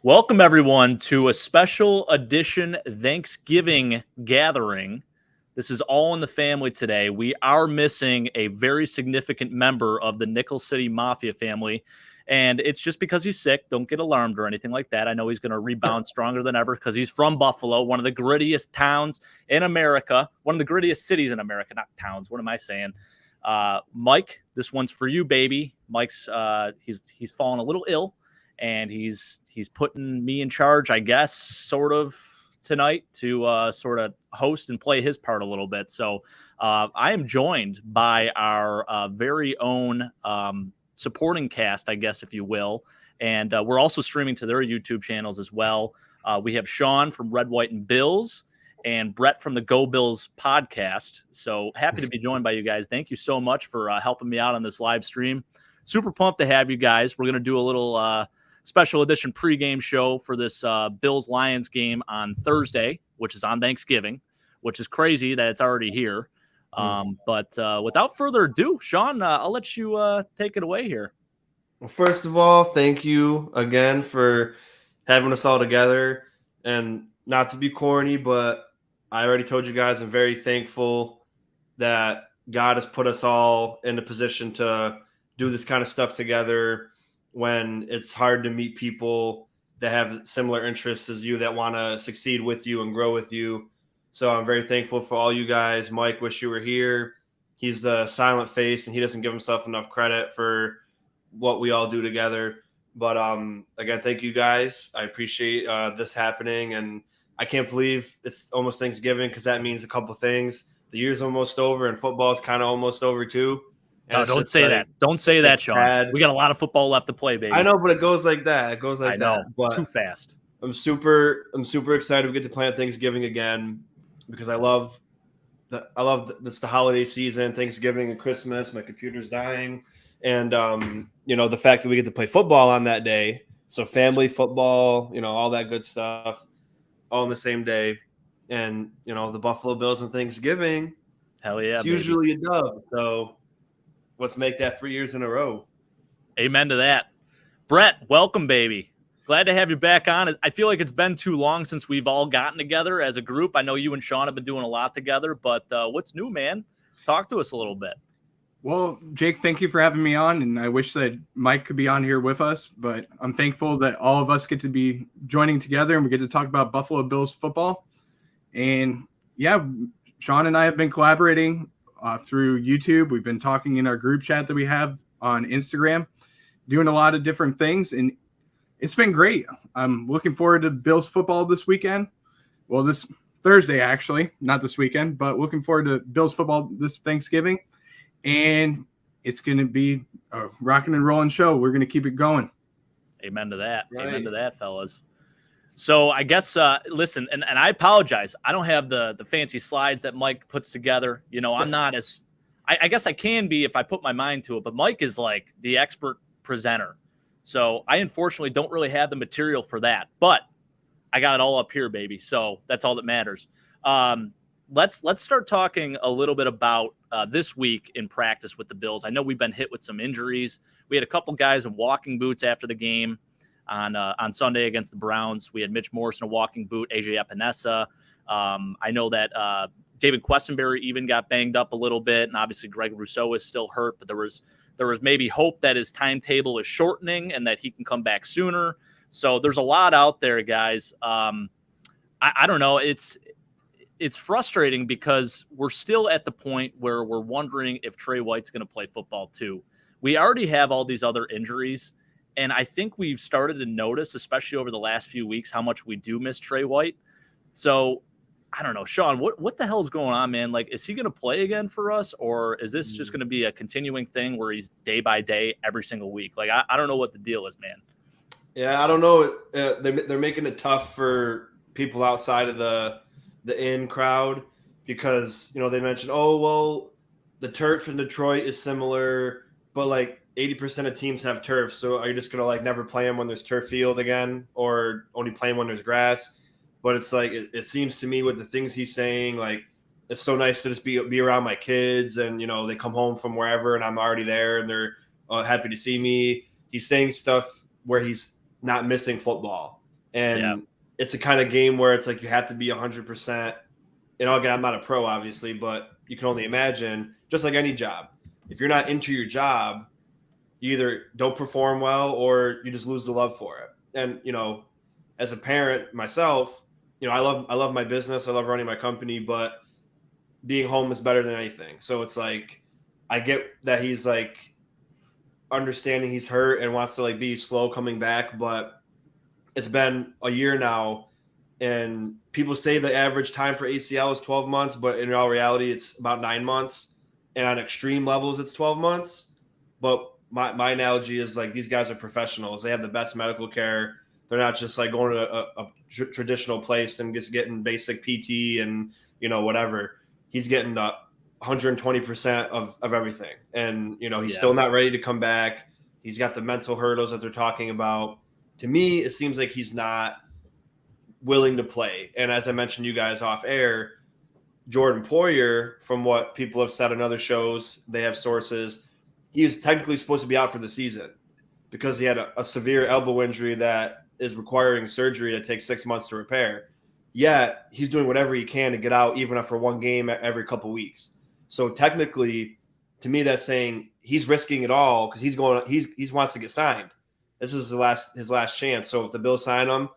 Welcome, everyone, to a special edition Thanksgiving gathering. This is all in the family today. We are missing a very significant member of the Nickel City Mafia family, and it's just because he's sick. Don't get alarmed or anything like that. I know he's going to rebound stronger than ever because he's from Buffalo, one of the grittiest towns in America, one of the grittiest cities in America, not towns. What am I saying? Mike, this one's for you, baby. Mike's he's fallen a little ill, and he's putting me in charge, I guess, sort of tonight to sort of host and play his part a little bit. So I am joined by our very own supporting cast, I guess, if you will. And we're also streaming to their YouTube channels as well. We have Sean from Red, White, and Bills and Brett from the Go Bills podcast. So happy to be joined by you guys. Thank you so much for helping me out on this live stream. Super pumped to have you guys. We're going to do a little special edition pregame show for this Bills-Lions game on Thursday, which is on Thanksgiving, which is crazy that it's already here. But without further ado, Sean, I'll let you take it away here. Well, first of all, thank you again for having us all together. And not to be corny, but I already told you guys I'm very thankful that God has put us all in a position to do this kind of stuff together when it's hard to meet people that have similar interests as you that want to succeed with you and grow with you. So I'm very thankful for all you guys. Mike, wish you were here. He's a silent face and he doesn't give himself enough credit for what we all do together. But again, thank you guys. I appreciate this happening. And I can't believe it's almost Thanksgiving because that means a couple things. The year's almost over and football is kind of almost over too. No, don't say that. Don't say that, Sean. Bad. We got a lot of football left to play, baby. I know, but it goes like that. It goes like that. I know, but too fast. I'm super excited we get to plan Thanksgiving again because I love this the holiday season, Thanksgiving and Christmas. My computer's dying, and the fact that we get to play football on that day. So family football, all that good stuff, all on the same day, and the Buffalo Bills and Thanksgiving. Hell yeah! It's usually a dub. So let's make that 3 years in a row. Amen to that. Brett, welcome, baby. Glad to have you back on. I feel like it's been too long since we've all gotten together as a group. I know you and Sean have been doing a lot together, but what's new, man? Talk to us a little bit. Well, Jake, thank you for having me on, and I wish that Mike could be on here with us, but I'm thankful that all of us get to be joining together and we get to talk about Buffalo Bills football. And yeah, Sean and I have been collaborating through YouTube. We've been talking in our group chat that we have on Instagram, doing a lot of different things, and it's been great. I'm looking forward to Bills football this weekend. Well, this Thursday, actually, not this weekend, but looking forward to Bills football this Thanksgiving. And it's going to be a rocking and rolling show. We're going to keep it going. Amen to that. Right. Amen to that, fellas. So I guess, listen, and I apologize. I don't have the fancy slides that Mike puts together. I'm not as – I guess I can be if I put my mind to it. But Mike is like the expert presenter. So I unfortunately don't really have the material for that. But I got it all up here, baby. So that's all that matters. Let's start talking a little bit about this week in practice with the Bills. I know we've been hit with some injuries. We had a couple guys in walking boots after the game on Sunday against the Browns. We had Mitch Morse in a walking boot, AJ Epinesa. I know that David Questenberry even got banged up a little bit, and obviously Greg Rousseau is still hurt, but there was maybe hope that his timetable is shortening and that he can come back sooner. So there's a lot out there, guys. I don't know. It's frustrating because we're still at the point where we're wondering if Trey White's going to play football too. We already have all these other injuries, and I think we've started to notice, especially over the last few weeks, how much we do miss Trey White. So I don't know, Sean, what the hell is going on, man? Like, is he going to play again for us, or is this just going to be a continuing thing where he's day by day every single week? Like, I don't know what the deal is, man. Yeah, I don't know. They're making it tough for people outside of the in crowd because, they mentioned, oh, well, the turf in Detroit is similar, but like 80% of teams have turf. So are you just going to like never play them when there's turf field again or only play them when there's grass? But it's like, it seems to me with the things he's saying, like, it's so nice to just be around my kids and, they come home from wherever and I'm already there and they're happy to see me. He's saying stuff where he's not missing football. And it's a kind of game where it's like you have to be 100%. You know, again, I'm not a pro, obviously, but you can only imagine, just like any job, if you're not into your job, you either don't perform well or you just lose the love for it. And, you know, as a parent myself, you know, I love my business. I love running my company, but being home is better than anything. So it's like, I get that he's like understanding he's hurt and wants to like be slow coming back, but it's been a year now, and people say the average time for ACL is 12 months, but in all reality, it's about 9 months. And on extreme levels, it's 12 months. But my analogy is like these guys are professionals. They have the best medical care. They're not just like going to a traditional place and just getting basic PT and, you know, whatever. He's getting 120% of everything. And, you know, he's still not ready to come back. He's got the mental hurdles that they're talking about. To me, it seems like he's not willing to play. And as I mentioned, you guys off air, Jordan Poyer, from what people have said on other shows, they have sources, he was technically supposed to be out for the season because he had a severe elbow injury that is requiring surgery that takes 6 months to repair. Yet he's doing whatever he can to get out, even for one game every couple weeks. So technically, to me, that's saying he's risking it all because he wants to get signed. This is his last chance. So if the Bills sign him,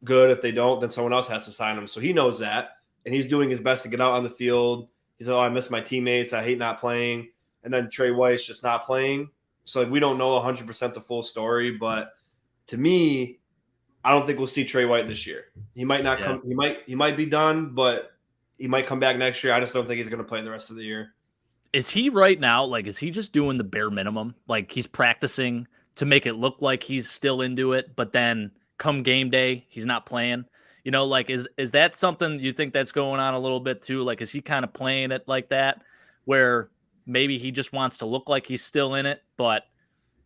good. If they don't, then someone else has to sign him. So he knows that, and he's doing his best to get out on the field. He's like, oh, I miss my teammates. I hate not playing. And then Trey White's just not playing. So like, we don't know 100% the full story, but to me, I don't think we'll see Trey White this year. He might not come. He might be done, but he might come back next year. I just don't think he's going to play the rest of the year. Is he right now, like, is he just doing the bare minimum? Like, he's practicing to make it look like he's still into it, but then come game day, he's not playing? You know, like, is that something you think that's going on a little bit too? Like, is he kind of playing it like that, where maybe he just wants to look like he's still in it? But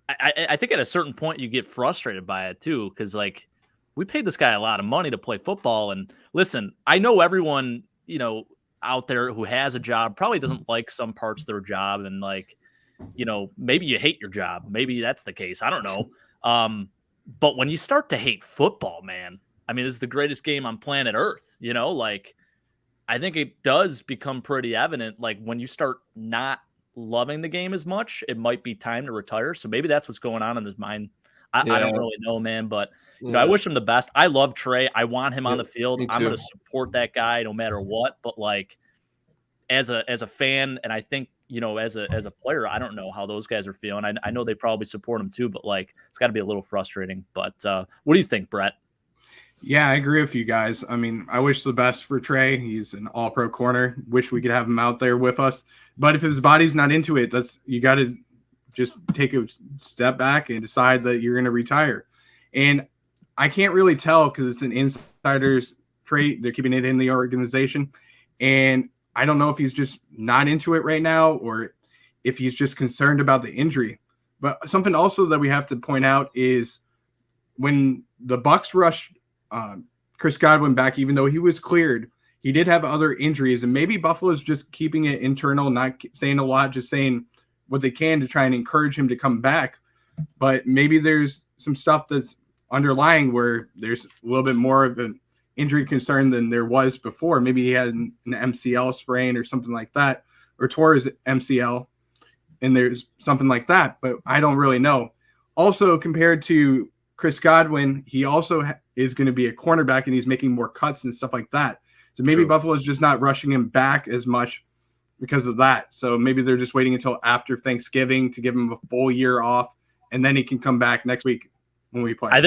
I think at a certain point you get frustrated by it too, because, like, we paid this guy a lot of money to play football. And listen, I know everyone, you know, out there who has a job probably doesn't like some parts of their job, and, like, you know, maybe you hate your job, maybe that's the case, I don't know. But when you start to hate football, man, I mean, this is the greatest game on planet Earth, you know, like, I think it does become pretty evident, like, when you start not loving the game as much, it might be time to retire. So maybe that's what's going on in his mind. I don't really know, man, but you know, I wish him the best. I love Trey. I want him on the field. I'm going to support that guy no matter what. But, like, as a fan, and I think, you know, as a player, I don't know how those guys are feeling. I know they probably support him too, but, like, it's got to be a little frustrating. But what do you think, Brett? Yeah, I agree with you guys. I mean, I wish the best for Trey. He's an all-pro corner. Wish we could have him out there with us. But if his body's not into it, you got to just take a step back and decide that you're going to retire. And I can't really tell because it's an insider's trait. They're keeping it in the organization. And I don't know if he's just not into it right now or if he's just concerned about the injury. But something also that we have to point out is when the Bucs rushed Chris Godwin back, even though he was cleared, he did have other injuries, and maybe Buffalo's just keeping it internal, not saying a lot, just saying what they can to try and encourage him to come back. But maybe there's some stuff that's underlying where there's a little bit more of an injury concern than there was before. Maybe he had an MCL sprain or something like that, or tore his MCL, and there's something like that, but I don't really know. Also, compared to Chris Godwin, he also is going to be a cornerback, and he's making more cuts and stuff like that. So maybe Buffalo's just not rushing him back as much because of that. So maybe they're just waiting until after Thanksgiving to give him a full year off, and then he can come back next week when we play. I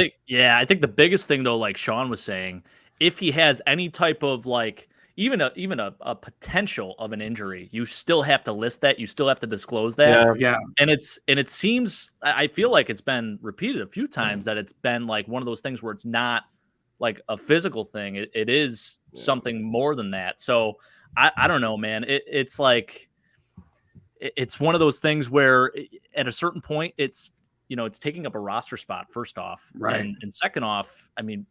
think the biggest thing, though, like Sean was saying, if he has any type of, like, even a potential of an injury, you still have to list that. You still have to disclose that. Yeah. And it seems, I feel like it's been repeated a few times that it's been like one of those things where it's not like a physical thing. It is something more than that. So I don't know, man. It's like, it's one of those things where at a certain point, it's, you know, it's taking up a roster spot, first off. Right. And second off, I mean,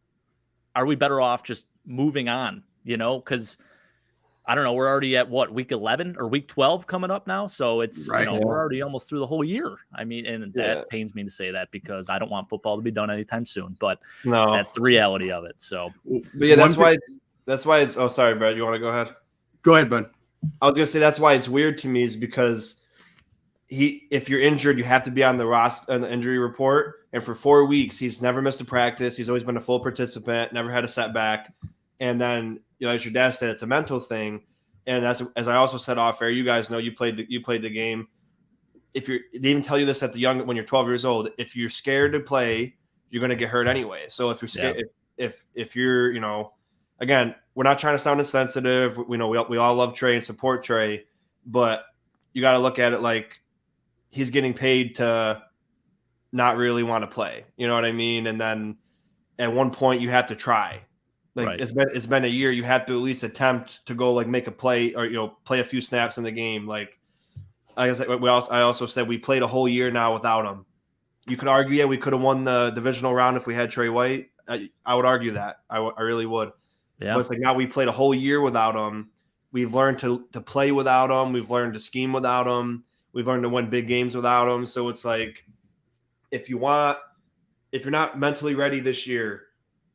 are we better off just moving on? You know, because I don't know. We're already at what, week 11 or week 12 coming up now. So it's, Right. we're already almost through the whole year. I mean, and that pains me to say that because I don't want football to be done anytime soon, but that's the reality of it. So, but yeah, that's why it's, oh, sorry, Brett, you want to go ahead? Go ahead, bud. I was going to say, that's why it's weird to me is because if you're injured, you have to be on the roster, on the injury report. And for 4 weeks, he's never missed a practice. He's always been a full participant, never had a setback. And then, as your dad said, it's a mental thing. And as I also said off air, you guys know you played the game. They even tell you this when you're 12 years old, if you're scared to play, you're going to get hurt anyway. So if you're scared, if you're, again, we're not trying to sound insensitive. We know we all love Trey and support Trey, but you got to look at it like he's getting paid to not really want to play. You know what I mean? And then at one point you have to try. Like it's been a year. You have to at least attempt to go make a play or play a few snaps in the game. Like I also said we played a whole year now without him. You could argue, we could have won the divisional round if we had Trey White. I would argue that. I really would. Yeah. But it's now we played a whole year without him. We've learned to play without him. We've learned to scheme without him. We've learned to win big games without him. So it's if you're not mentally ready this year,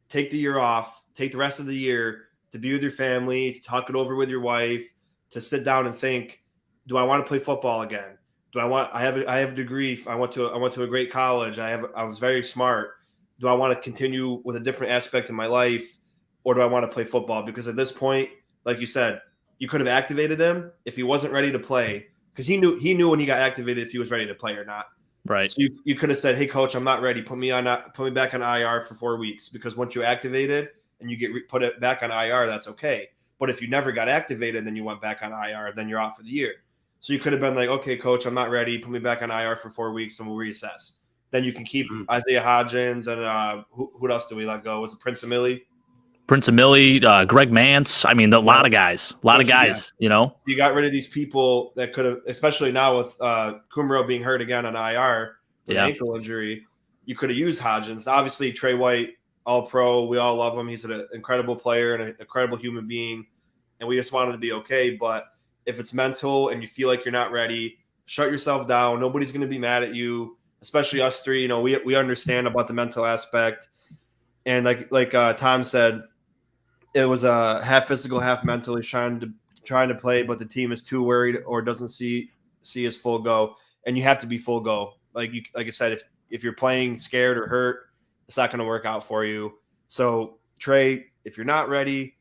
take the year off. Take the rest of the year to be with your family, to talk it over with your wife, to sit down and think, do I want to play football again? I have a degree. I went to a great college. I was very smart. Do I want to continue with a different aspect of my life, or do I want to play football? Because at this point, like you said, you could have activated him if he wasn't ready to play, because he knew when he got activated if he was ready to play or not. Right. So you could have said, hey coach, I'm not ready. Put me back on IR for 4 weeks, because once you activated and you get put it back on IR, that's okay. But if you never got activated, then you went back on IR, then you're out for the year. So you could have been like, okay, coach, I'm not ready. Put me back on IR for 4 weeks and we'll reassess. Then you can keep Isaiah Hodgins and who else do we let go? Was it Prince Emily? Prince Emily, Greg Mance. I mean, a lot of guys. You got rid of these people that could have, especially now with Kumaro being hurt again on IR with an ankle injury. You could have used Hodgins. Obviously, Trey White, All-Pro. We all love him. He's an incredible player and an incredible human being, and we just want him to be okay. But if it's mental and you feel like you're not ready, shut yourself down. Nobody's going to be mad at you, especially us three. We understand about the mental aspect. And like Tom said, it was a half physical, half mental. He's trying to play, but the team is too worried or doesn't see his full go. And you have to be full go. Like I said, if you're playing scared or hurt, it's not going to work out for you. So, Trey, if you're not ready,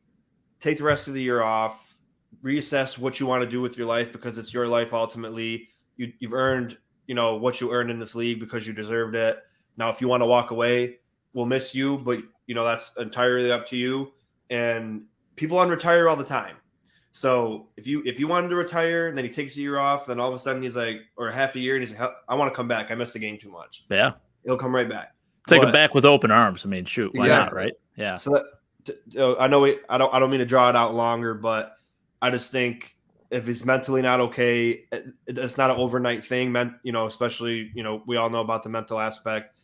take the rest of the year off, reassess what you want to do with your life, because it's your life ultimately. You've earned, what you earned in this league because you deserved it. Now, if you want to walk away, we'll miss you, but, that's entirely up to you. And people unretire all the time. So if you wanted to retire and then he takes a year off, then all of a sudden he's like, or half a year, and he's like, I want to come back. I missed the game too much. Yeah. He'll come right back. Take him back with open arms. I mean, shoot, why not, right? Yeah. So I know I don't mean to draw it out longer, but I just think if he's mentally not okay, it's not an overnight thing. Especially we all know about the mental aspect.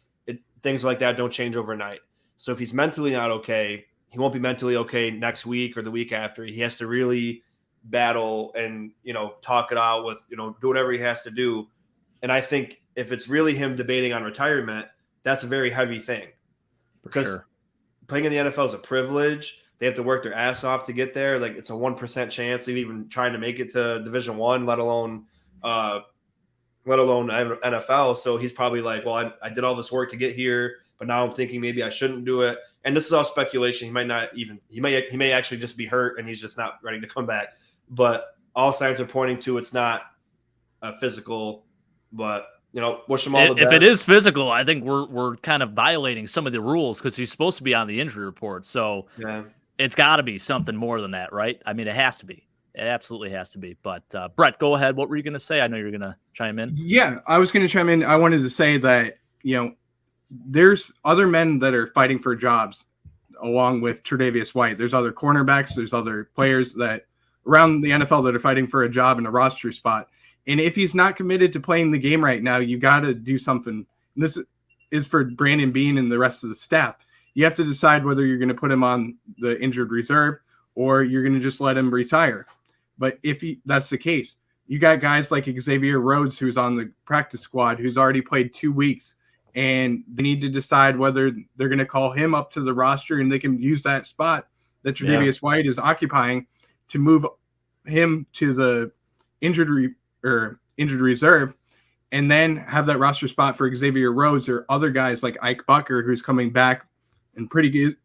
Things like that don't change overnight. So if he's mentally not okay, he won't be mentally okay next week or the week after. He has to really battle and talk it out with do whatever he has to do. And I think if it's really him debating on retirement, that's a very heavy thing, because playing in the NFL is a privilege. They have to work their ass off to get there. Like, it's a 1% chance of even trying to make it to Division I, let alone NFL. So he's probably like, well, I did all this work to get here, but now I'm thinking maybe I shouldn't do it. And this is all speculation. He may actually just be hurt and he's just not ready to come back. But all signs are pointing to it's not a physical, but wish him all the best. If it is physical, I think we're kind of violating some of the rules, because he's supposed to be on the injury report. So it's got to be something more than that, right? I mean, it has to be. It absolutely has to be. But Brett, go ahead. What were you going to say? I know you're going to chime in. Yeah, I was going to chime in. I wanted to say that, there's other men that are fighting for jobs along with Tre'Davious White. There's other cornerbacks. There's other players that around the NFL that are fighting for a job in a roster spot. And if he's not committed to playing the game right now, you got to do something. And this is for Brandon Beane and the rest of the staff. You have to decide whether you're going to put him on the injured reserve or you're going to just let him retire. But if that's the case, you got guys like Xavier Rhodes, who's on the practice squad, who's already played 2 weeks, and they need to decide whether they're going to call him up to the roster and they can use that spot that Tre'Davious White is occupying to move him to the injured reserve, and then have that roster spot for Xavier Rhodes or other guys like Ike Bucker, who's coming back and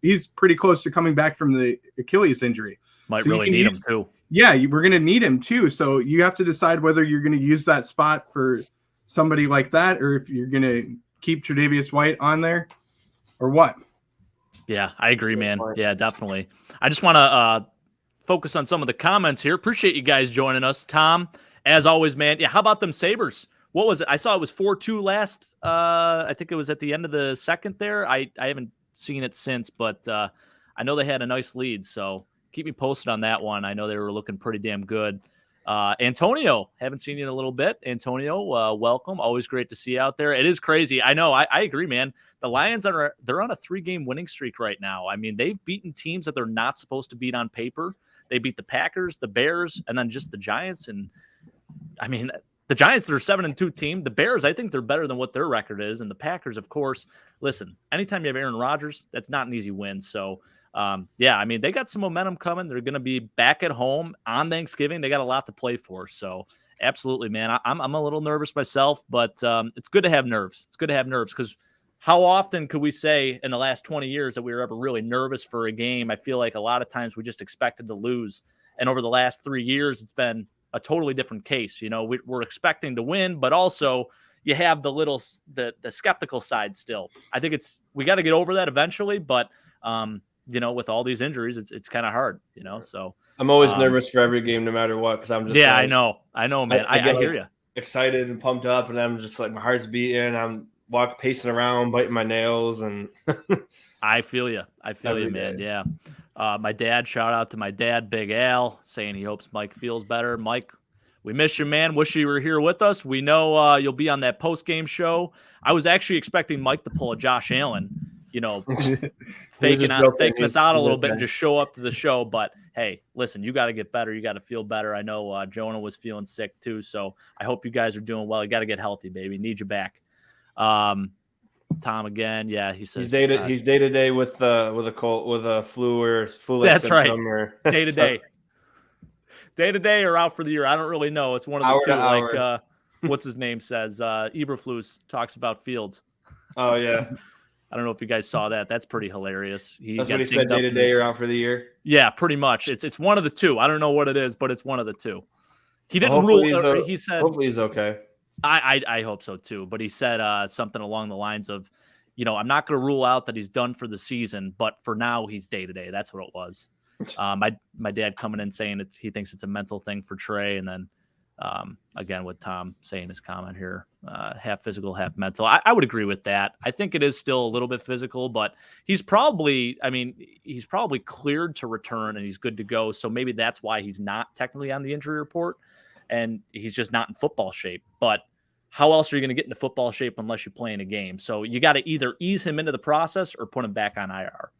he's pretty close to coming back from the Achilles injury. Might really need him too. Yeah, we're going to need him too. So you have to decide whether you're going to use that spot for somebody like that, or if you're going to keep Tre'Davious White on there, or what. Yeah, I agree, man. Yeah, definitely. I just want to focus on some of the comments here. Appreciate you guys joining us. Tom, as always, man. Yeah, how about them Sabres? What was it? I saw it was 4-2 last. I think it was at the end of the second there. I haven't seen it since, but I know they had a nice lead, so keep me posted on that one. I know they were looking pretty damn good. Antonio, haven't seen you in a little bit. Antonio, welcome. Always great to see you out there. It is crazy. I know. I agree, man. The Lions they're on a 3-game winning streak right now. I mean, they've beaten teams that they're not supposed to beat on paper. They beat the Packers, the Bears, and then just the Giants. And I mean, the Giants are a 7-2 team. The Bears, I think they're better than what their record is. And the Packers, of course, listen, anytime you have Aaron Rodgers, that's not an easy win. So, yeah, I mean, they got some momentum coming. They're going to be back at home on Thanksgiving. They got a lot to play for. So, absolutely, man. I'm a little nervous myself, but it's good to have nerves. It's good to have nerves because how often could we say in the last 20 years that we were ever really nervous for a game? I feel like a lot of times we just expected to lose. And over the last 3 years, it's been a totally different case. You know, we're expecting to win, but also you have the skeptical side still. I think we got to get over that eventually, but you know, with all these injuries, it's kind of hard, you know. So I'm always nervous for every game, no matter what, because I'm just I know, man. I hear you. Excited and pumped up, and I'm just like my heart's beating. I'm pacing around, biting my nails, and I feel you. I feel you, man. Yeah. My dad, shout out to my dad, Big Al, saying he hopes Mike feels better. Mike, we miss you, man. Wish you were here with us. We know you'll be on that post-game show. I was actually expecting Mike to pull a Josh Allen, you know, faking us out a little bit and just show up to the show. But, hey, listen, you got to get better. You got to feel better. I know Jonah was feeling sick too, so I hope you guys are doing well. You got to get healthy, baby. Need you back. Tom again, yeah, he says he's day to day with a cold, with a flu or flu. That's right. Day to day or out for the year. I don't really know. It's one of the two. Like what's his name says. Eberflus talks about Fields. Oh yeah. I don't know if you guys saw that. That's pretty hilarious. That's what he said. Day to day or out for the year. Yeah, pretty much. It's one of the two. I don't know what it is, but it's one of the two. He didn't rule. He said hopefully he's okay. I hope so too. But he said something along the lines of, you know, I'm not going to rule out that he's done for the season, but for now he's day to day. That's what it was. My dad coming in saying he thinks it's a mental thing for Trey, and then again with Tom saying his comment here, half physical, half mental. I would agree with that. I think it is still a little bit physical, but he's probably cleared to return and he's good to go. So maybe that's why he's not technically on the injury report. And he's just not in football shape. But how else are you going to get into football shape unless you play in a game? So you got to either ease him into the process or put him back on IR.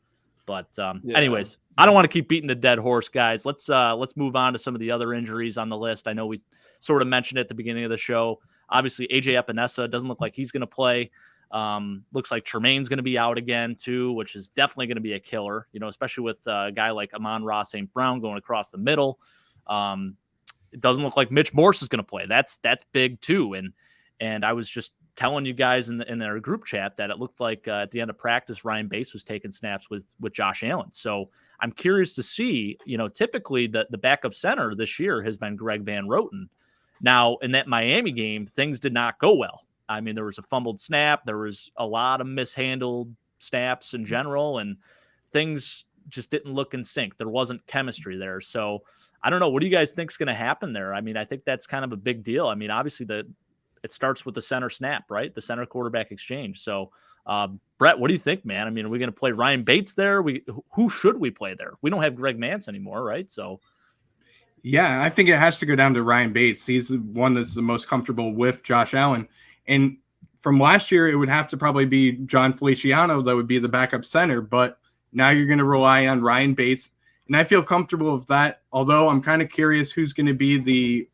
But anyways, I don't want to keep beating the dead horse, guys. Let's move on to some of the other injuries on the list. I know we sort of mentioned at the beginning of the show. Obviously, AJ Epinesa doesn't look like he's going to play. Looks like Tremaine's going to be out again too, which is definitely going to be a killer. You know, especially with a guy like Amon-Ra St. Brown going across the middle. It doesn't look like Mitch Morse is going to play. That's big too. And I was just telling you guys in our group chat that it looked like at the end of practice, Ryan Bates was taking snaps with Josh Allen. So I'm curious to see, you know, typically the backup center this year has been Greg Van Roten. Now in that Miami game, things did not go well. I mean, there was a fumbled snap. There was a lot of mishandled snaps in general, and things just didn't look in sync. There wasn't chemistry there. So I don't know. What do you guys think is going to happen there? I mean, I think that's kind of a big deal. I mean, obviously it starts with the center snap, right? The center quarterback exchange. So, Brett, what do you think, man? I mean, are we going to play Ryan Bates there? Who should we play there? We don't have Greg Mance anymore, right? So, yeah, I think it has to go down to Ryan Bates. He's the one that's the most comfortable with Josh Allen. And from last year, it would have to probably be John Feliciano that would be the backup center. But now you're going to rely on Ryan Bates And I feel comfortable with that, although I'm kind of curious who's going to be the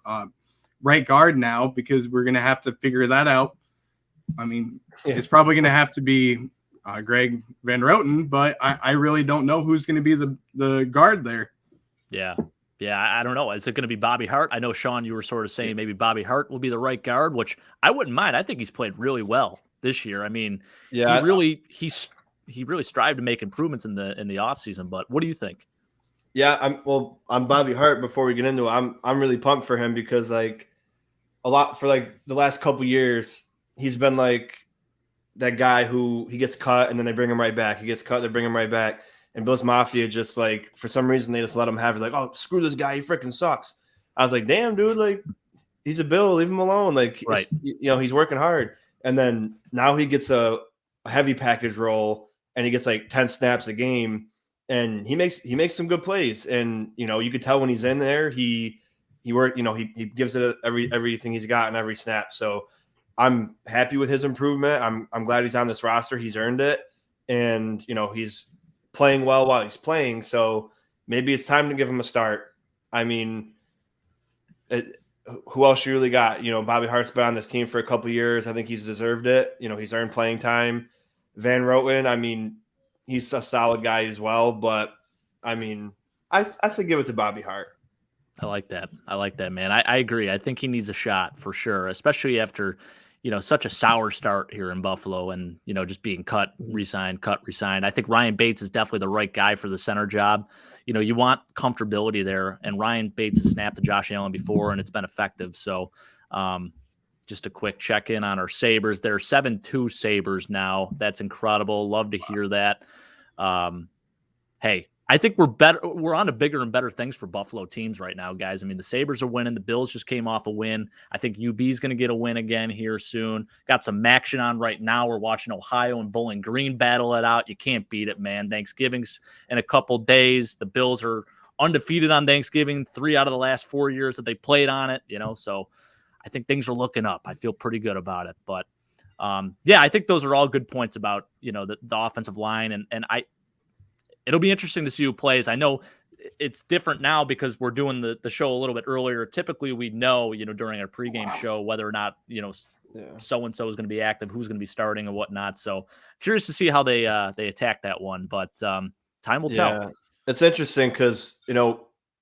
right guard now, because we're going to have to figure that out. I mean, it's probably going to have to be Greg Van Roten, but I really don't know who's going to be the guard there. Yeah. Yeah, I don't know. Is it going to be Bobby Hart? I know, Sean, you were sort of saying maybe Bobby Hart will be the right guard, which I wouldn't mind. I think he's played really well this year. I mean, he really strived to make improvements in the offseason, but what do you think? Yeah, I'm Bobby Hart. Before we get into it, I'm really pumped for him because like a lot for like the last couple years, he's been like that guy who he gets cut and then they bring him right back. He gets cut, they bring him right back. And Bills Mafia just like for some reason they just let him have it. Like, oh, screw this guy, he freaking sucks. I was like, damn, dude, like he's a Bill, leave him alone. Like, right, he's working hard. And then now he gets a heavy package role and he gets like 10 snaps a game, and he makes some good plays. And you could tell when he's in there, he gives it everything he's got in every snap. So I'm happy with his improvement. I'm glad he's on this roster. He's earned it, and he's playing well while he's playing. So maybe it's time to give him a start. I mean, who else you really got? Bobby Hart's been on this team for a couple of years. I think he's deserved it. He's earned playing time. Van Roten, I mean, he's a solid guy as well. But I mean, I say give it to Bobby Hart. I like that, man. I agree. I think he needs a shot for sure, especially after such a sour start here in Buffalo and, just being cut, resigned. I think Ryan Bates is definitely the right guy for the center job. You want comfortability there, and Ryan Bates has snapped to Josh Allen before, and it's been effective. So just a quick check-in on our Sabres. They're 7-2 Sabres now. That's incredible. Love to hear that. Hey, I think we're better. We're on to bigger and better things for Buffalo teams right now, guys. I mean, the Sabres are winning. The Bills just came off a win. I think UB is going to get a win again here soon. Got some action on right now. We're watching Ohio and Bowling Green battle it out. You can't beat it, man. Thanksgiving's in a couple days. The Bills are undefeated on Thanksgiving 3 out of the last 4 years that they played on it, so I think things are looking up. I feel pretty good about it. But, I think those are all good points about, the offensive line. And it'll be interesting to see who plays. I know it's different now because we're doing the show a little bit earlier. Typically, we know, during our pregame show whether or not, so-and-so is going to be active, who's going to be starting and whatnot. So curious to see how they attack that one. But time will tell. It's interesting because,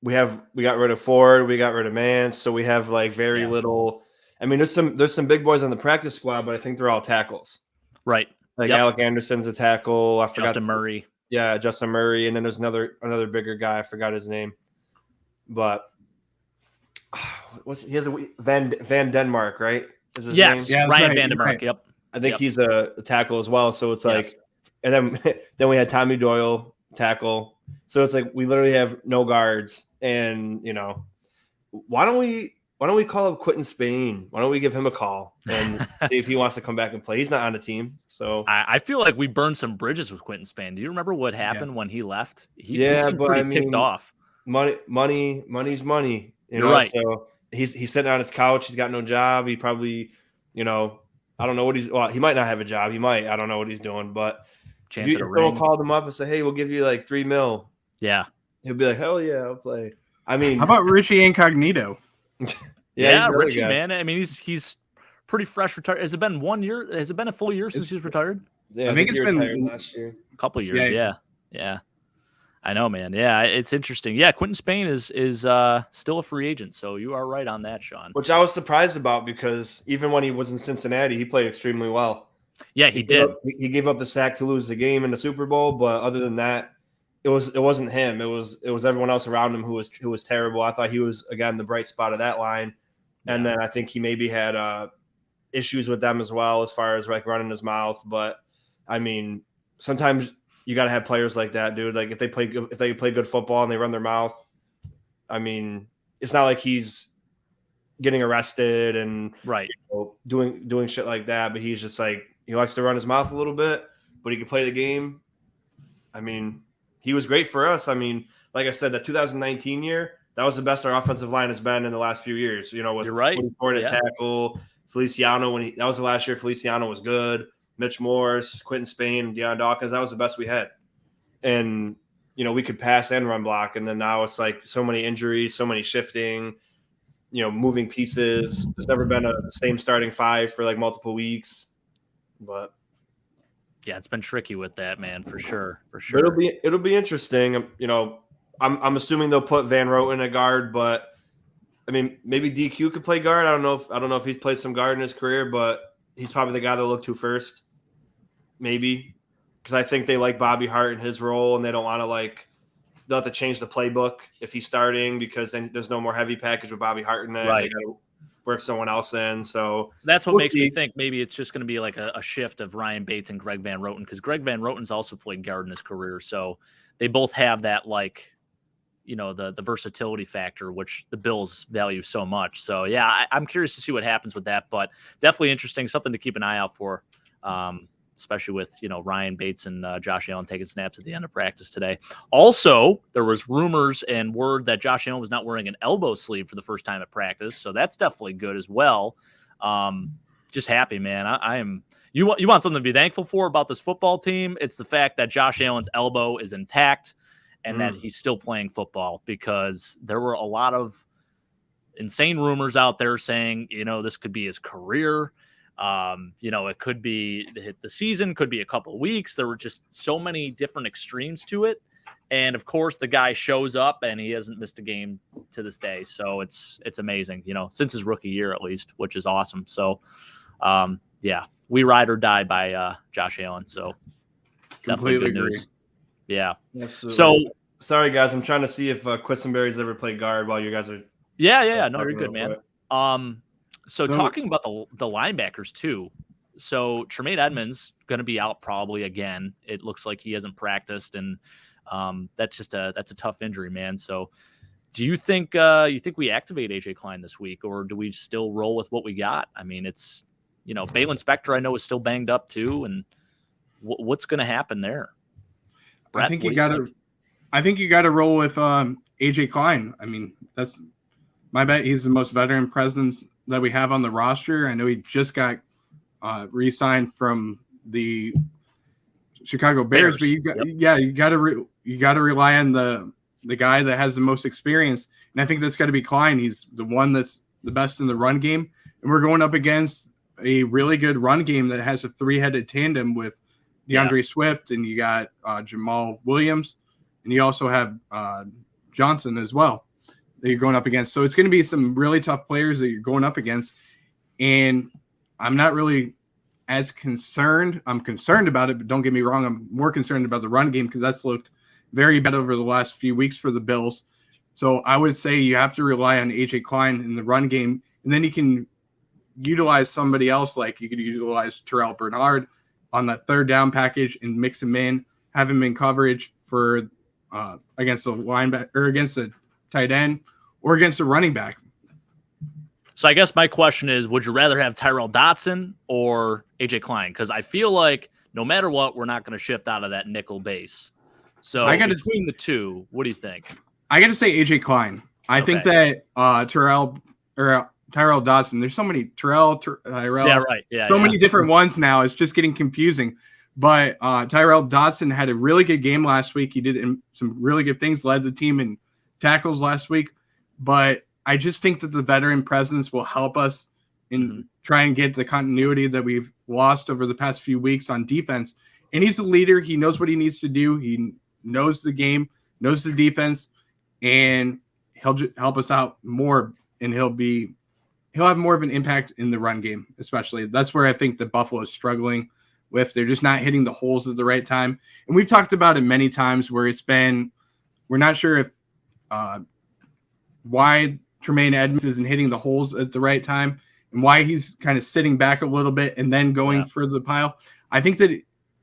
we got rid of Ford, we got rid of Mance, so we have like very little. I mean, there's some big boys on the practice squad, but I think they're all tackles. Right. Like Alec Anderson's a tackle. I forgot Justin Murray. Yeah, Justin Murray, and then there's another bigger guy. I forgot his name, but he has a Van Denmark, right? Is his name? Yeah, Ryan Van Denmark. Right. Yep. I think he's a tackle as well. So it's like, and then we had Tommy Doyle tackle. So it's like we literally have no guards, and why don't we call up Quentin Spain? Why don't we give him a call and see if he wants to come back and play? He's not on the team. So I feel like we burned some bridges with Quentin Spain. Do you remember what happened when he left? He seemed pretty ticked off. Money's money. You're right. So he's sitting on his couch. He's got no job. He probably, I don't know what he might not have a job. He might. I don't know what he's doing. But if someone called him up and said, hey, we'll give you like $3 million. Yeah. He'll be like, hell yeah, I'll play. I mean, how about Richie Incognito? Yeah, Richie, man. I mean, he's pretty fresh retired. Has it been 1 year? Has it been a full year since he's retired? Yeah, I think it's been last year. A couple of years. Yeah. I know, man. Yeah, it's interesting. Yeah, Quentin Spain is still a free agent, so you are right on that, Sean. Which I was surprised about because even when he was in Cincinnati, he played extremely well. Yeah, he did. He gave up the sack to lose the game in the Super Bowl, but other than that, it wasn't him. It was everyone else around him who was terrible. I thought he was again the bright spot of that line. And then I think he maybe had issues with them as well as far as like running his mouth. But I mean, sometimes you got to have players like that, dude. Like if they play good football and they run their mouth, I mean, it's not like he's getting arrested and doing shit like that. But he's just like he likes to run his mouth a little bit, but he can play the game. I mean, he was great for us. I mean, like I said, the 2019 year. That was the best our offensive line has been in the last few years. With You're right. Ford at tackle, Feliciano that was the last year. Feliciano was good. Mitch Morse, Quentin Spain, Deion Dawkins. That was the best we had. And we could pass and run block. And then now it's like so many injuries, so many shifting, moving pieces. There's never been a same starting five for like multiple weeks. But yeah, it's been tricky with that, man, for sure. For but sure. it'll be interesting. I'm assuming they'll put Van Roten at guard, but I mean, maybe DQ could play guard. I don't know if he's played some guard in his career, but he's probably the guy they'll look to first. Maybe. Because I think they like Bobby Hart in his role, and they don't want to they'll have to change the playbook if he's starting, because then there's no more heavy package with Bobby Hart in it. Right. They got to work someone else in. So that's what makes me think maybe it's just going to be like a shift of Ryan Bates and Greg Van Roten, because Greg Van Roten's also played guard in his career. So they both have that, the versatility factor, which the Bills value so much. So, yeah, I'm curious to see what happens with that, but definitely interesting, something to keep an eye out for, especially with, Ryan Bates and Josh Allen taking snaps at the end of practice today. Also, there was rumors and word that Josh Allen was not wearing an elbow sleeve for the first time at practice, so that's definitely good as well. Just happy, man. I am. You want something to be thankful for about this football team? It's the fact that Josh Allen's elbow is intact and that he's still playing football, because there were a lot of insane rumors out there saying, this could be his career. It could be the season, could be a couple of weeks. There were just so many different extremes to it. And of course the guy shows up and he hasn't missed a game to this day. So it's amazing, since his rookie year, at least, which is awesome. So, yeah, we ride or die by, Josh Allen. So definitely good news. Yeah. Absolutely. So sorry guys, I'm trying to see if Quisenberry's ever played guard while you guys are. Yeah. No, you're good, man. So talking about the linebackers too. So Tremaine Edmonds going to be out probably again. It looks like he hasn't practiced, and that's a tough injury, man. So do you think we activate AJ Klein this week, or do we still roll with what we got? I mean, it's Balin Spector I know is still banged up too, and what's going to happen there? Brett, I think you got to roll with AJ Klein. I mean, that's my bet. He's the most veteran presence that we have on the roster. I know he just got re-signed from the Chicago Bears, but you got to rely on the guy that has the most experience, and I think that's got to be Klein. He's the one that's the best in the run game, and we're going up against a really good run game that has a three-headed tandem with DeAndre Swift, and you got Jamal Williams, and you also have Johnson as well that you're going up against. So it's going to be some really tough players that you're going up against, and I'm not really as concerned. I'm concerned about it, but don't get me wrong, I'm more concerned about the run game, because that's looked very bad over the last few weeks for the Bills. So I would say you have to rely on AJ Klein in the run game, and then you can utilize somebody else, like you could utilize Terrell Bernard on that third down package and mix him in, have him in coverage for against the linebacker or against the tight end or against the running back. So I guess my question is, would you rather have Tyrell Dotson or AJ Klein? Because I feel like no matter what, we're not going to shift out of that nickel base. So between the two, what do you think? I got to say AJ Klein. I think that Tyrell Dotson, there's so many Tyrell. Yeah, right. Yeah, many different ones now. It's just getting confusing. But Tyrell Dotson had a really good game last week. He did some really good things, led the team in tackles last week. But I just think that the veteran presence will help us in try and get the continuity that we've lost over the past few weeks on defense. And he's a leader. He knows what he needs to do. He knows the game, knows the defense, and he'll help us out more. And he'll have more of an impact in the run game, especially. That's where I think the Buffalo is struggling with. They're just not hitting the holes at the right time. And we've talked about it many times where we're not sure if why Tremaine Edmonds isn't hitting the holes at the right time and why he's kind of sitting back a little bit and then going for the pile. I think that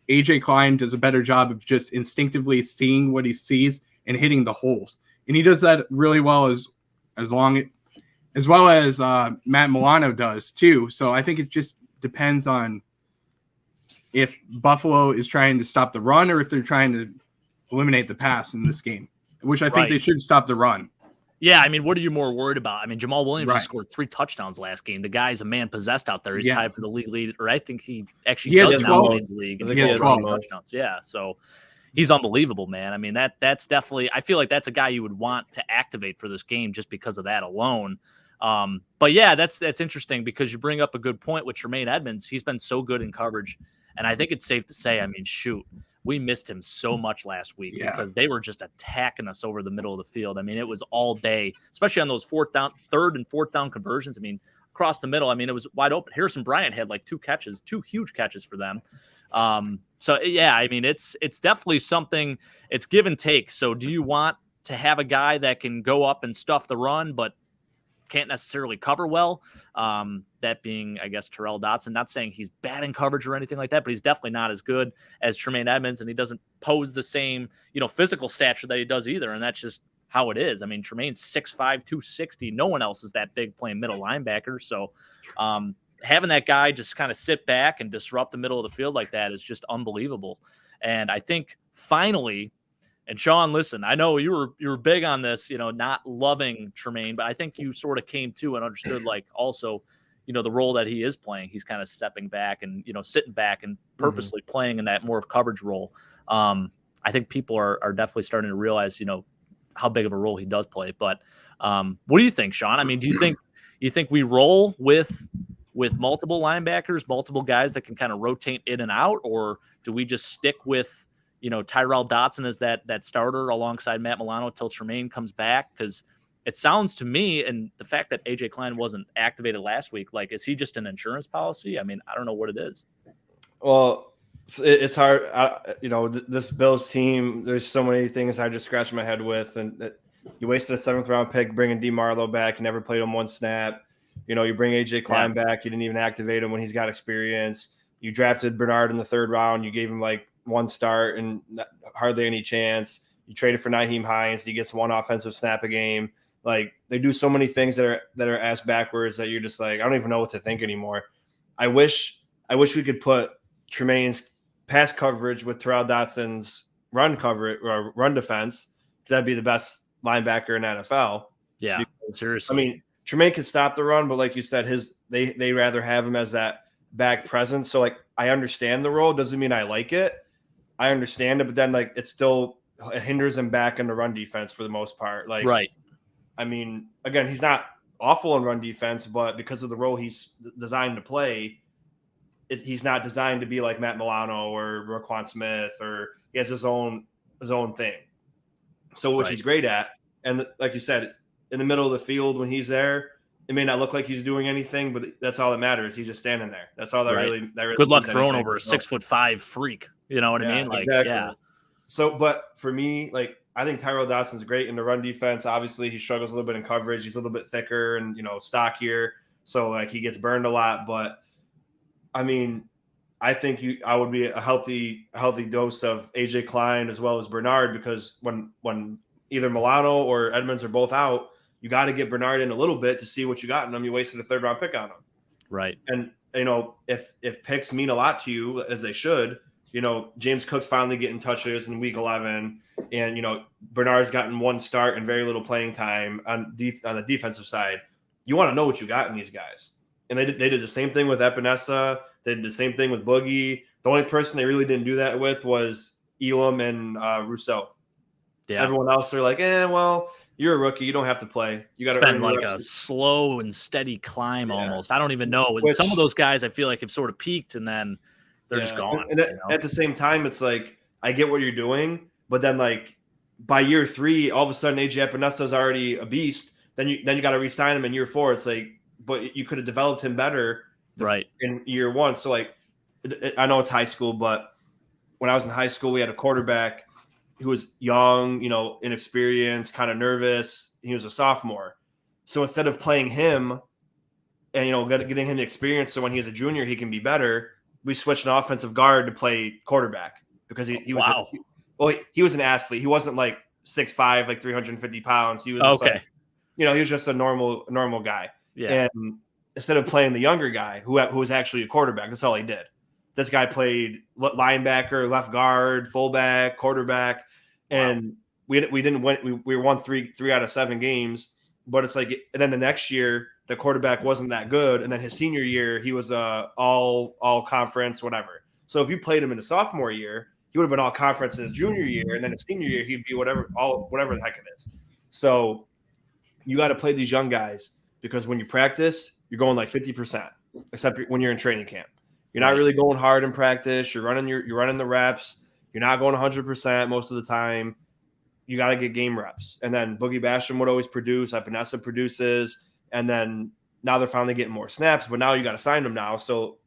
AJ Klein does a better job of just instinctively seeing what he sees and hitting the holes. And he does that really well as well as Matt Milano does too. So I think it just depends on if Buffalo is trying to stop the run or if they're trying to eliminate the pass in this game, which I think they should stop the run. Yeah, I mean, what are you more worried about? I mean, Jamal Williams scored 3 touchdowns last game. The guy's a man possessed out there. He's tied for the league lead, or I think he actually has does 12 now lead the league. He has 12 touchdowns. Yeah, so he's unbelievable, man. I mean, that's definitely, I feel like that's a guy you would want to activate for this game just because of that alone. But yeah, that's interesting because you bring up a good point with Tremaine Edmonds. He's been so good in coverage. And I think it's safe to say, I mean, shoot, we missed him so much last week because they were just attacking us over the middle of the field. I mean, it was all day, especially on those third and fourth down conversions. I mean, across the middle, I mean, it was wide open. Harrison Bryant had like two huge catches for them. So yeah, I mean, it's definitely something. It's give and take. So do you want to have a guy that can go up and stuff the run, but can't necessarily cover well? That being, I guess, Terrell Dotson. Not saying he's bad in coverage or anything like that, but he's definitely not as good as Tremaine Edmonds, and he doesn't pose the same, physical stature that he does either. And that's just how it is. I mean, Tremaine's 6'5", 260. No one else is that big playing middle linebacker. So having that guy just kind of sit back and disrupt the middle of the field like that is just unbelievable. And I think finally, and Sean, listen, I know you were big on this, not loving Tremaine, but I think you sort of came to and understood, like, also, the role that he is playing. He's kind of stepping back and, sitting back and purposely playing in that more coverage role. I think people are definitely starting to realize, how big of a role he does play. But what do you think, Sean? I mean, do you think we roll with multiple linebackers, multiple guys that can kind of rotate in and out, or do we just stick with, Tyrell Dotson as that starter alongside Matt Milano till Tremaine comes back? Because it sounds to me, and the fact that AJ Klein wasn't activated last week, like, is he just an insurance policy? I mean, I don't know what it is. Well, it's hard. This Bills team, there's so many things I just scratched my head with. And you wasted a 7th round pick bringing DeMarlo back. You never played him one snap. You bring AJ Klein back. You didn't even activate him when he's got experience. You drafted Bernard in the 3rd round. You gave him like one start and hardly any chance. You traded for Nyheim Hines. He gets one offensive snap a game. Like, they do so many things that are ass backwards that you're just like, I don't even know what to think anymore. I wish we could put Tremaine's pass coverage with Terrell Dotson's run coverage or run defense, because that'd be the best linebacker in NFL. Yeah, because, seriously. I mean, Tremaine can stop the run, but like you said, they rather have him as that back presence. So, like, I understand the role. Doesn't mean I like it. I understand it, but then, like, it hinders him back in the run defense for the most part. Like, right. I mean, again, he's not awful in run defense, but because of the role he's designed to play, he's not designed to be like Matt Milano or Roquan Smith, or he has his own thing. So, which he's great at. And like you said, in the middle of the field when he's there, it may not look like he's doing anything, but that's all that matters. He's just standing there. That's all that really good luck throwing over a 6'5" freak. You know what I mean? Like, exactly. Yeah. So, but for me, like, I think Tyrell Dotson's great in the run defense. Obviously, he struggles a little bit in coverage. He's a little bit thicker and, stockier. So, like, he gets burned a lot. But, I mean, I think I would be a healthy dose of AJ Klein as well as Bernard, because when either Milano or Edmonds are both out, you got to get Bernard in a little bit to see what you got in him. You wasted a 3rd round pick on him. Right. And, if picks mean a lot to you, as they should, James Cook's finally getting touches in week 11, and, Bernard's gotten one start and very little playing time on the defensive side. You want to know what you got in these guys. And they did the same thing with Epinesa. They did the same thing with Boogie. The only person they really didn't do that with was Elam and Rousseau. Yeah. Everyone else, they're like, well, you're a rookie. You don't have to play. You got to earn like a slow and steady climb almost. I don't even know. Some of those guys I feel like have sort of peaked and then they're just gone. And at the same time, it's like, I get what you're doing, but then, like, by year 3, all of a sudden AJ Epinesa is already a beast. Then you got to re-sign him in year 4. It's like, but you could have developed him better in year 1. So, like, I know it's high school, but when I was in high school, we had a quarterback who was young, inexperienced, kind of nervous. He was a sophomore. So instead of playing him and, getting him the experience so when he's a junior, he can be better, we switched an offensive guard to play quarterback because he was he was an athlete. He wasn't like 6'5", like 350 pounds. He was just like, he was just a normal guy. Yeah. And instead of playing the younger guy who was actually a quarterback, that's all he did. This guy played linebacker, left guard, fullback, quarterback, and we didn't win. We won three out of 7 games. But it's like, and then the next year the quarterback wasn't that good, and then his senior year he was all conference, whatever. So if you played him in the sophomore year, he would have been all conference in his junior year, and then his senior year he'd be whatever the heck it is. So you got to play these young guys because when you practice, you're going like 50%, except when you're in training camp. You're not really going hard in practice. You're running the reps. You're not going 100% most of the time. You got to get game reps. And then Boogie Basham would always produce. Epinesa produces. And then now they're finally getting more snaps, but now you got to sign them now. So,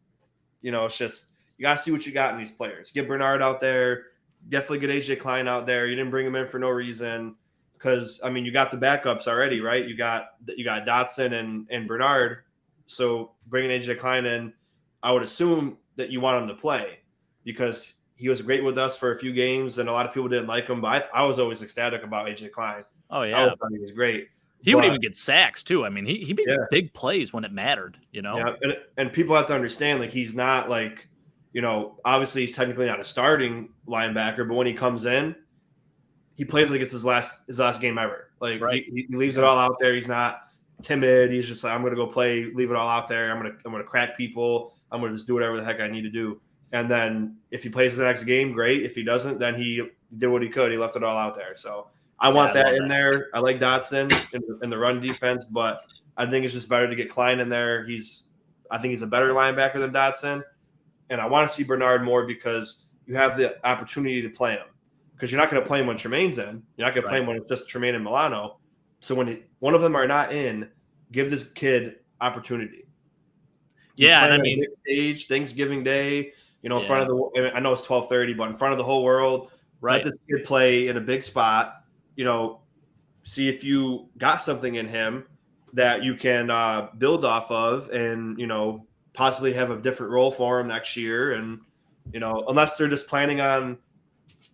it's just you got to see what you got in these players. Get Bernard out there. Definitely get AJ Klein out there. You didn't bring him in for no reason because, you got the backups already, right? You got Dotson and Bernard. So bringing AJ Klein in, I would assume that you want him to play because he was great with us for a few games, and a lot of people didn't like him. But I was always ecstatic about AJ Klein. Oh yeah, I always thought he was great. He would even get sacks too. I mean, he made big plays when it mattered. Yeah, and people have to understand, like he's not like, obviously he's technically not a starting linebacker, but when he comes in, he plays like it's his last game ever. Like he leaves it all out there. He's not timid. He's just like, I'm gonna go play, leave it all out there. I'm gonna crack people. I'm gonna just do whatever the heck I need to do. And then if he plays the next game, great. If he doesn't, then he did what he could. He left it all out there. So I want that in there. I like Dotson in the run defense, but I think it's just better to get Klein in there. I think he's a better linebacker than Dotson. And I want to see Bernard more because you have the opportunity to play him. Because you're not going to play him when Tremaine's in. You're not going to play him when it's just Tremaine and Milano. So when one of them are not in, give this kid opportunity. And I mean, big stage, Thanksgiving Day, in front of I know it's 12:30, but in front of the whole world, let this kid play in a big spot. See if you got something in him that you can build off of, and possibly have a different role for him next year. And unless they're just planning on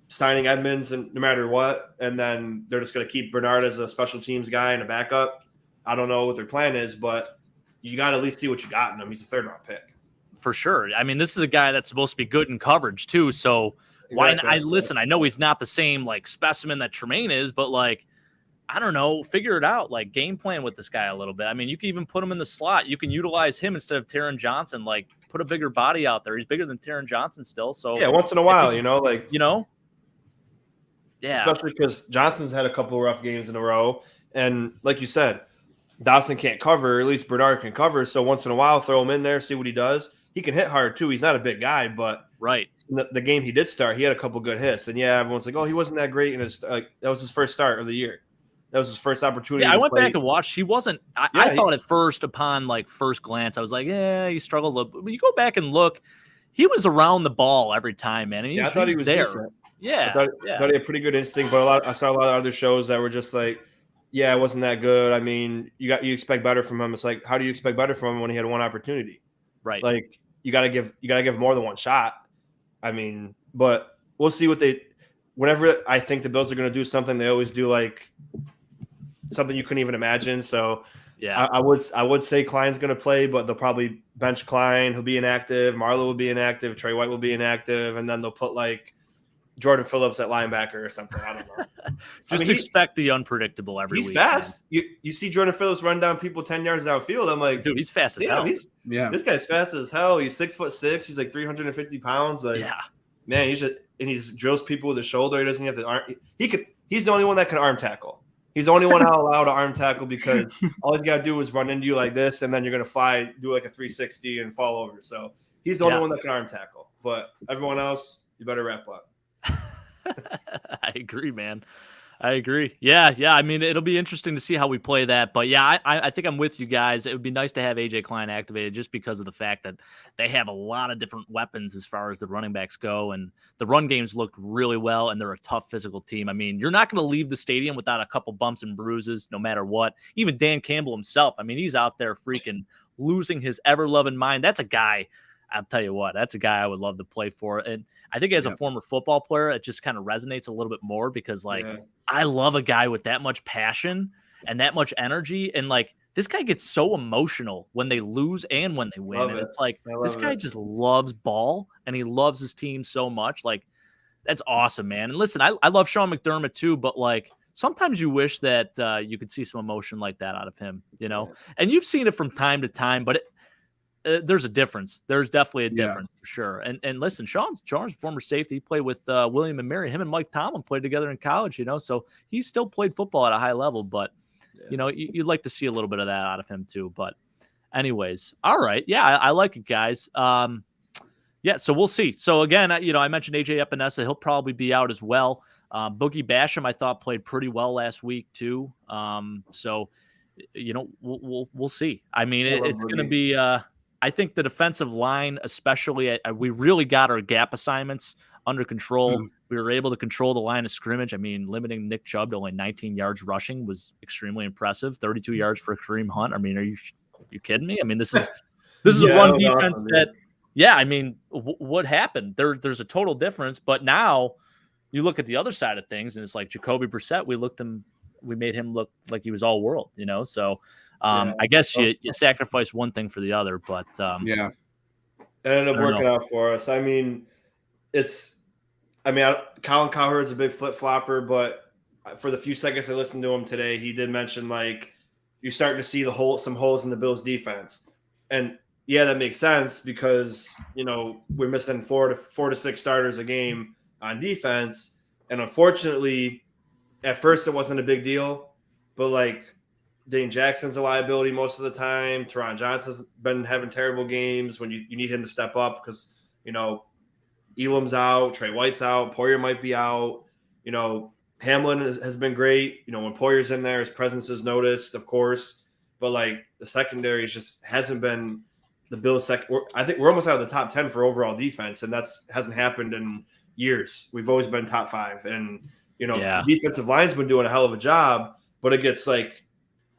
signing Edmonds and no matter what, and then they're just going to keep Bernard as a special teams guy and a backup. I don't know what their plan is, but you got to at least see what you got in him. He's a 3rd-round pick. For sure. I mean, this is a guy that's supposed to be good in coverage too. So why? I know he's not the same like specimen that Tremaine is, but like, I don't know, figure it out. Like game plan with this guy a little bit. I mean, you can even put him in the slot. You can utilize him instead of Taron Johnson. Like put a bigger body out there. He's bigger than Taron Johnson still. So yeah, once in a while, yeah, especially because Johnson's had a couple of rough games in a row, and like you said, Dotson can't cover. At least Bernard can cover. So once in a while, throw him in there, see what he does. He can hit hard too. He's not a big guy, but the game he did start, he had a couple good hits. And yeah, everyone's like, "Oh, he wasn't that great." And that was his first start of the year. That was his first opportunity. Yeah, I went back and watched. He wasn't. I thought at first, upon like first glance, I was like, "Yeah, he struggled a little." But you go back and look, he was around the ball every time, man. I thought he was there. Decent. Yeah, I thought he had pretty good instinct. But I saw a lot of other shows that were just like, "Yeah, it wasn't that good." I mean, you expect better from him. It's like, how do you expect better from him when he had one opportunity? Right. Like you gotta give more than one shot. I mean, but we'll see what whenever I think the Bills are going to do something, they always do like something you couldn't even imagine. So yeah, I would say Klein's going to play, but they'll probably bench Klein. He'll be inactive. Marlowe will be inactive. Trey White will be inactive. And then they'll put like Jordan Phillips at linebacker or something. I don't know. Just expect the unpredictable every week. He's fast. You see Jordan Phillips run down people 10 yards downfield. I'm like, dude, he's fast as hell. This guy's fast as hell. He's 6'6". He's like 350 pounds. Like, man, he drills people with his shoulder. He doesn't have the arm. He's the only one that can arm tackle. He's the only one allowed to arm tackle because all he's got to do is run into you like this, and then you're going to fly, do like a 360 and fall over. So he's the only one that can arm tackle. But everyone else, you better wrap up. I agree, man. I agree. Yeah. I mean, it'll be interesting to see how we play that. But yeah, I think I'm with you guys. It would be nice to have AJ Klein activated just because of the fact that they have a lot of different weapons as far as the running backs go. And the run games looked really well, and they're a tough physical team. I mean, you're not going to leave the stadium without a couple bumps and bruises no matter what. Even Dan Campbell himself, I mean, he's out there freaking losing his ever-loving mind. That's a guy, I'll tell you what, that's a guy I would love to play for. And I think as a former football player, it just kind of resonates a little bit more because, like, I love a guy with that much passion and that much energy. And, like, this guy gets so emotional when they lose and when they win. And it's like, this guy just loves ball and he loves his team so much. Like, that's awesome, man. And listen, I love Sean McDermott too, but, like, sometimes you wish that you could see some emotion like that out of him, you know? And you've seen it from time to time, but there's a difference. There's definitely a Yeah. difference for sure. And listen, Sean's a former safety. He played with William and Mary. Him and Mike Tomlin played together in college, so he still played football at a high level. But, you'd like to see a little bit of that out of him too. But anyways, all right. Yeah, I like it, guys. Yeah, so we'll see. So again, I mentioned AJ Epinesa. He'll probably be out as well. Boogie Basham, I thought, played pretty well last week too. So we'll see. I mean, it's going to be. I think the defensive line, especially, we really got our gap assignments under control. We were able to control the line of scrimmage. I mean, limiting Nick Chubb to only 19 yards rushing was extremely impressive. 32 yards for Kareem Hunt. I mean, are you kidding me? I mean, this is one defense awesome, that. Yeah, I mean, what happened? There's a total difference. But now you look at the other side of things, and it's like Jacoby Brissett. We made him look like he was all world, So I guess you sacrifice one thing for the other. But it ended up working out for us. I mean, Colin Cowherd is a big flip flopper, but for the few seconds I listened to him today, he did mention like you're starting to see some holes in the Bills' defense, and. Yeah, that makes sense because, we're missing 4 to 6 starters a game on defense. And unfortunately, at first it wasn't a big deal. But, like, Dane Jackson's a liability most of the time. Teron Johnson's been having terrible games when you need him to step up because, Elam's out, Trey White's out, Poyer might be out. Hamlin has been great. When Poyer's in there, his presence is noticed, of course. But, like, the secondary just hasn't been – the Bills I think we're almost out of the top 10 for overall defense, and hasn't happened in years. We've always been top 5, and the defensive line's been doing a hell of a job, but it gets like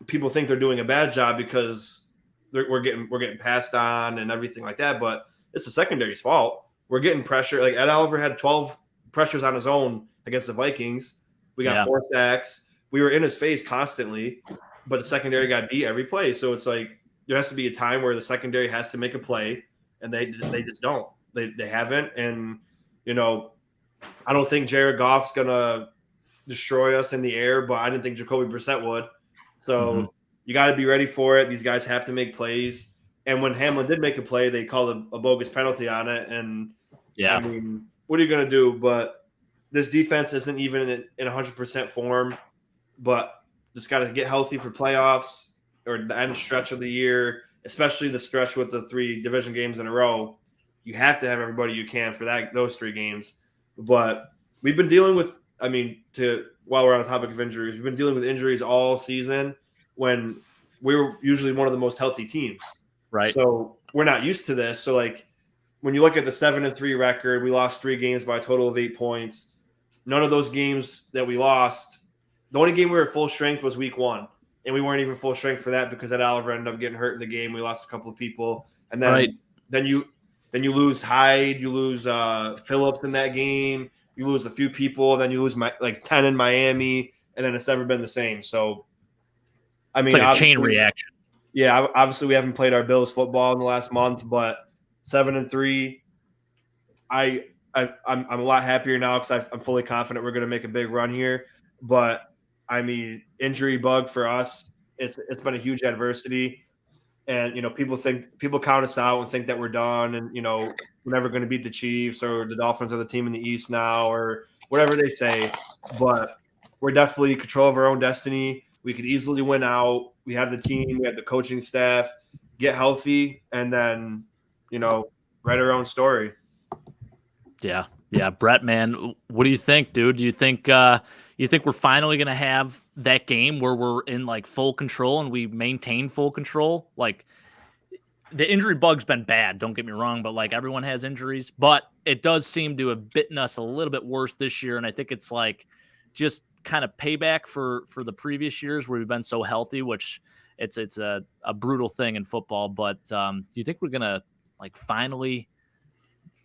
people think they're doing a bad job because we're getting passed on and everything like that. But it's the secondary's fault. We're getting pressure. Like Ed Oliver had 12 pressures on his own against the Vikings. We got 4 sacks. We were in his face constantly, but the secondary got beat every play. So it's like. There has to be a time where the secondary has to make a play, and they just don't. They haven't, and I don't think Jared Goff's gonna destroy us in the air, but I didn't think Jacoby Brissett would. So you got to be ready for it. These guys have to make plays, and when Hamlin did make a play, they called a bogus penalty on it. And I mean, what are you gonna do? But this defense isn't even in 100% form, but just got to get healthy for playoffs. Or the end stretch of the year, especially the stretch with the 3 division games in a row, you have to have everybody you can for those 3 games. But we've been dealing with, while we're on the topic of injuries, we've been dealing with injuries all season when we were usually one of the most healthy teams. Right. So we're not used to this. So like when you look at the 7-3 record, we lost 3 games by a total of 8 points. None of those games that we lost, the only game we were at full strength was week 1. And we weren't even full strength for that because Ed Oliver ended up getting hurt in the game. We lost a couple of people, and then you lose Hyde, you lose Phillips in that game, you lose a few people, then you lose 10 in Miami, and then it's never been the same. So, I mean, it's like a chain reaction. Yeah, obviously we haven't played our Bills football in the last month, but 7-3, I'm a lot happier now because I'm fully confident we're going to make a big run here, but. I mean, injury bug for us, it's been a huge adversity. And, people count us out and think that we're done and, we're never going to beat the Chiefs or the Dolphins are the team in the East now or whatever they say. But we're definitely in control of our own destiny. We could easily win out. We have the team. We have the coaching staff. Get healthy and then, write our own story. Yeah. Yeah. Brett, man, what do you think, dude? Do you think we're finally going to have that game where we're in like full control and we maintain full control? Like the injury bug's been bad. Don't get me wrong, but like everyone has injuries, but it does seem to have bitten us a little bit worse this year. And I think it's like just kind of payback for the previous years where we've been so healthy, which it's a brutal thing in football. But do you think we're going to like finally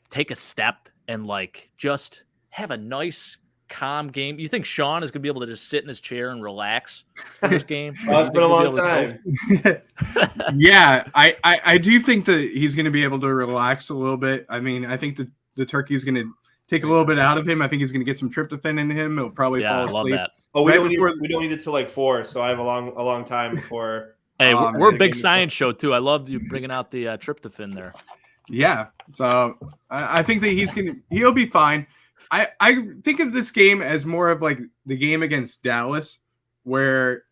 take a step and like just have a nice calm game? You think Sean is going to be able to just sit in his chair and relax for this game? It's been a long time. Yeah, I do think that he's going to be able to relax a little bit. I mean, I think the turkey is going to take a little bit out of him. I think he's going to get some tryptophan in him. He'll probably fall asleep. I love that. Oh, we don't need it till like 4, so I have a long time before Hey, we're a big game. science show too. I love you bringing out the tryptophan there. Yeah, so I think that he'll be fine. I think of this game as more of like the game against Dallas, where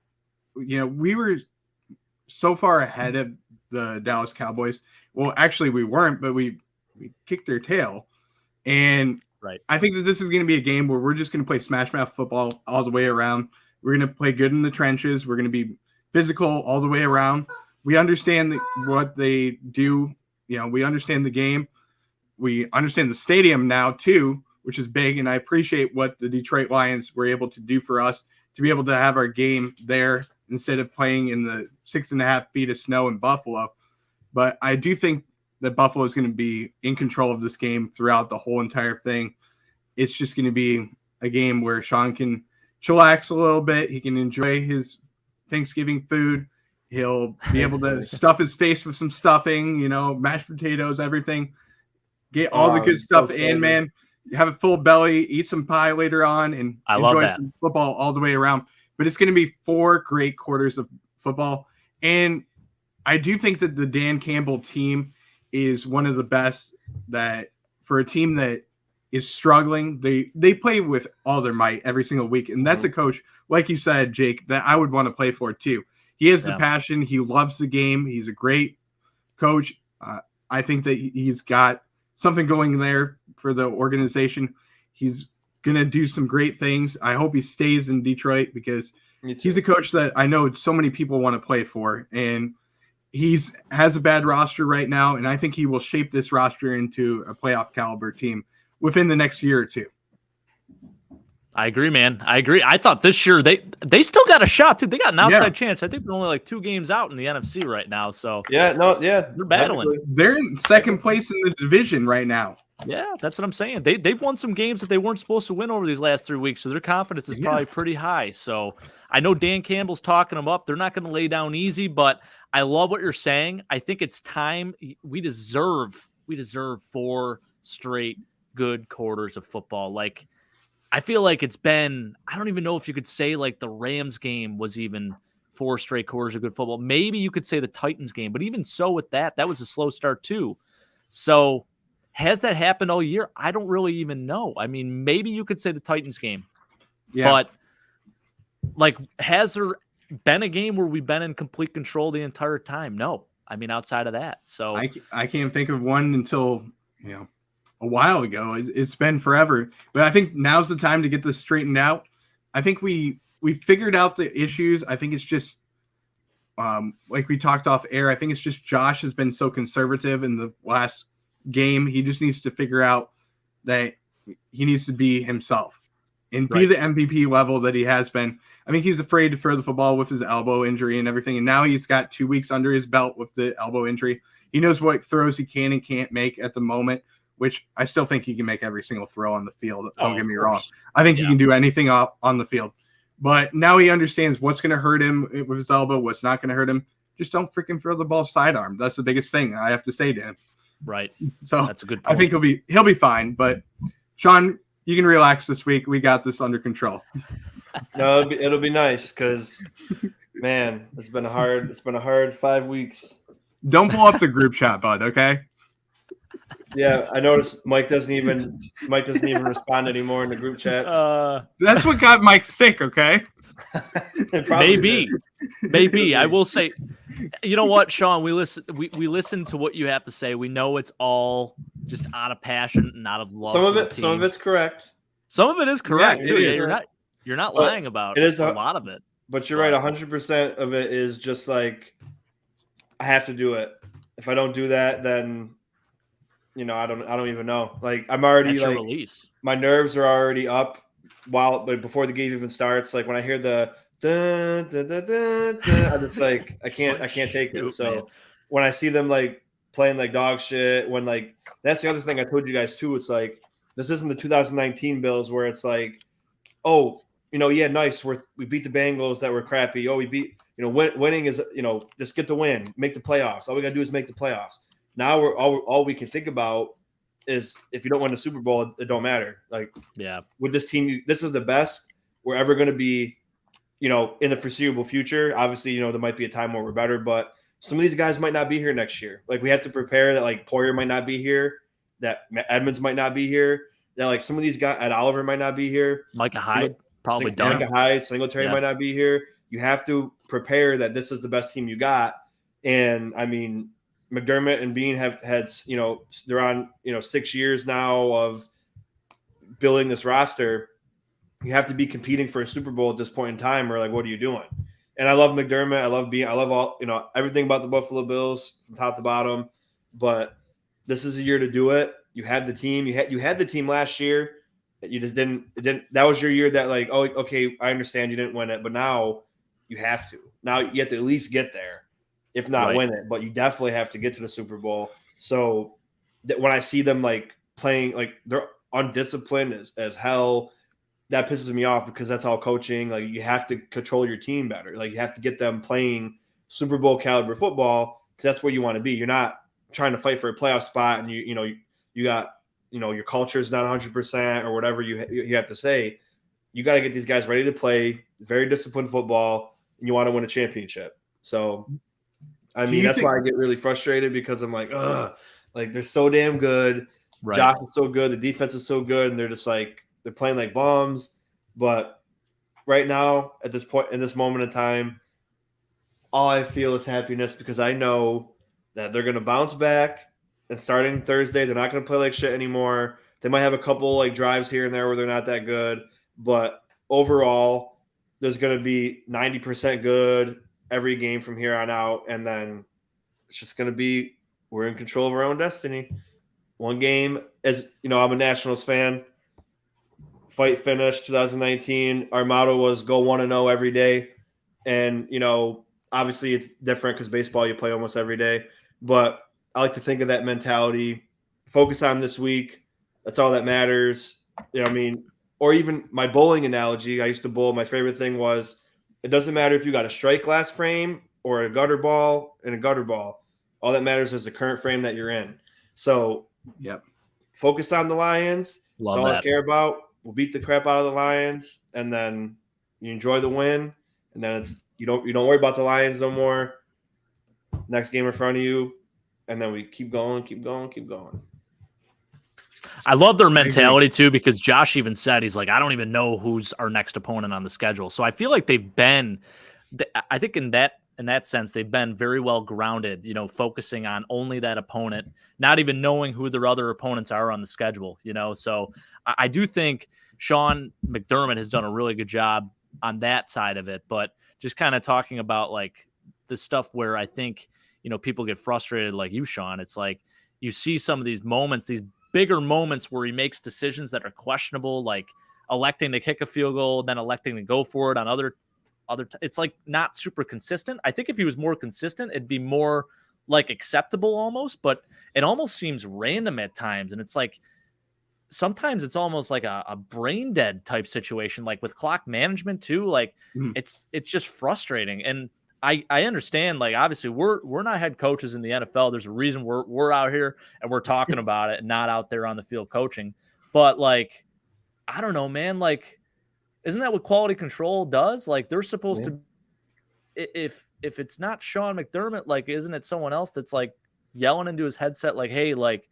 we were so far ahead of the Dallas Cowboys. Well, actually, we weren't, but we kicked their tail. And right. I think that this is going to be a game where we're just going to play smash mouth football all the way around. We're going to play good in the trenches. We're going to be physical all the way around. We understand what they do. We understand the game. We understand the stadium now too, which is big. And I appreciate what the Detroit Lions were able to do for us to be able to have our game there instead of playing in the 6.5 feet of snow in Buffalo. But I do think that Buffalo is going to be in control of this game throughout the whole entire thing. It's just going to be a game where Sean can chillax a little bit. He can enjoy his Thanksgiving food. He'll be able to stuff his face with some stuffing, mashed potatoes, everything. Get all the good stuff in, man. Have a full belly, eat some pie later on, and enjoy some football all the way around. But it's going to be 4 great quarters of football. And I do think that the Dan Campbell team is one of the best that for a team that is struggling, they play with all their might every single week. And that's a coach, like you said, Jake, that I would want to play for too. He has the passion. He loves the game. He's a great coach. I think that he's got something going there for the organization. He's going to do some great things. I hope he stays in Detroit because he's a coach that I know so many people want to play for. And has a bad roster right now. And I think he will shape this roster into a playoff caliber team within the next year or two. I agree, man. I agree. I thought this year they still got a shot too. They got an outside chance. I think they're only like 2 games out in the NFC right now. So they're battling. They're in second place in the division right now. Yeah, that's what I'm saying. They've won some games that they weren't supposed to win over these last 3 weeks, so their confidence is probably pretty high. So I know Dan Campbell's talking them up. They're not going to lay down easy, but I love what you're saying. I think it's time. We deserve 4 straight good quarters of football. Like, I feel like it's been, I don't even know if you could say like the Rams game was even 4 straight quarters of good football. Maybe you could say the Titans game, but even so with that was a slow start too. So has that happened all year? I don't really even know. I mean, maybe you could say the Titans game, but like, has there been a game where we've been in complete control the entire time? No. I mean, outside of that. So I can't think of one until, a while ago. It's been forever, but I think now's the time to get this straightened out. I think we figured out the issues. I think it's just like we talked off air. I think it's just Josh has been so conservative in the last game. He just needs to figure out that he needs to be himself and be the MVP level that he has been. I think he's afraid to throw the football with his elbow injury and everything. And now he's got 2 weeks under his belt with the elbow injury. He knows what throws he can and can't make at the moment, which I still think he can make every single throw on the field. Don't get me wrong. I think he can do anything on the field. But now he understands what's going to hurt him with his elbow, what's not going to hurt him. Just don't freaking throw the ball sidearm. That's the biggest thing I have to say to him. Right. So that's a good point. I think he'll be fine. But Sean, you can relax this week. We got this under control. No, it'll be nice because, man, it's been a hard 5 weeks. Don't blow up the group chat, bud. Okay. Yeah, I noticed Mike doesn't even respond anymore in the group chats. That's what got Mike sick. Okay. Maybe. I will say, you know what, Sean? We listen to what you have to say. We know it's all just out of passion and out of love. Some of it's correct. Some of it is correct too. Is. You're not lying about it. Is a lot of it. But you're right. 100% of it is just like I have to do it. If I don't do that, then I don't even know. Like I'm already like release. My nerves are already up before the game even starts. Like when I hear the dun, dun, dun, dun, dun, I'm just like I can't take it. So man. When I see them like playing like dog shit, when like that's the other thing I told you guys too. It's like this isn't the 2019 Bills where it's like, oh, nice. We beat the Bengals that were crappy. Oh, we beat winning is just get the win, make the playoffs. All we gotta do is make the playoffs. Now all we can think about is if you don't win the Super Bowl, it don't matter. Like with this team, this is the best we're ever going to be in the foreseeable future. Obviously, there might be a time where we're better, but some of these guys might not be here next year. Like, we have to prepare that, like, Poyer might not be here, that Edmonds might not be here, that, like, some of these guys, Ed Oliver might not be here. Micah Hyde, probably done. Micah Hyde, Singletary might not be here. You have to prepare that this is the best team you got. And, I mean, McDermott and Bean have had, they're on, 6 years now of building this roster. You have to be competing for a Super Bowl at this point in time, or, like, what are you doing? And I love McDermott. I love Bean. I love all, everything about the Buffalo Bills from top to bottom. But this is a year to do it. You had the team. You had the team last year. You just didn't. That was your year. That, like, oh, okay, I understand you didn't win it, but now you have to. Now you have to at least get there, if not win it. But you definitely have to get to the Super Bowl. So that when I see them, like, playing, like, they're undisciplined as hell, that pisses me off, because that's all coaching. Like, you have to control your team better. Like, you have to get them playing Super Bowl caliber football, because that's where you want to be. You're not trying to fight for a playoff spot, and you got, your culture is not 100% or whatever you have to say. You got to get these guys ready to play very disciplined football, and you want to win a championship. So, I mean, that's why I get really frustrated, because I'm like, ugh, like, they're so damn good. Right. Josh is so good. The defense is so good, and they're just like, they're playing like bombs. But right now, at this point, in this moment in time, all I feel is happiness, because I know that they're going to bounce back. And starting Thursday, they're not going to play like shit anymore. They might have a couple, like, drives here and there where they're not that good. But overall, there's going to be 90% good every game from here on out. And then it's just going to be, we're in control of our own destiny. One game, as I'm a Nationals fan. Fight finish 2019. Our motto was go 1-0 every day. And, obviously it's different because baseball you play almost every day. But I like to think of that mentality. Focus on this week. That's all that matters. You know what I mean? Or even my bowling analogy. I used to bowl. My favorite thing was, it doesn't matter if you got a strike glass frame or a gutter ball and a gutter ball. All that matters is the current frame that you're in. So, focus on the Lions. Love That's all that. I care about. We'll beat the crap out of the Lions, and then you enjoy the win, and then you don't worry about the Lions no more. Next game in front of you, and then we keep going. I love their mentality too, because Josh even said, he's like, I don't even know who's our next opponent on the schedule. So I feel like they've been, I think in that sense, they've been very well grounded, focusing on only that opponent, not even knowing who their other opponents are on the schedule, So I do think Sean McDermott has done a really good job on that side of it. But just kind of talking about, like, the stuff where I think, people get frustrated, like you, Sean. It's like you see some of these moments, these bigger moments where he makes decisions that are questionable, like electing to kick a field goal, then electing to go for it on other it's like not super consistent. I think if he was more consistent, it'd be more like acceptable almost, but it almost seems random at times. And it's like, sometimes it's almost like a brain dead type situation, like with clock management too. Like it's just frustrating. And I understand, like, obviously we're not head coaches in the NFL. There's a reason we're out here and we're talking about it and not out there on the field coaching. But, like, I don't know, man, like, isn't that what quality control does? Like, they're supposed to, if it's not Sean McDermott, like, isn't it someone else that's, like, yelling into his headset, like, hey, like,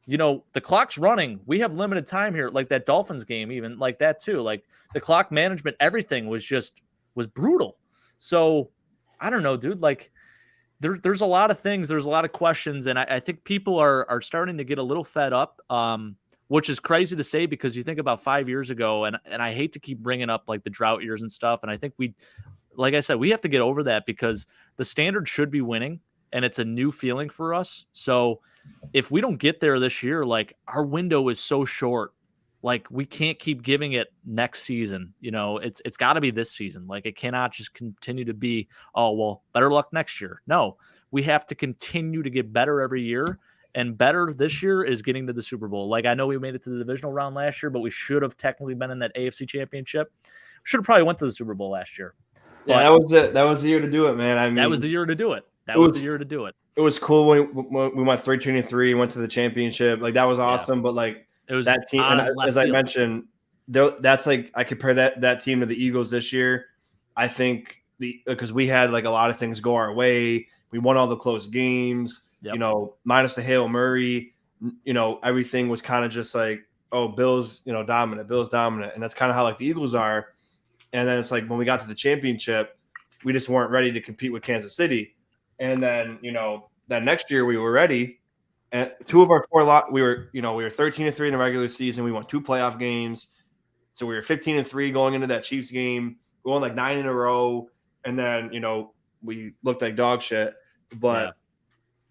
the clock's running. We have limited time here. Like that Dolphins game, even like that too. Like the clock management, everything was brutal. So I don't know, dude. Like there's a lot of things. There's a lot of questions. And I think people are starting to get a little fed up, which is crazy to say, because you think about 5 years ago, and I hate to keep bringing up like the drought years and stuff. And I think like I said, we have to get over that, because the standard should be winning, and it's a new feeling for us. So if we don't get there this year, like, our window is so short. Like, we can't keep giving it next season. It's got to be this season. Like, it cannot just continue to be, oh, well, better luck next year. No, we have to continue to get better every year. And better this year is getting to the Super Bowl. Like, I know we made it to the divisional round last year, but we should have technically been in that AFC Championship. Should have probably went to the Super Bowl last year. Yeah, that was it. That was the year to do it, man. I mean, that was the year to do it. That was the year to do it. It was cool when we went 13-3, went to the championship. Like, that was awesome. Yeah. But, like, it was that team, and as I mentioned, that's like, I compare that team to the Eagles this year. I think because we had like a lot of things go our way. We won all the close games, Yep. Minus the Hail Murray, everything was kind of just like, oh, Bills, dominant, Bills dominant. And that's kind of how like the Eagles are. And then it's like when we got to the championship, we just weren't ready to compete with Kansas City. And then, then next year we were ready. And two of our we were 13-3 in the regular season. We won 2 playoff games. So we were 15-3 going into that Chiefs game. We won like 9 in a row. And then, we looked like dog shit. But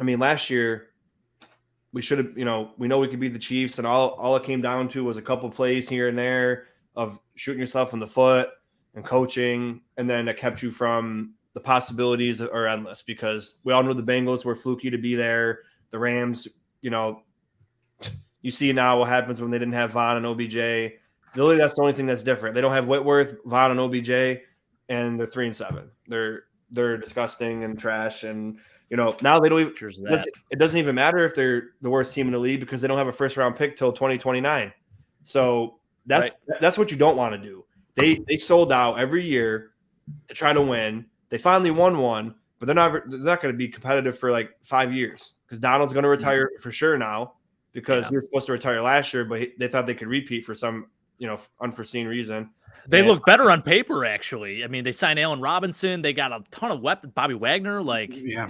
I mean, last year we should have, we know we could beat the Chiefs, and all it came down to was a couple plays here and there of shooting yourself in the foot and coaching, and then it kept you from the possibilities are endless because we all know the Bengals were fluky to be there. The Rams, you see now what happens when they didn't have Von and OBJ. Literally, that's the only thing that's different. They don't have Whitworth, Von, and OBJ, and they're 3-7. They're disgusting and trash, and now they don't even. It doesn't even matter if they're the worst team in the league because they don't have a first-round pick till 2029. So that's what you don't want to do. They sold out every year to try to win. They finally won one, but they're not going to be competitive for like 5 years because Donald's going to retire for sure now because he was supposed to retire last year, but they thought they could repeat for some unforeseen reason. They look better on paper, actually. I mean, they signed Allen Robinson. They got a ton of weapons. Bobby Wagner.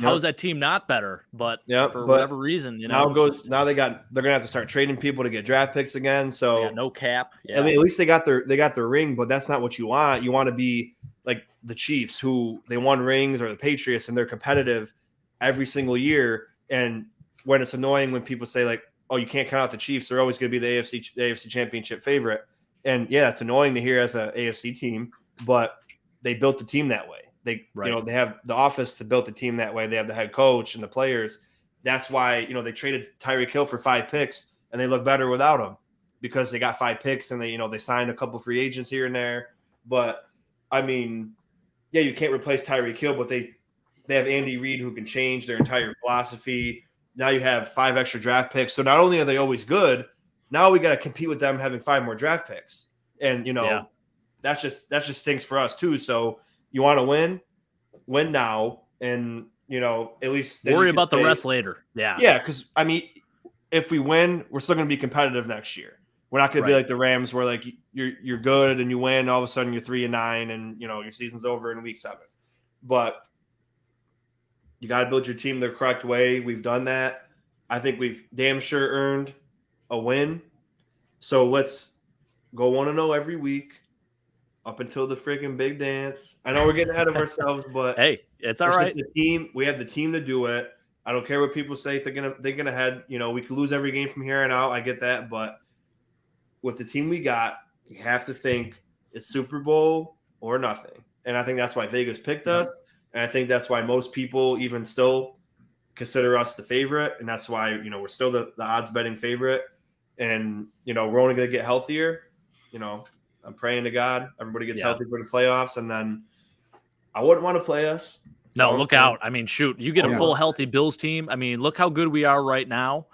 How is that team not better? But for whatever reason, now they're gonna have to start trading people to get draft picks again. So no cap. Yeah. I mean, at least they got their ring, but that's not what you want. You want to be like the Chiefs, who they won rings, or the Patriots, and they're competitive every single year. And when it's annoying when people say like, "Oh, you can't count out the Chiefs," they're always going to be the AFC Championship favorite. And yeah, it's annoying to hear as an AFC team, but they built the team that way. They have the office to build the team that way. They have the head coach and the players. That's why, they traded Tyreek Hill for 5 picks and they look better without him because they got 5 picks and they signed a couple free agents here and there. But I mean, yeah, you can't replace Tyreek Hill, but they have Andy Reid who can change their entire philosophy. Now you have 5 extra draft picks. So not only are they always good, now we got to compete with them having 5 more draft picks. And, that just stinks for us too. So you want to win now and, at least worry about the rest later. Yeah. Yeah. Cause I mean, if we win, we're still going to be competitive next year. We're not going to be like the Rams where like you're good and you win, all of a sudden you're 3-9 and, your season's over in week 7. But you got to build your team the correct way. We've done that. I think we've damn sure earned a win. So let's go 1-0 every week up until the freaking big dance. I know we're getting ahead of ourselves, but hey, it's all right. The team, we have the team to do it. I don't care what people say. Thinking ahead, we could lose every game from here on out. I get that, but with the team we got, you have to think it's Super Bowl or nothing. And I think that's why Vegas picked us, and I think that's why most people even still consider us the favorite, and that's why we're still the odds betting favorite. And we're only going to get healthier. I'm praying to God everybody gets healthy for the playoffs, and then I wouldn't want to play us. No, look out. I mean, shoot, you get a full healthy Bills team. I mean, look how good we are right now.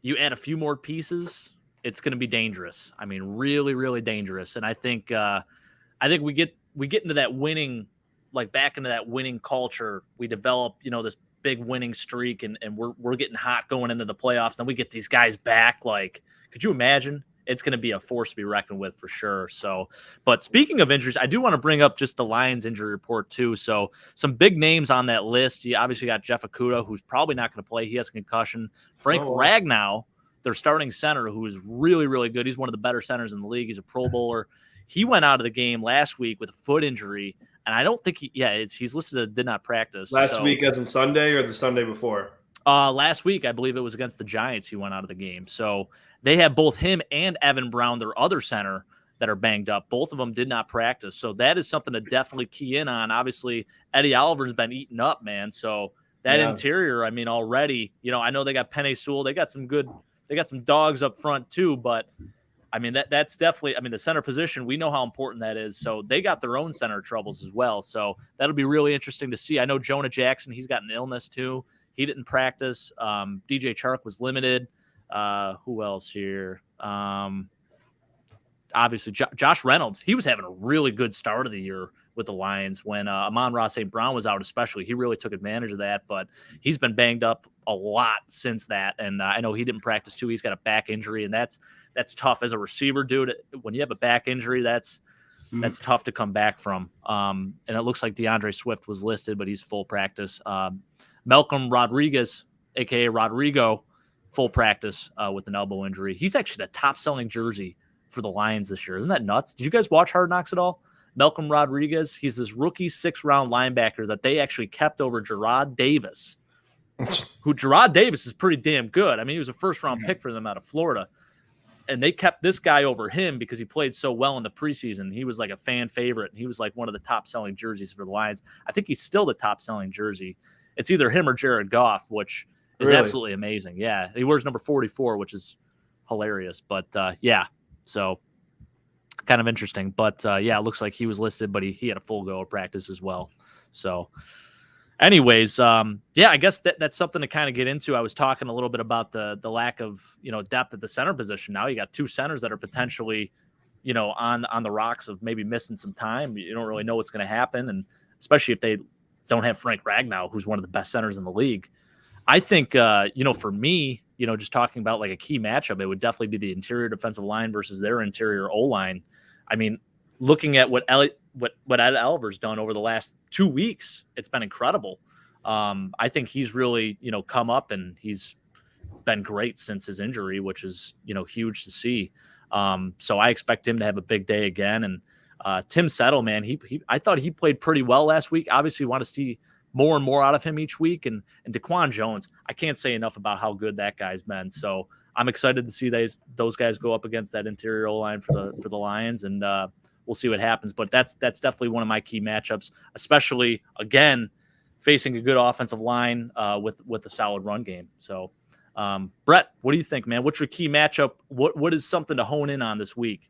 You add a few more pieces, it's going to be dangerous. I mean, really, really dangerous. And I think we get into that winning, like back into that winning culture. We develop, this big winning streak, and we're getting hot going into the playoffs. Then we get these guys back. Like, could you imagine? It's going to be a force to be reckoned with for sure. So, but speaking of injuries, I do want to bring up just the Lions injury report too. So some big names on that list. You obviously got Jeff Okudah, who's probably not going to play. He has a concussion. Frank Ragnow, their starting center, who is really, really good. He's one of the better centers in the league. He's a Pro Bowler. He went out of the game last week with a foot injury. And I don't think he's listed as did not practice. Last week as in Sunday or the Sunday before? Last week, I believe it was against the Giants. He went out of the game. So they have both him and Evan Brown, their other center, that are banged up. Both of them did not practice. So that is something to definitely key in on. Obviously, Eddie Oliver's been eaten up, man. So that interior, I mean, already, I know they got Penei Sewell. They got some dogs up front too, but I mean, that's definitely, the center position, we know how important that is. So they got their own center troubles as well. So that'll be really interesting to see. I know Jonah Jackson, he's got an illness too. He didn't practice. DJ Chark was limited. Who else here? Obviously, Josh Reynolds. He was having a really good start of the year with the Lions. When Amon-Ra St. Brown was out especially, he really took advantage of that, but he's been banged up a lot since that, and I know he didn't practice too. He's got a back injury, and that's tough as a receiver, dude. When you have a back injury, that's tough to come back from. And it looks like DeAndre Swift was listed, but he's full practice. Malcolm Rodriguez, a.k.a. Rodrigo, full practice with an elbow injury. He's actually the top-selling jersey for the Lions this year. Isn't that nuts? Did you guys watch Hard Knocks at all? Malcolm Rodriguez, he's this rookie 6th-round linebacker that they actually kept over Gerard Davis, who Gerard Davis is pretty damn good. I mean, he was a first-round pick for them out of Florida. And they kept this guy over him because he played so well in the preseason. He was like a fan favorite. He was like one of the top-selling jerseys for the Lions. I think he's still the top-selling jersey. It's either him or Jared Goff, which is absolutely amazing. Yeah, he wears number 44, which is hilarious. But, yeah, so kind of interesting. But, yeah, it looks like he was listed, but he had a full go of practice as well. So, anyways, yeah, I guess that's something to kind of get into. I was talking a little bit about the lack of, depth at the center position. Now you got 2 centers that are potentially, on the rocks of maybe missing some time. You don't really know what's going to happen, and especially if they don't have Frank Ragnow, who's one of the best centers in the league. I think, for me, just talking about like a key matchup, it would definitely be the interior defensive line versus their interior O-line. I mean, looking at what Ed Oliver's done over the last 2 weeks, it's been incredible. I think he's really, come up, and he's been great since his injury, which is, huge to see. So I expect him to have a big day again. And Tim Settle, man, I thought he played pretty well last week. Obviously, want to see more and more out of him each week. And Daquan Jones, I can't say enough about how good that guy's been. So I'm excited to see those guys go up against that interior O-line for the Lions, and we'll see what happens. But that's definitely one of my key matchups, especially, again, facing a good offensive line with a solid run game. So, Brett, what do you think, man? What's your key matchup? What is something to hone in on this week?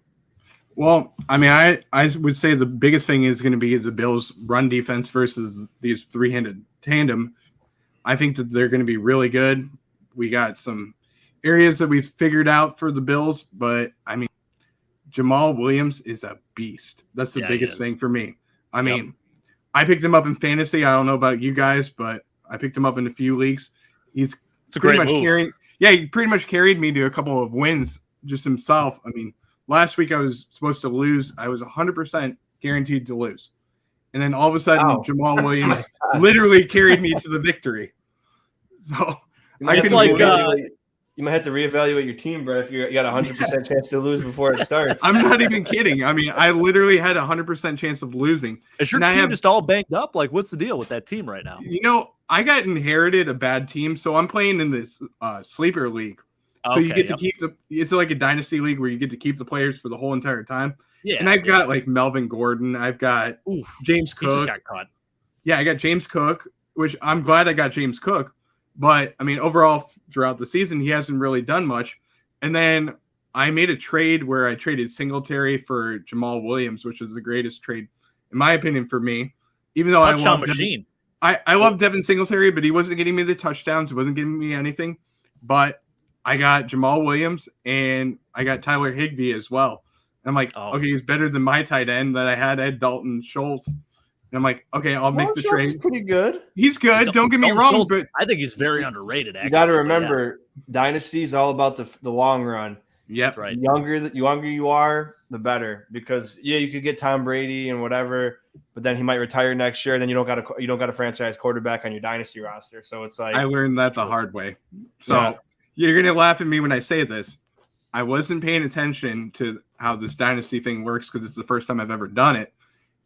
Well, I mean, I would say the biggest thing is going to be the Bills' run defense versus these three-handed tandem. I think that they're going to be really good. We got some areas that we've figured out for the Bills, but, I mean, Jamal Williams is a beast. That's the biggest thing for me. I mean, I picked him up in fantasy. I don't know about you guys, but I picked him up in a few leagues. It's a pretty much move. He pretty much carried me to a couple of wins just himself. I mean, last week I was supposed to lose. I was 100% guaranteed to lose. And then all of a sudden, Jamal Williams literally carried me to the victory. So you might have to reevaluate your team, bro, if you got a 100% chance to lose before it starts. I'm not even kidding. I mean, I literally had a 100% chance of losing. Is your team just all banged up? Like, what's the deal with that team right now? I got inherited a bad team, so I'm playing in this sleeper league. So you get to keep it's like a dynasty league where you get to keep the players for the whole entire time. Yeah. And I've got like Melvin Gordon. I've got James Cook. He just got caught. Yeah, I got James Cook, which I'm glad I got James Cook. But, I mean, overall, throughout the season, he hasn't really done much. And then I made a trade where I traded Singletary for Jamal Williams, which was the greatest trade, in my opinion, for me. Even though I love Devin Singletary, but he wasn't getting me the touchdowns. He wasn't giving me anything. But I got Jamal Williams, and I got Tyler Higbee as well. And I'm like, okay, he's better than my tight end that I had, Ed Dalton Schultz. And I'm like, okay, I'll make the trade. He's pretty good. He's good. Don't get me wrong, but I think he's very underrated. Actually, you got to remember, dynasty is all about the long run. Yep, right. The younger you are, the better. Because you could get Tom Brady and whatever, but then he might retire next year. And then you don't got a franchise quarterback on your dynasty roster. So it's like I learned that the hard way. So you're gonna laugh at me when I say this. I wasn't paying attention to how this dynasty thing works because it's the first time I've ever done it.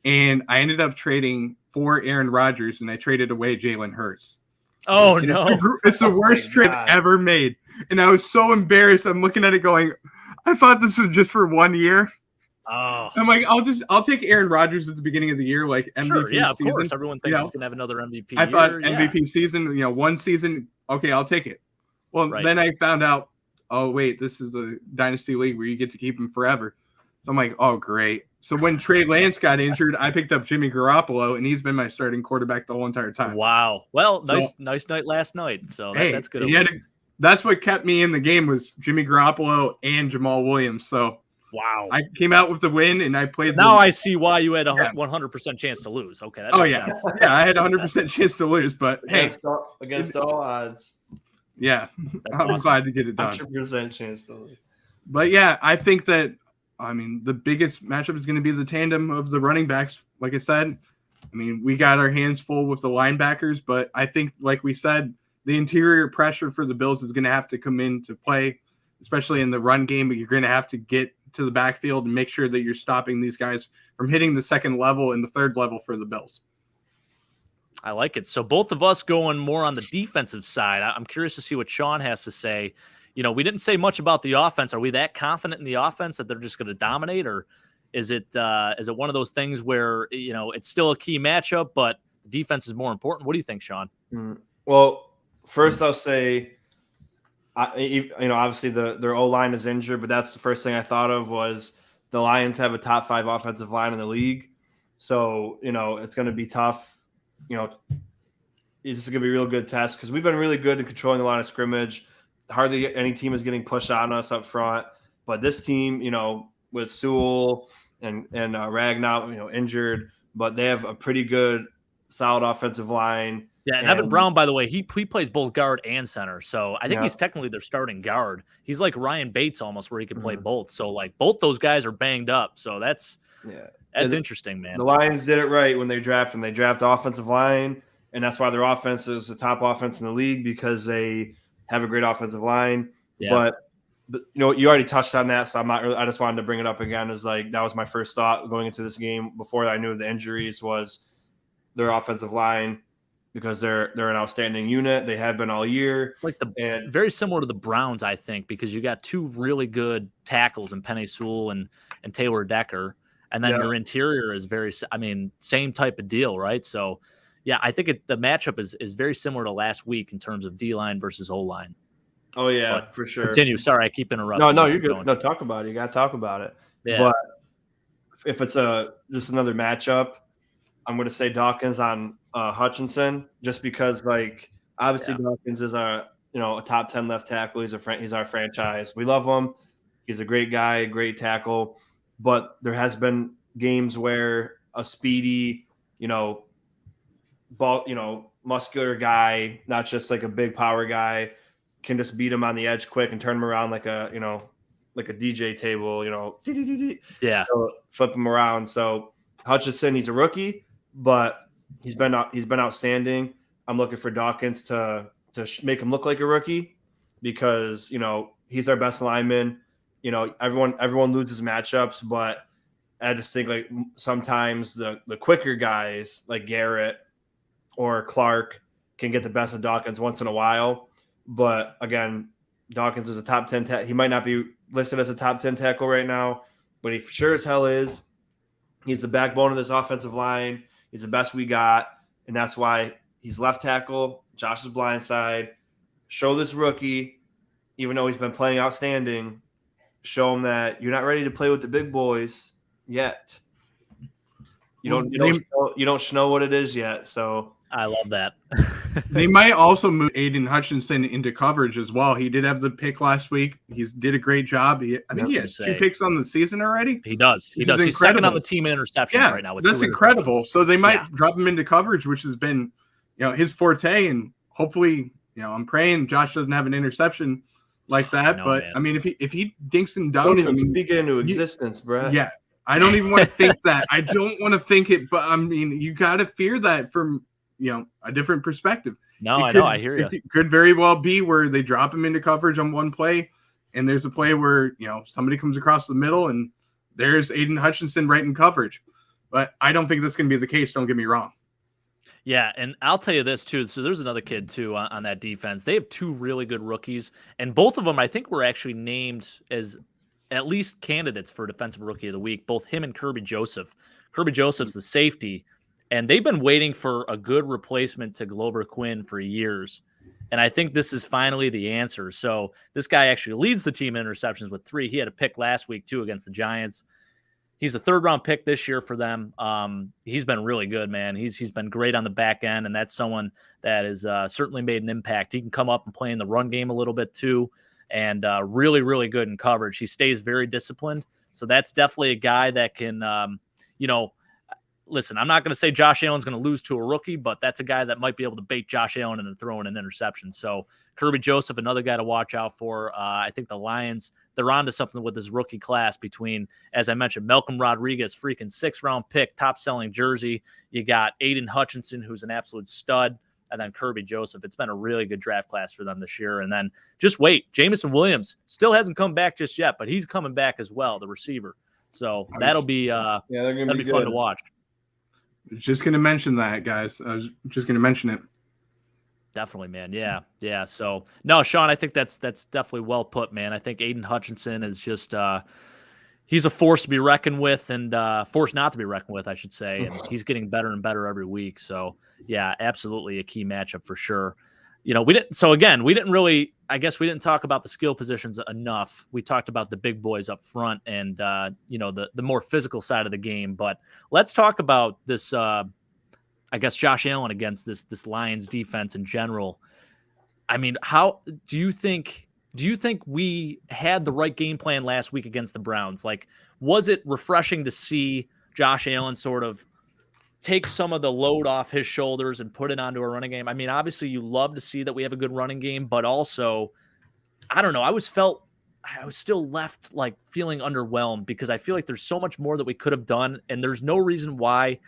And I ended up trading for Aaron Rodgers, and I traded away Jalen Hurts. Oh, no. It's the worst trade ever made. And I was so embarrassed. I'm looking at it going, I thought this was just for 1 year. Oh. I'm like, I'll take Aaron Rodgers at the beginning of the year, like MVP season. Yeah, of season. course. Everyone thinks he's going to have another MVP I thought MVP season, 1 season, okay, I'll take it. Well, then I found out, oh, wait, this is the dynasty league where you get to keep him forever. So I'm like, oh, great. So when Trey Lance got injured, I picked up Jimmy Garoppolo, and he's been my starting quarterback the whole entire time. Wow. Well, nice night last night. So that's good. That's what kept me in the game was Jimmy Garoppolo and Jamal Williams. So Wow. I came out with the win, and I played. Now I see why you had a Yeah. 100% chance to lose. Okay. That Oh makes yeah, sense. yeah. I had a 100% chance to lose, but hey, against all odds, yeah, That's I'm awesome. glad to get it done. 100% chance to lose. But yeah, I think that the biggest matchup is going to be the tandem of the running backs. Like I said, we got our hands full with the linebackers, but I think, like we said, the interior pressure for the Bills is going to have to come into play, especially in the run game. But you're going to have to get to the backfield and make sure that you're stopping these guys from hitting the second level and the third level for the Bills. I like it. So both of us going more on the defensive side. I'm curious to see what Sean has to say. We didn't say much about the offense. Are we that confident in the offense that they're just going to dominate, or is it one of those things where it's still a key matchup, but the defense is more important? What do you think, Sean? Well, first I'll say, obviously their O-line is injured, but that's the first thing I thought of was the Lions have a top 5 offensive line in the league. So, it's going to be tough. It's going to be a real good test because we've been really good at controlling the line of scrimmage. Hardly any team is getting pushed on us up front. But this team, with Sewell and Ragnow, injured, but they have a pretty good, solid offensive line. Yeah, and Evan Brown, by the way, he plays both guard and center. So I think he's technically their starting guard. He's like Ryan Bates almost, where he can play both. So like both those guys are banged up. So that's interesting, man. The Lions did it right when they draft, and they draft offensive line, and that's why their offense is the top offense in the league because they have a great offensive line. Yeah. But you already touched on that, so I'm not really. I just wanted to bring it up again. Is like that was my first thought going into this game before I knew the injuries was their offensive line. Because they're an outstanding unit. They have been all year. Like very similar to the Browns, I think, because you got 2 really good tackles in Penei Sewell and Taylor Decker. And then your interior is same type of deal, right? So, yeah, I think the matchup is very similar to last week in terms of D-line versus O-line. Oh, yeah, for sure. Continue. Sorry, I keep interrupting. No, you're good. Going. No, talk about it. You got to talk about it. Yeah. But if it's just another matchup, I'm going to say Dawkins on Hutchinson, just because, obviously Dawkins is a top 10 left tackle. He's our franchise. We love him. He's a great guy, great tackle. But there has been games where a speedy, muscular guy, not just like a big power guy, can just beat him on the edge quick and turn him around like a DJ table, Yeah. So flip him around. So Hutchinson, he's a rookie, but he's been outstanding. I'm looking for Dawkins to make him look like a rookie because he's our best lineman. Everyone loses matchups, but I just think sometimes the quicker guys like Garrett or Clark can get the best of Dawkins once in a while. But again, Dawkins is a top 10. He might not be listed as a top 10 tackle right now, but he sure as hell is. He's the backbone of this offensive line. He's the best we got, and that's why he's left tackle, Josh's blind side. Show this rookie, even though he's been playing outstanding, show him that you're not ready to play with the big boys yet. You don't know what it is yet. So I love that. They might also move Aiden Hutchinson into coverage as well. He did have the pick last week. He did a great job. I think he has 2 picks on the season already. He does. He's second on the team in interceptions right now. That's incredible. So they might drop him into coverage, which has been, his forte. And hopefully, I'm praying Josh doesn't have an interception like that. But man. If he dinks and dunks, don't even speak it into existence, Brett. Yeah, I don't even want to think that. I don't want to think it, but you got to fear that from a different perspective. No, I know. I hear you. It could very well be where they drop him into coverage on one play, and there's a play where somebody comes across the middle, and there's Aiden Hutchinson right in coverage. But I don't think that's going to be the case. Don't get me wrong. Yeah, and I'll tell you this too. So there's another kid too on that defense. They have 2 really good rookies, and both of them I think were actually named as at least candidates for Defensive Rookie of the Week. Both him and Kirby Joseph. Kirby Joseph's the safety. And they've been waiting for a good replacement to Glover Quinn for years. And I think this is finally the answer. So this guy actually leads the team in interceptions with 3. He had a pick last week, too, against the Giants. He's a 3rd-round pick this year for them. He's been really good, man. He's been great on the back end, and that's someone that has certainly made an impact. He can come up and play in the run game a little bit, too, and really, really good in coverage. He stays very disciplined. So that's definitely a guy that can, listen, I'm not going to say Josh Allen's going to lose to a rookie, but that's a guy that might be able to bait Josh Allen into throwing an interception. So Kirby Joseph, another guy to watch out for. I think the Lions, they're on to something with this rookie class between, as I mentioned, Malcolm Rodriguez, freaking 6th-round pick, top-selling jersey. You got Aiden Hutchinson, who's an absolute stud, and then Kirby Joseph. It's been a really good draft class for them this year. And then just wait, Jamison Williams still hasn't come back just yet, but he's coming back as well, the receiver. So that'll be that'll be fun to watch. Just going to mention that, guys. I was just going to mention it. Definitely, man. Yeah. So, no, Sean, I think that's definitely well put, man. I think Aiden Hutchinson is just he's a force to be reckoned with, and force not to be reckoned with, I should say. And he's getting better and better every week. So, yeah, absolutely a key matchup for sure. We didn't really, I guess we didn't talk about the skill positions enough. We talked about the big boys up front and, the more physical side of the game. But let's talk about this, I guess, Josh Allen against this Lions defense in general. I mean, how do you think we had the right game plan last week against the Browns? Like, was it refreshing to see Josh Allen sort of take some of the load off his shoulders and put it onto a running game? I mean, obviously you love to see that we have a good running game, but also, I don't know, I was still left like feeling underwhelmed because I feel like there's so much more that we could have done. And there's no reason why,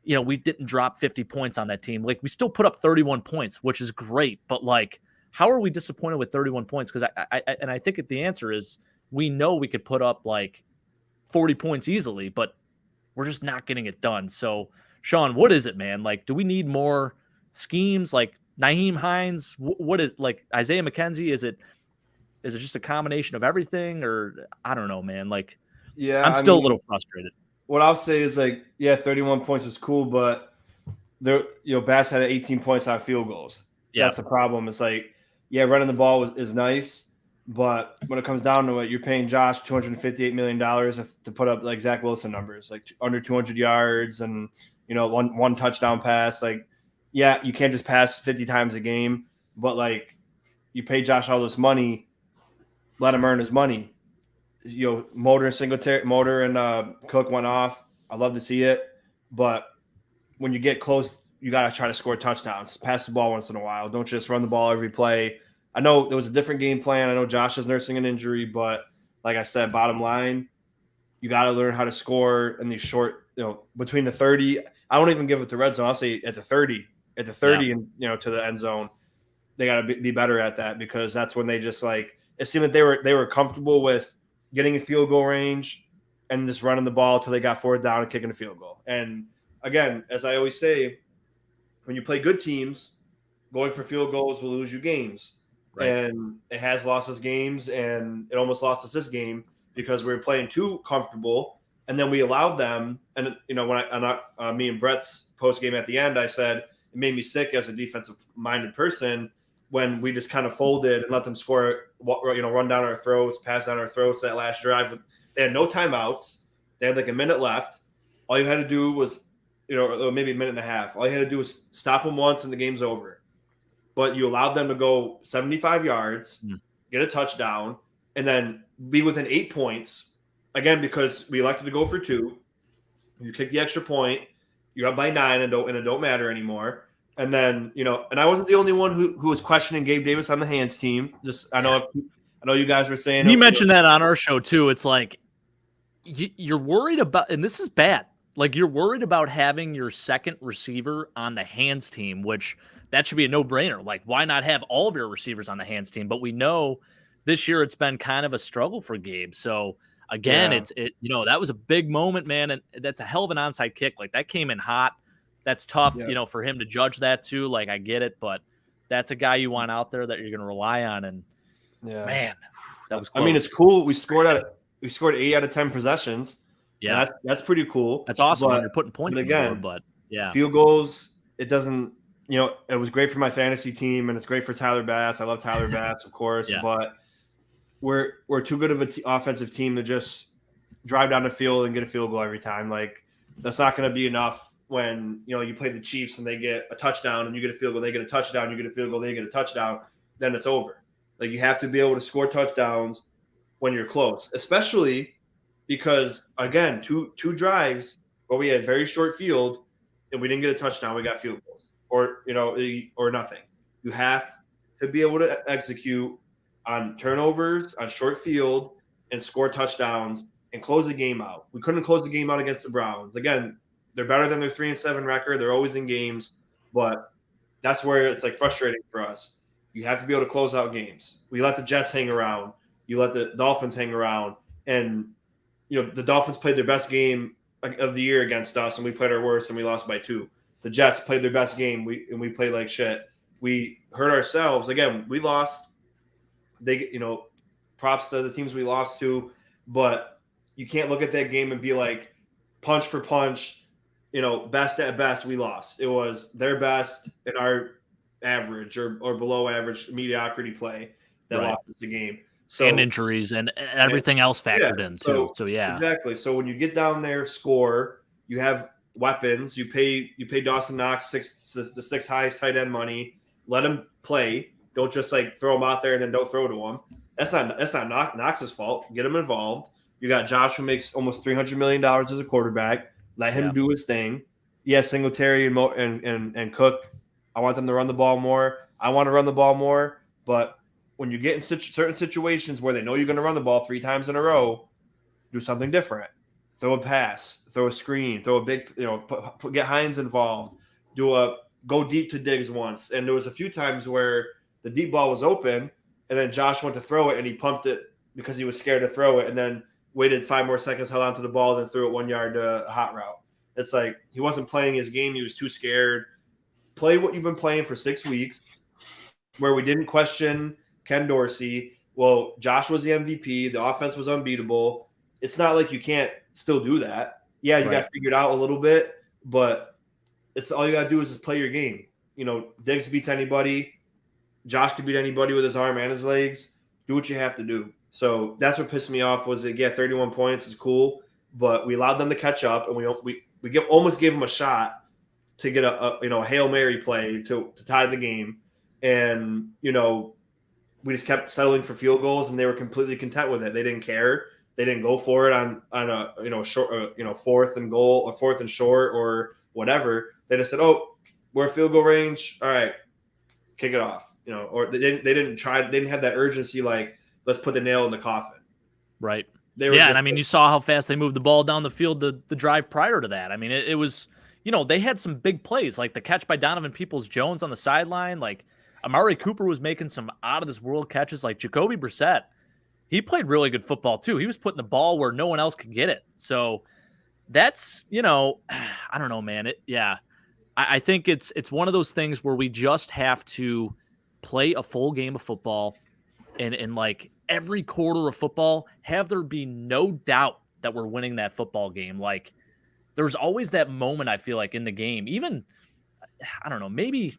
we didn't drop 50 points on that team. Like, we still put up 31 points, which is great, but like, how are we disappointed with 31 points? Because I think the answer is we know we could put up like 40 points easily, but we're just not getting it done. So, Sean, what is it, man? Like, do we need more schemes like Nyheim Hines? What is, like, Isaiah McKenzie? Is it just a combination of everything? Or I don't know, man. Like, yeah, I'm still a little frustrated. What I'll say is, like, yeah, 31 points is cool, but Bass had 18 points on field goals. Yeah. That's the problem. It's like, yeah, running the ball is nice, but when it comes down to it, you're paying Josh $258 million to put up like Zach Wilson numbers, like under 200 yards and, one touchdown pass. Like, yeah, you can't just pass 50 times a game, but like, you pay Josh all this money, let him earn his money. Motor and Cook went off. I love to see it, but when you get close, you got to try to score touchdowns. Pass the ball once in a while. Don't just run the ball every play. I know there was a different game plan. I know Josh is nursing an injury, but like I said, bottom line, you got to learn how to score in these short, between the 30. I don't even give it to red zone. I'll say at the 30, and, to the end zone. They got to be better at that, because that's when they just, like, it seemed that they were comfortable with getting a field goal range and just running the ball until they got 4th down and kicking a field goal. And again, as I always say, when you play good teams, going for field goals will lose you games. Right. And it has lost us games, and it almost lost us this game because we were playing too comfortable, and then we allowed them. And when me and Brett's post game at the end, I said it made me sick as a defensive-minded person when we just kind of folded and let them score, run down our throats, pass down our throats that last drive. They had no timeouts. They had like a minute left. All you had to do was, or maybe a minute and a half. All you had to do was stop them once and the game's over. But you allowed them to go 75 yards, get a touchdown, and then be within 8 points. Again, because we elected to go for 2. You kick the extra point. You're up by 9 and it don't matter anymore. And then, and I wasn't the only one who was questioning Gabe Davis on the hands team. I know you guys were saying. You mentioned that on our show too. It's like you're worried about, and this is bad. Like, you're worried about having your second receiver on the hands team, which that should be a no-brainer. Like, why not have all of your receivers on the hands team? But we know this year it's been kind of a struggle for Gabe. So again, that was a big moment, man, and that's a hell of an onside kick. Like, that came in hot. That's tough, for him to judge that too. Like, I get it, but that's a guy you want out there that you're going to rely on. And man, that was close. I mean, it's cool. We scored 8 out of 10 possessions. Yeah, that's pretty cool. That's awesome when you're putting points on the board, but yeah, field goals. It doesn't. It was great for my fantasy team, and it's great for Tyler Bass. I love Tyler Bass, of course, but we're too good of an offensive team to just drive down the field and get a field goal every time. Like, that's not going to be enough when you play the Chiefs and they get a touchdown and you get a field goal, they get a touchdown, you get a field goal, they get a touchdown, then it's over. Like, you have to be able to score touchdowns when you're close, especially because again, two drives where we had very short field and we didn't get a touchdown, we got field goals or or nothing. You have to be able to execute on turnovers, on short field, and score touchdowns and close the game out. We couldn't close the game out against the Browns. Again, they're better than their 3-7 record. They're always in games, but that's where it's like frustrating for us. You have to be able to close out games. We let the Jets hang around. You let the Dolphins hang around, and the Dolphins played their best game of the year against us, and we played our worst, and we lost by 2. The Jets played their best game, and we played like shit. We hurt ourselves. Again, we lost. Props to the teams we lost to, but you can't look at that game and be like, punch for punch, best at best, we lost. It was their best and our average or below average mediocrity play that lost us the game. So, and injuries and everything else factored in too. So yeah, exactly. So when you get down there, score, you have weapons. You pay Dawson Knox the 6th highest tight end money. Let him play. Don't just like throw him out there and then don't throw to him. That's not Knox's fault. Get him involved. You got Josh, who makes almost $300 million as a quarterback. Let him do his thing. Yes, Singletary and Cook. I want them to run the ball more. I want to run the ball more. But when you get in certain situations where they know you're going to run the ball 3 times in a row, do something different. Throw a pass. Throw a screen. Throw a big. Get Hines involved. Go deep to Diggs once. And there was a few times where the deep ball was open, and then Josh went to throw it, and he pumped it because he was scared to throw it, and then waited 5 more seconds, held onto the ball, then threw it 1 yard to a hot route. It's like he wasn't playing his game. He was too scared. Play what you've been playing for 6 weeks, where we didn't question Ken Dorsey. Well, Josh was the MVP. The offense was unbeatable. It's not like you can't still do that. Yeah, you got figured out a little bit, but it's all you got to do is just play your game. Diggs beats anybody. Josh could beat anybody with his arm and his legs. Do what you have to do. So that's what pissed me off was 31 points is cool, but we allowed them to catch up, and we almost gave them a shot to get a Hail Mary play to tie the game, and we just kept settling for field goals, and they were completely content with it. They didn't care. They didn't go for it on a short 4th and goal or 4th and short or whatever. They just said, "Oh, we're field goal range. All right, kick it off." Or they didn't try. They didn't have that urgency like, let's put the nail in the coffin. Right. And I mean, you saw how fast they moved the ball down the field the drive prior to that. I mean, it was, they had some big plays, like the catch by Donovan Peoples-Jones on the sideline. Like Amari Cooper was making some out of this world catches. Like Jacoby Brissett, he played really good football too. He was putting the ball where no one else could get it. So that's, I don't know, man. I think it's one of those things where we just have to play a full game of football, and like every quarter of football, have there be no doubt that we're winning that football game. Like there's always that moment, I feel like, in the game, even, I don't know, maybe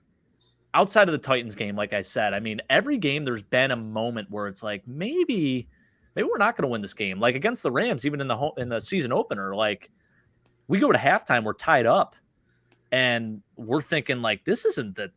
outside of the Titans game, like I said, I mean, every game there's been a moment where it's like, maybe we're not going to win this game. Like against the Rams, even in the season opener, like we go to halftime, we're tied up, and we're thinking like, this isn't the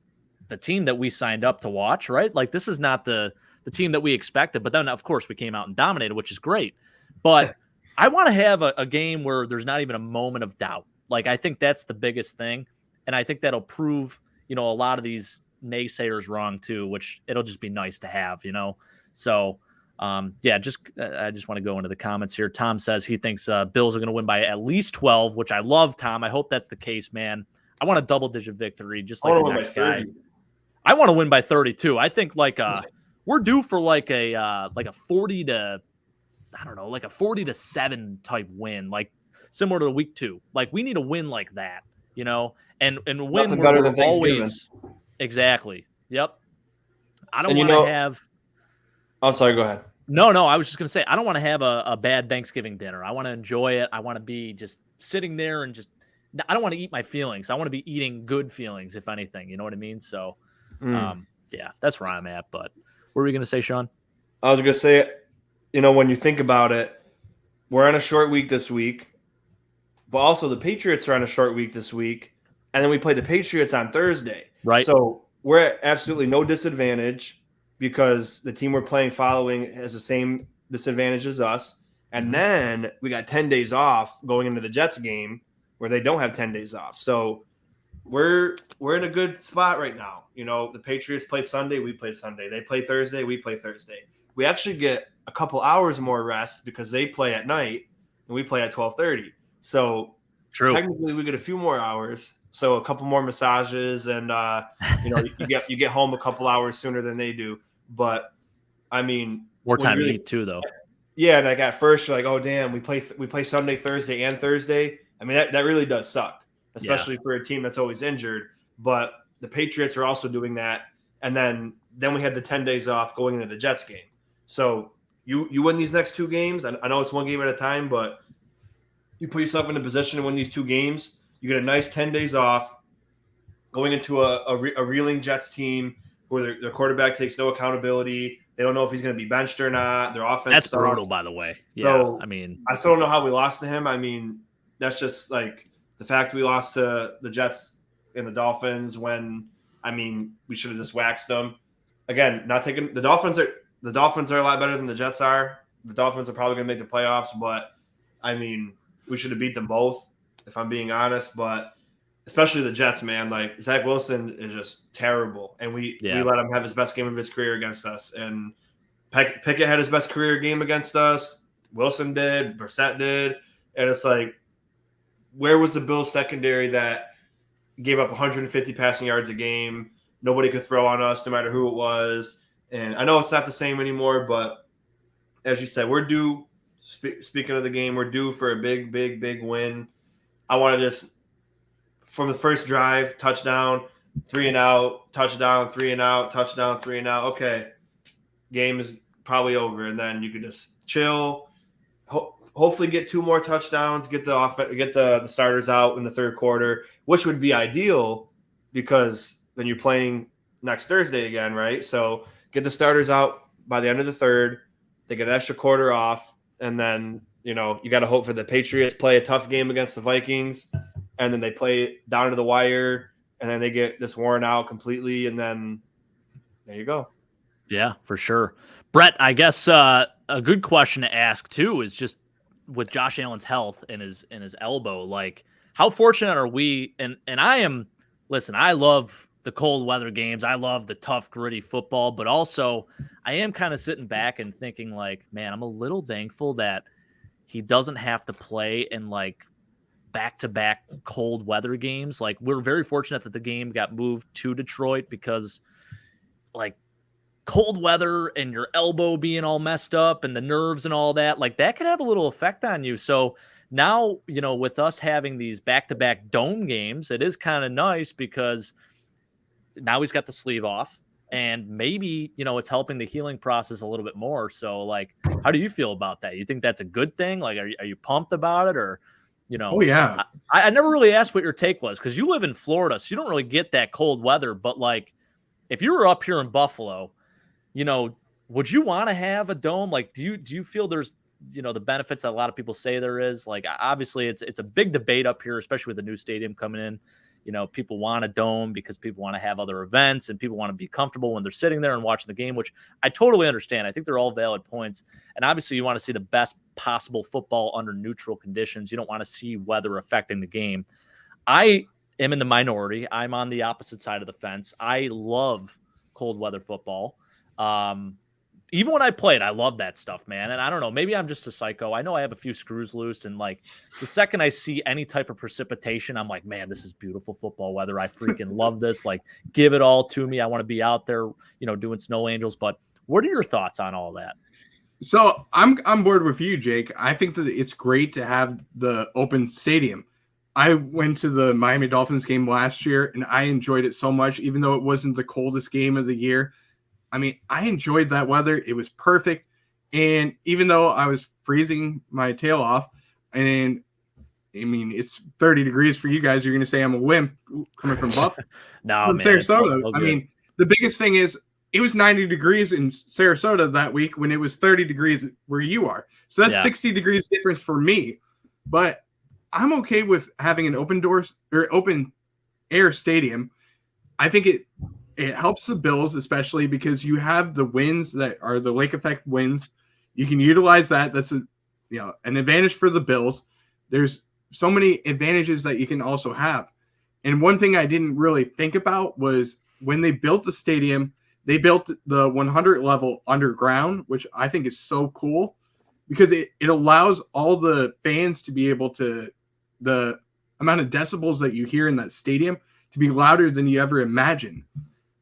team that we signed up to watch, right? Like this is not the team that we expected. But then, of course, we came out and dominated, which is great. But I want to have a game where there's not even a moment of doubt. Like I think that's the biggest thing, and I think that'll prove a lot of these naysayers wrong too, which it'll just be nice to have. So I just want to go into the comments here. Tom says he thinks Bills are going to win by at least 12, which I love, Tom. I hope that's the case, man. I want a double-digit victory, just like the next guy. I want to win by 32. I think we're due for like a 40 to, I don't know, like a 40-7 type win, like similar to week 2. Like we need a win like that, and win where we're always exactly. Yep. I don't want to have. Oh, sorry. Go ahead. No. I was just gonna say I don't want to have a bad Thanksgiving dinner. I want to enjoy it. I want to be just sitting there and I don't want to eat my feelings. I want to be eating good feelings, if anything. You know what I mean? So. That's where I'm at. But what were you going to say, Sean? I was going to say, when you think about it, we're on a short week this week, but also the Patriots are on a short week this week, and then we play the Patriots on Thursday. Right. So we're at absolutely no disadvantage because the team we're playing following has the same disadvantage as us, And then we got 10 days off going into the Jets game where they don't have 10 days off. So we're in a good spot right now. You know, the Patriots play Sunday, we play Sunday. They play Thursday, we play Thursday. We actually get a couple hours more rest because they play at night and we play at 12:30. So technically we get a few more hours. So a couple more massages and you get home a couple hours sooner than they do. But I mean, more time to eat too, though. Yeah, like at first you're like, oh damn, we play Sunday, Thursday, and Thursday. I mean, that really does suck, especially for a team that's always injured. But the Patriots are also doing that, and then we had the 10 days off going into the Jets game. So you win these next two games. I know it's one game at a time, but you put yourself in a position to win these two games. You get a nice 10 days off going into a reeling Jets team where their quarterback takes no accountability. They don't know if he's going to be benched or not. Their offense That's sucks. brutal, by the way. Yeah, so, I mean, I still don't know how we lost to him. I mean, that's just like the fact we lost to the Jets and the Dolphins when, I mean, we should have just waxed them. Again, not taking the Dolphins are a lot better than the Jets are. The Dolphins are probably going to make the playoffs, but I mean, we should have beat them both, if I'm being honest. But especially the Jets, man, like Zach Wilson is just terrible, and we let him have his best game of his career against us. And Pickett had his best career game against us. Wilson did, Brissett did, and it's like, where was the Bills secondary that gave up 150 passing yards a game? Nobody could throw on us, no matter who it was. And I know it's not the same anymore, but as you said, we're due. Speaking of the game, we're due for a big, big, big win. I want to just, from the first drive, touchdown, 3 and out, touchdown, 3 and out, touchdown, 3 and out. Okay, game is probably over, and then you can just chill. Hopefully, get 2 more touchdowns, get the starters out in the third quarter, which would be ideal because then you're playing next Thursday again, right? So get the starters out by the end of the third. They get an extra quarter off, and then you got to hope for the Patriots play a tough game against the Vikings, and then they play down to the wire, and then they get this worn out completely, and then there you go. Yeah, for sure. Brett, I guess a good question to ask too is just with Josh Allen's health and his elbow, like how fortunate are we? And I love the cold weather games. I love the tough, gritty football, but also I am kind of sitting back and thinking like, man, I'm a little thankful that he doesn't have to play in like back-to-back cold weather games. Like we're very fortunate that the game got moved to Detroit because like cold weather and your elbow being all messed up and the nerves and all that, like that can have a little effect on you. So now, with us having these back-to-back dome games, it is kind of nice because now he's got the sleeve off and maybe, it's helping the healing process a little bit more. So like, how do you feel about that? You think that's a good thing? Like, are you pumped about it or, Oh yeah. I never really asked what your take was because you live in Florida, so you don't really get that cold weather. But like, if you were up here in Buffalo, would you want to have a dome? Like, do you feel there's, the benefits that a lot of people say there is? Like, obviously, it's a big debate up here, especially with the new stadium coming in. People want a dome because people want to have other events and people want to be comfortable when they're sitting there and watching the game, which I totally understand. I think they're all valid points. And obviously, you want to see the best possible football under neutral conditions. You don't want to see weather affecting the game. I am in the minority. I'm on the opposite side of the fence. I love cold weather football. Even when I played, I love that stuff, man. And I don't know, maybe I'm just a psycho. I know I have a few screws loose, and like the second I see any type of precipitation, I'm like, man, this is beautiful football weather. I freaking love this. Like, give it all to me. I want to be out there, doing snow angels. But what are your thoughts on all that? So I'm on board with you, Jake. I think that it's great to have the open stadium. I went to the Miami Dolphins game last year, and I enjoyed it so much, even though it wasn't the coldest game of the year. I mean, I enjoyed that weather. It was perfect. And even though I was freezing my tail off, and I mean, it's 30 degrees for you guys, you're going to say I'm a wimp coming from Buffalo. No, from man, Sarasota. I mean, the biggest thing is it was 90 degrees in Sarasota that week when it was 30 degrees where you are. So that's 60 degrees difference for me. But I'm okay with having an open doors or open air stadium. I think it helps the Bills, especially because you have the winds that are the lake effect winds. You can utilize that. That's an advantage for the Bills. There's so many advantages that you can also have. And one thing I didn't really think about was when they built the stadium, they built the 100 level underground, which I think is so cool because it allows all the fans to be able to, the amount of decibels that you hear in that stadium to be louder than you ever imagined.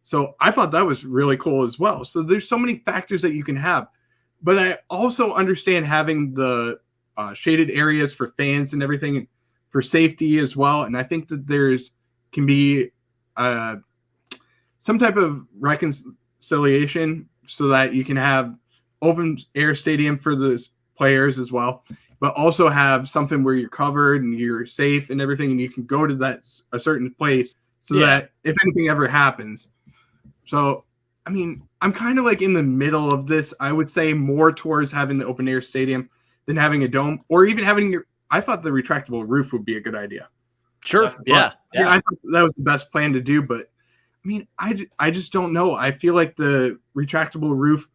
So I thought that was really cool as well. So there's so many factors that you can have. But I also understand having the shaded areas for fans and everything for safety as well. And I think that can be some type of reconciliation so that you can have open air stadium for the players as well, but also have something where you're covered and you're safe and everything, and you can go to a certain place so that if anything ever happens. So, I mean, I'm kind of like in the middle of this. I would say more towards having the open air stadium than having a dome, or even having I thought the retractable roof would be a good idea. Sure. Yeah. I thought that was the best plan to do, but I mean, I just don't know. I feel like the retractable roof,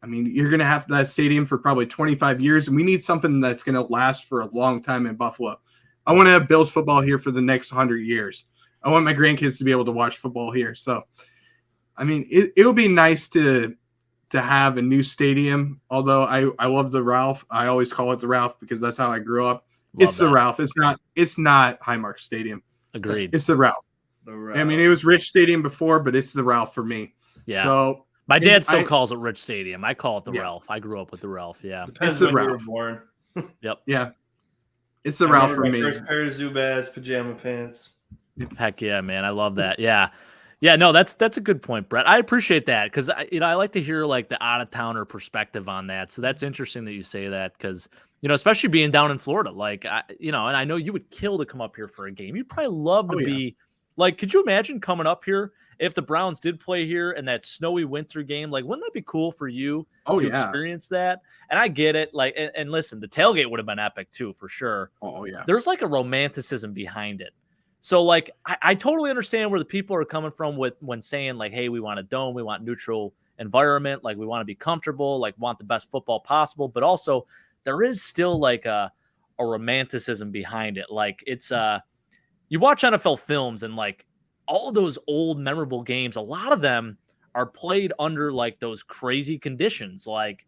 I mean, you're going to have that stadium for probably 25 years, and we need something that's going to last for a long time in Buffalo. I want to have Bills football here for the next 100 years. I want my grandkids to be able to watch football here. So, I mean, it'll be nice to have a new stadium, although I love the Ralph. I always call it the Ralph because that's how I grew up. The Ralph. It's not Highmark Stadium. Agreed. It's the Ralph. I mean, it was Rich Stadium before, but it's the Ralph for me. Yeah. So my dad still calls it Rich Stadium. I call it the Ralph. I grew up with the Ralph. Yeah. Depends it's the when Ralph. you were born. Yep. Yeah. It's the Ralph for me. First pair of Zubaz pajama pants. Heck yeah, man. I love that. Yeah. Yeah, no, that's a good point, Brett. I appreciate that because I like to hear like the out of towner perspective on that. So that's interesting that you say that because especially being down in Florida, like and I know you would kill to come up here for a game. You'd probably love to be like, could you imagine coming up here if the Browns did play here and that snowy winter game? Like, wouldn't that be cool for you to experience that? And I get it. Like, and listen, the tailgate would have been epic too, for sure. Oh yeah. There's like a romanticism behind it. So, like, I totally understand where the people are coming from when saying, like, hey, we want a dome, we want neutral environment, like, we want to be comfortable, like, want the best football possible. But also, there is still, like, a romanticism behind it. Like, it's you watch NFL films and, like, all of those old memorable games, a lot of them are played under, like, those crazy conditions. Like,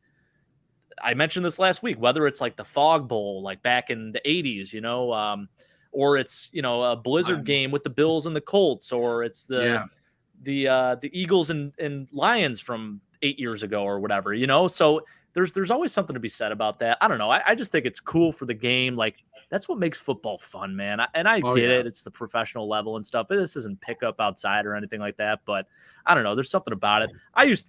I mentioned this last week, whether it's, like, the Fog Bowl, like, back in the 80s, or it's a blizzard game with the Bills and the Colts, or it's the Eagles and Lions from 8 years ago or whatever, So there's always something to be said about that. I don't know. I just think it's cool for the game. Like, that's what makes football fun, man. I get it. It's the professional level and stuff. This isn't pickup outside or anything like that, but I don't know. There's something about it.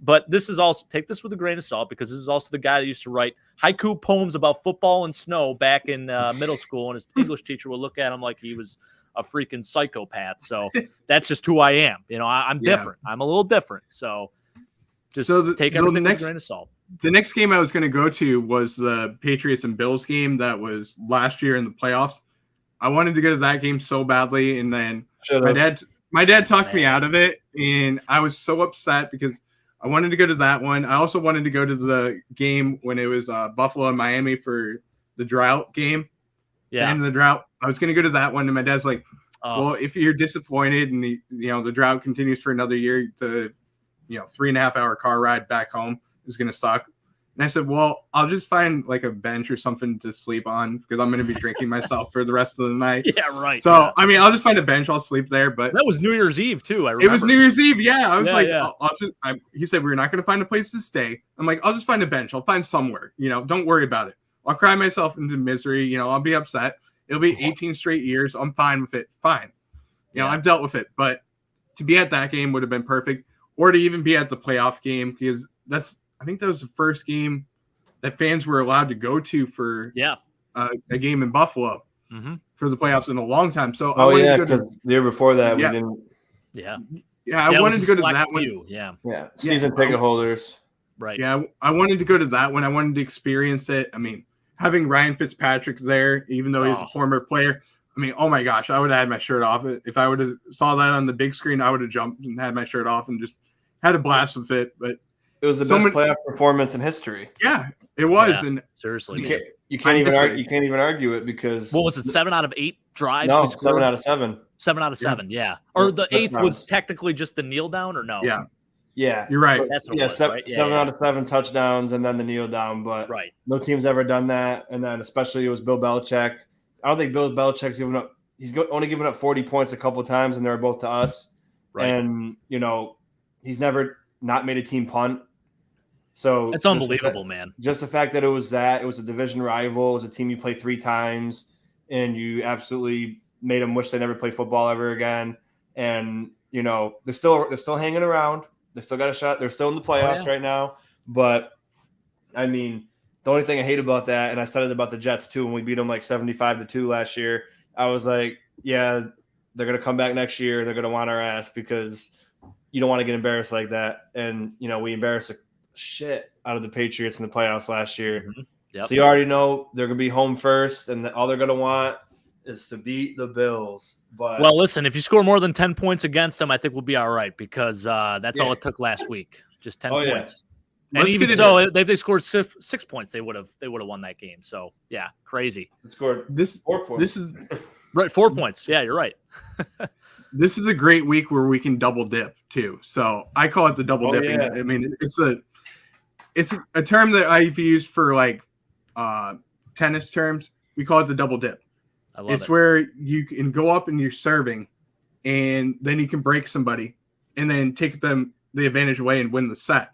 But this is also, take this with a grain of salt, because this is also the guy that used to write haiku poems about football and snow back in middle school, and his English teacher would look at him like he was a freaking psychopath. So that's just who I am. I'm different. I'm a little different. So just take everything with a grain of salt. The next game I was going to go to was the Patriots and Bills game that was last year in the playoffs. I wanted to go to that game so badly, and then my dad talked me out of it, and I was so upset because I wanted to go to that one. I also wanted to go to the game when it was Buffalo and Miami for the drought game. Yeah, and the drought. I was going to go to that one, and my dad's like, "Well, if you're disappointed and the drought continues for another year, the 3.5 hour car ride back home is going to suck." And I said, well, I'll just find like a bench or something to sleep on because I'm going to be drinking myself for the rest of the night. Yeah, right. So, I mean, I'll just find a bench. I'll sleep there. But that was New Year's Eve too. I remember. It was New Year's Eve. Yeah. I was he said, we're not going to find a place to stay. I'm like, I'll just find a bench. I'll find somewhere, don't worry about it. I'll cry myself into misery. I'll be upset. It'll be 18 straight years. I'm fine with it. Fine. I've dealt with it. But to be at that game would have been perfect, or to even be at the playoff game, because I think that was the first game that fans were allowed to go to for a game in Buffalo for the playoffs in a long time. So I wanted to go to the year before that we didn't. Yeah, I wanted to go to that one. Yeah, season ticket holders. Right. Yeah, I wanted to go to that one. I wanted to experience it. I mean, having Ryan Fitzpatrick there, even though he's a former player. I mean, oh my gosh, I would have had my shirt off. If I would have saw that on the big screen, I would have jumped and had my shirt off and just had a blast with it. But it was the best playoff performance in history. Yeah, it was. Yeah, and seriously, you can't even argue it because what was it? 7 out of 8 drives. No, we scored? 7 out of 7. 7 out of 7. Yeah. Or the Touchdowns. 8th was technically just the kneel down, or no? Yeah, you're right. That's what it was, right? 7 out of 7 touchdowns and then the kneel down. But no team's ever done that. And then especially it was Bill Belichick. I don't think Bill Belichick's given up. He's only given up 40 points a couple of times, and they were both to us. Right. And he's never not made a team punt. So it's unbelievable, man. Just the fact that it was a division rival, it was a team you play 3 times, and you absolutely made them wish they never played football ever again. And they're still hanging around. They still got a shot. They're still in the playoffs right now. But I mean, the only thing I hate about that, and I said it about the Jets too, when we beat them like 75-2 last year, I was like, yeah, they're gonna come back next year. They're gonna want our ass because you don't want to get embarrassed like that. And we embarrassed the shit out of the Patriots in the playoffs last year. Mm-hmm. Yep. So you already know they're gonna be home first, and all they're gonna want is to beat the Bills. But well, listen, if you score more than 10 points against them, I think we'll be all right because that's all it took last week. Just 10 points. And even so, if they scored 6 points, they would have won that game. So yeah, crazy. They scored 4 points. This is right, 4 points. Yeah, you're right. This is a great week where we can double dip too. So I call it the double dipping. Yeah. I mean, it's a term that I've used for like tennis terms. We call it the double dip. I love it. It's where you can go up and you're serving, and then you can break somebody, and then take the advantage away and win the set.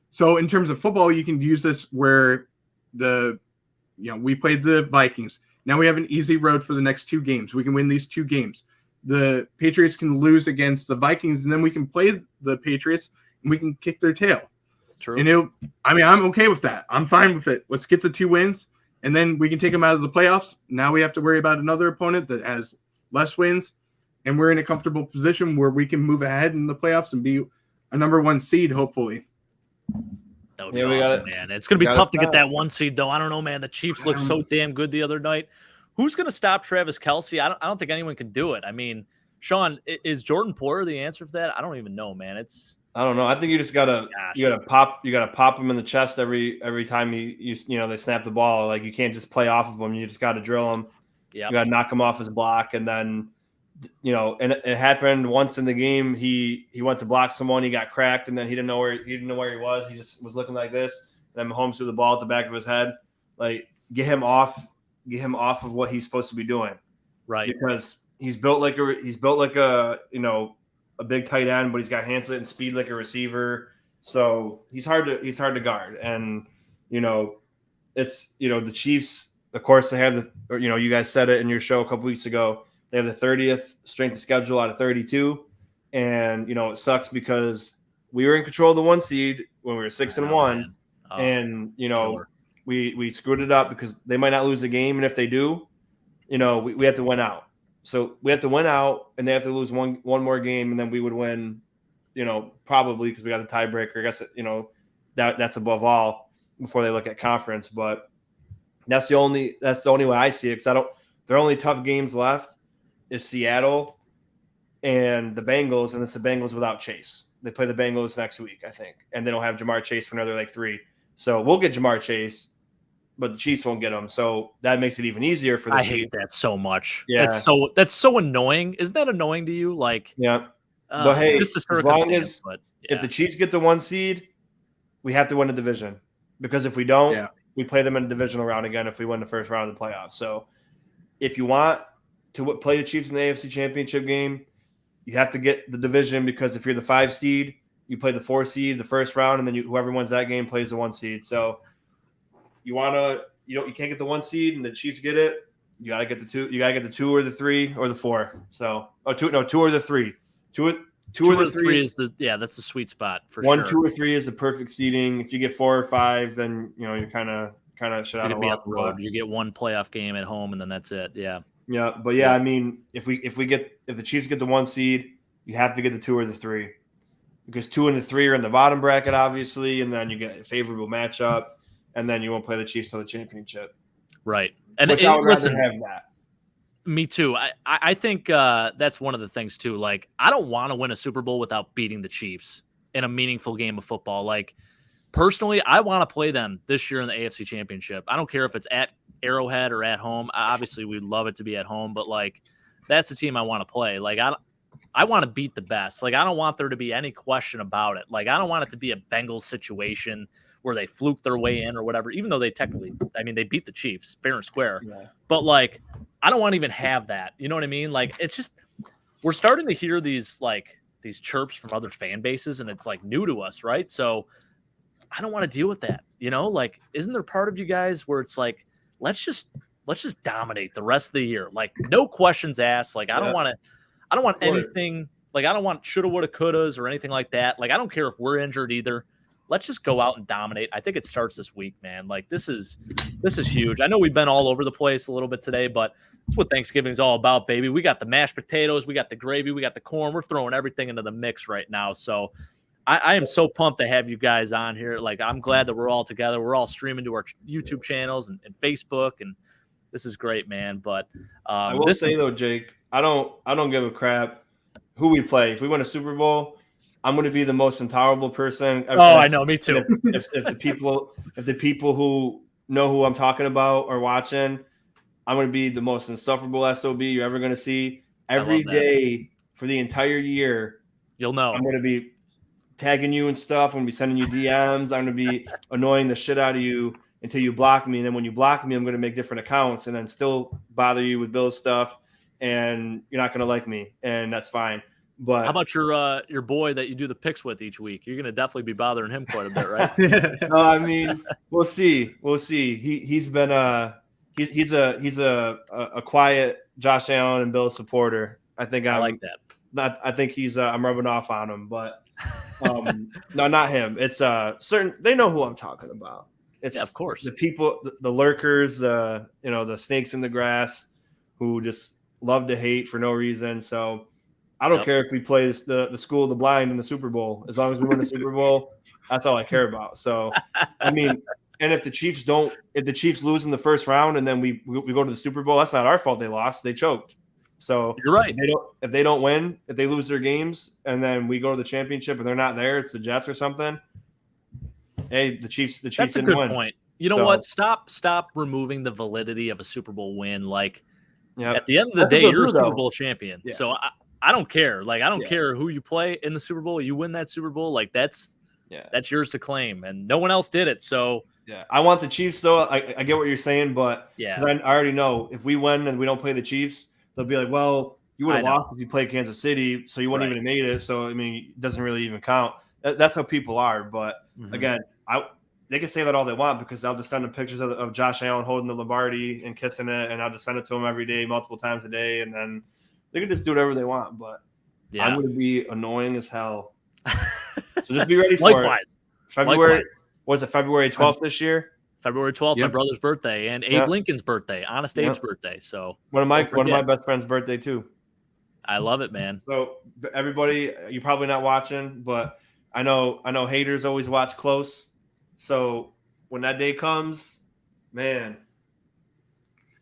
So in terms of football, you can use this where we played the Vikings. Now we have an easy road for the next 2 games. We can win these 2 games. The Patriots can lose against the Vikings, and then we can play the Patriots and we can kick their tail. True. And I'm okay with that. I'm fine with it. Let's get the 2 wins, and then we can take them out of the playoffs. Now we have to worry about another opponent that has less wins, and we're in a comfortable position where we can move ahead in the playoffs and be a number 1 seed, hopefully. That would be awesome, man. It's going to be tough to get that 1 seed, though. I don't know, man. The Chiefs looked so damn good the other night. Who's going to stop Travis Kelce? I don't think anyone can do it. I mean, Sean, is Jordan Poyer the answer for that? I don't even know, man. I don't know. I think you just gotta pop him in the chest every time they snap the ball. Like, you can't just play off of him. You just got to drill him. Yeah, you got to knock him off his block, and then and it happened once in the game. He went to block someone, he got cracked, and then he didn't know where he was. He just was looking like this. And then Mahomes threw the ball at the back of his head. Like, get him off of what he's supposed to be doing, right? Because he's built like a a big tight end, but he's got hands and speed like a receiver. So he's hard to guard. And it's the Chiefs. Of course, they have you guys said it in your show a couple weeks ago. They have the 30th strength of schedule out of 32, and it sucks because we were in control of the 1 seed when we were 6-1, and we screwed it up because they might not lose the game, and if they do, we have to win out. So we have to win out, and they have to lose one more game, and then we would win, probably because we got the tiebreaker. I guess that's above all before they look at conference, but that's the only way I see it. Because their only tough games left is Seattle and the Bengals, and it's the Bengals without Chase. They play the Bengals next week, I think, and they don't have Jamar Chase for another 3. So we'll get Jamar Chase, but the Chiefs won't get him. So that makes it even easier for the Chiefs. I hate that so much. Yeah. That's so annoying. Isn't that annoying to you? Like, yeah. But hey, just as long as if the Chiefs get the 1 seed, we have to win the division. Because if we don't, we play them in a divisional round again if we win the first round of the playoffs. So if you want to play the Chiefs in the AFC Championship game, you have to get the division, because if you're the 5 seed, you play the 4 seed the first round, and then whoever wins that game plays the 1 seed. So you can't get the 1 seed and the Chiefs get it. You gotta get the 2. You gotta get the 2 or the 3 or the 4. So 2 or the 3. 2 or the 3 is that's the sweet spot for 1, sure. 2 or 3 is the perfect seeding. If you get 4 or 5, then you're kind of shut out of luck. The road. You get 1 playoff game at home, and then that's it. Yeah. Yeah, but I mean, if the Chiefs get the 1 seed, you have to get the 2 or the 3, because 2 and the 3 are in the bottom bracket, obviously, and then you get a favorable matchup, and then you won't play the Chiefs till the championship. Right. And I would rather have that. Me too. I think that's one of the things too. Like, I don't want to win a Super Bowl without beating the Chiefs in a meaningful game of football. Like, personally, I want to play them this year in the AFC Championship. I don't care if it's at Arrowhead or at home. Obviously, we'd love it to be at home, but like that's the team I want to play. Like I want to beat the best. Like I don't want there to be any question about it. Like I don't want it to be a Bengals situation where they fluke their way in or whatever. Even though they technically, I mean, they beat the Chiefs fair and square. Yeah. But like I don't want to even have that. You know what I mean? Like it's just we're starting to hear these chirps from other fan bases, and it's like new to us, right? So I don't want to deal with that. You know, like isn't there part of you guys where it's like let's just dominate the rest of the year, like no questions asked. Like I don't want anything. Like I don't want shoulda, woulda, couldas or anything like that. Like I don't care if we're injured either. Let's just go out and dominate. I think it starts this week, man. Like this is huge. I know we've been all over the place a little bit today, but that's what Thanksgiving is all about, baby. We got the mashed potatoes, we got the gravy, we got the corn. We're throwing everything into the mix right now. So I am so pumped to have you guys on here. Like I'm glad that we're all together. We're all streaming to our YouTube channels and Facebook, and this is great, man. But I will say though, Jake, I don't give a crap who we play. If we win a Super Bowl, I'm going to be the most intolerable person. I know, me too. If the people who know who I'm talking about are watching, I'm going to be the most insufferable SOB you're ever going to see. Every day for the entire year, you'll know. I'm going to be tagging you and stuff. I'm going to be sending you DMs. I'm going to be annoying the shit out of you until you block me. And then when you block me, I'm going to make different accounts and then still bother you with Bill's stuff. And you're not going to like me, and that's fine. But how about your boy that you do the picks with each week? You're going to definitely be bothering him quite a bit, right? No, I mean, we'll see. He's been he's a quiet Josh Allen and Bill supporter. I like that. I think he's I'm rubbing off on him, but no, not him. It's certain. They know who I'm talking about. It's of course the people, the lurkers, the snakes in the grass, who just love to hate for no reason. So I don't care if we play the school of the blind in the Super Bowl. As long as we win the Super Bowl, that's all I care about. So, I mean, and if the Chiefs lose in the first round and then we go to the Super Bowl, that's not our fault. They lost. They choked. So you're right. If they don't win, if they lose their games and then we go to the championship and they're not there, it's the Jets or something. Hey, the Chiefs that's a didn't good win. point. You know what? Stop removing the validity of a Super Bowl win. Like at the end of the day, you're a Super Bowl champion. Yeah. So I don't care. Like I don't care who you play in the Super Bowl. You win that Super Bowl, like that's yours to claim, and no one else did it. So I want the Chiefs. Though I get what you're saying, but because I already know if we win and we don't play the Chiefs, they'll be like, well, you would have lost if you played Kansas City, so you wouldn't even have made it. So I mean, it doesn't really even count. That's how people are. But again, they can say that all they want because I'll just send them pictures of Josh Allen holding the Lombardi and kissing it, and I'll just send it to them every day, multiple times a day, and then they can just do whatever they want. But I'm going to be annoying as hell. So just be ready for it. February 12th this year? February 12th, my brother's birthday, and Abe Lincoln's birthday, Honest Abe's birthday. So one of my best friends' birthday too. I love it, man. So everybody, you're probably not watching, but I know haters always watch close. So when that day comes, man,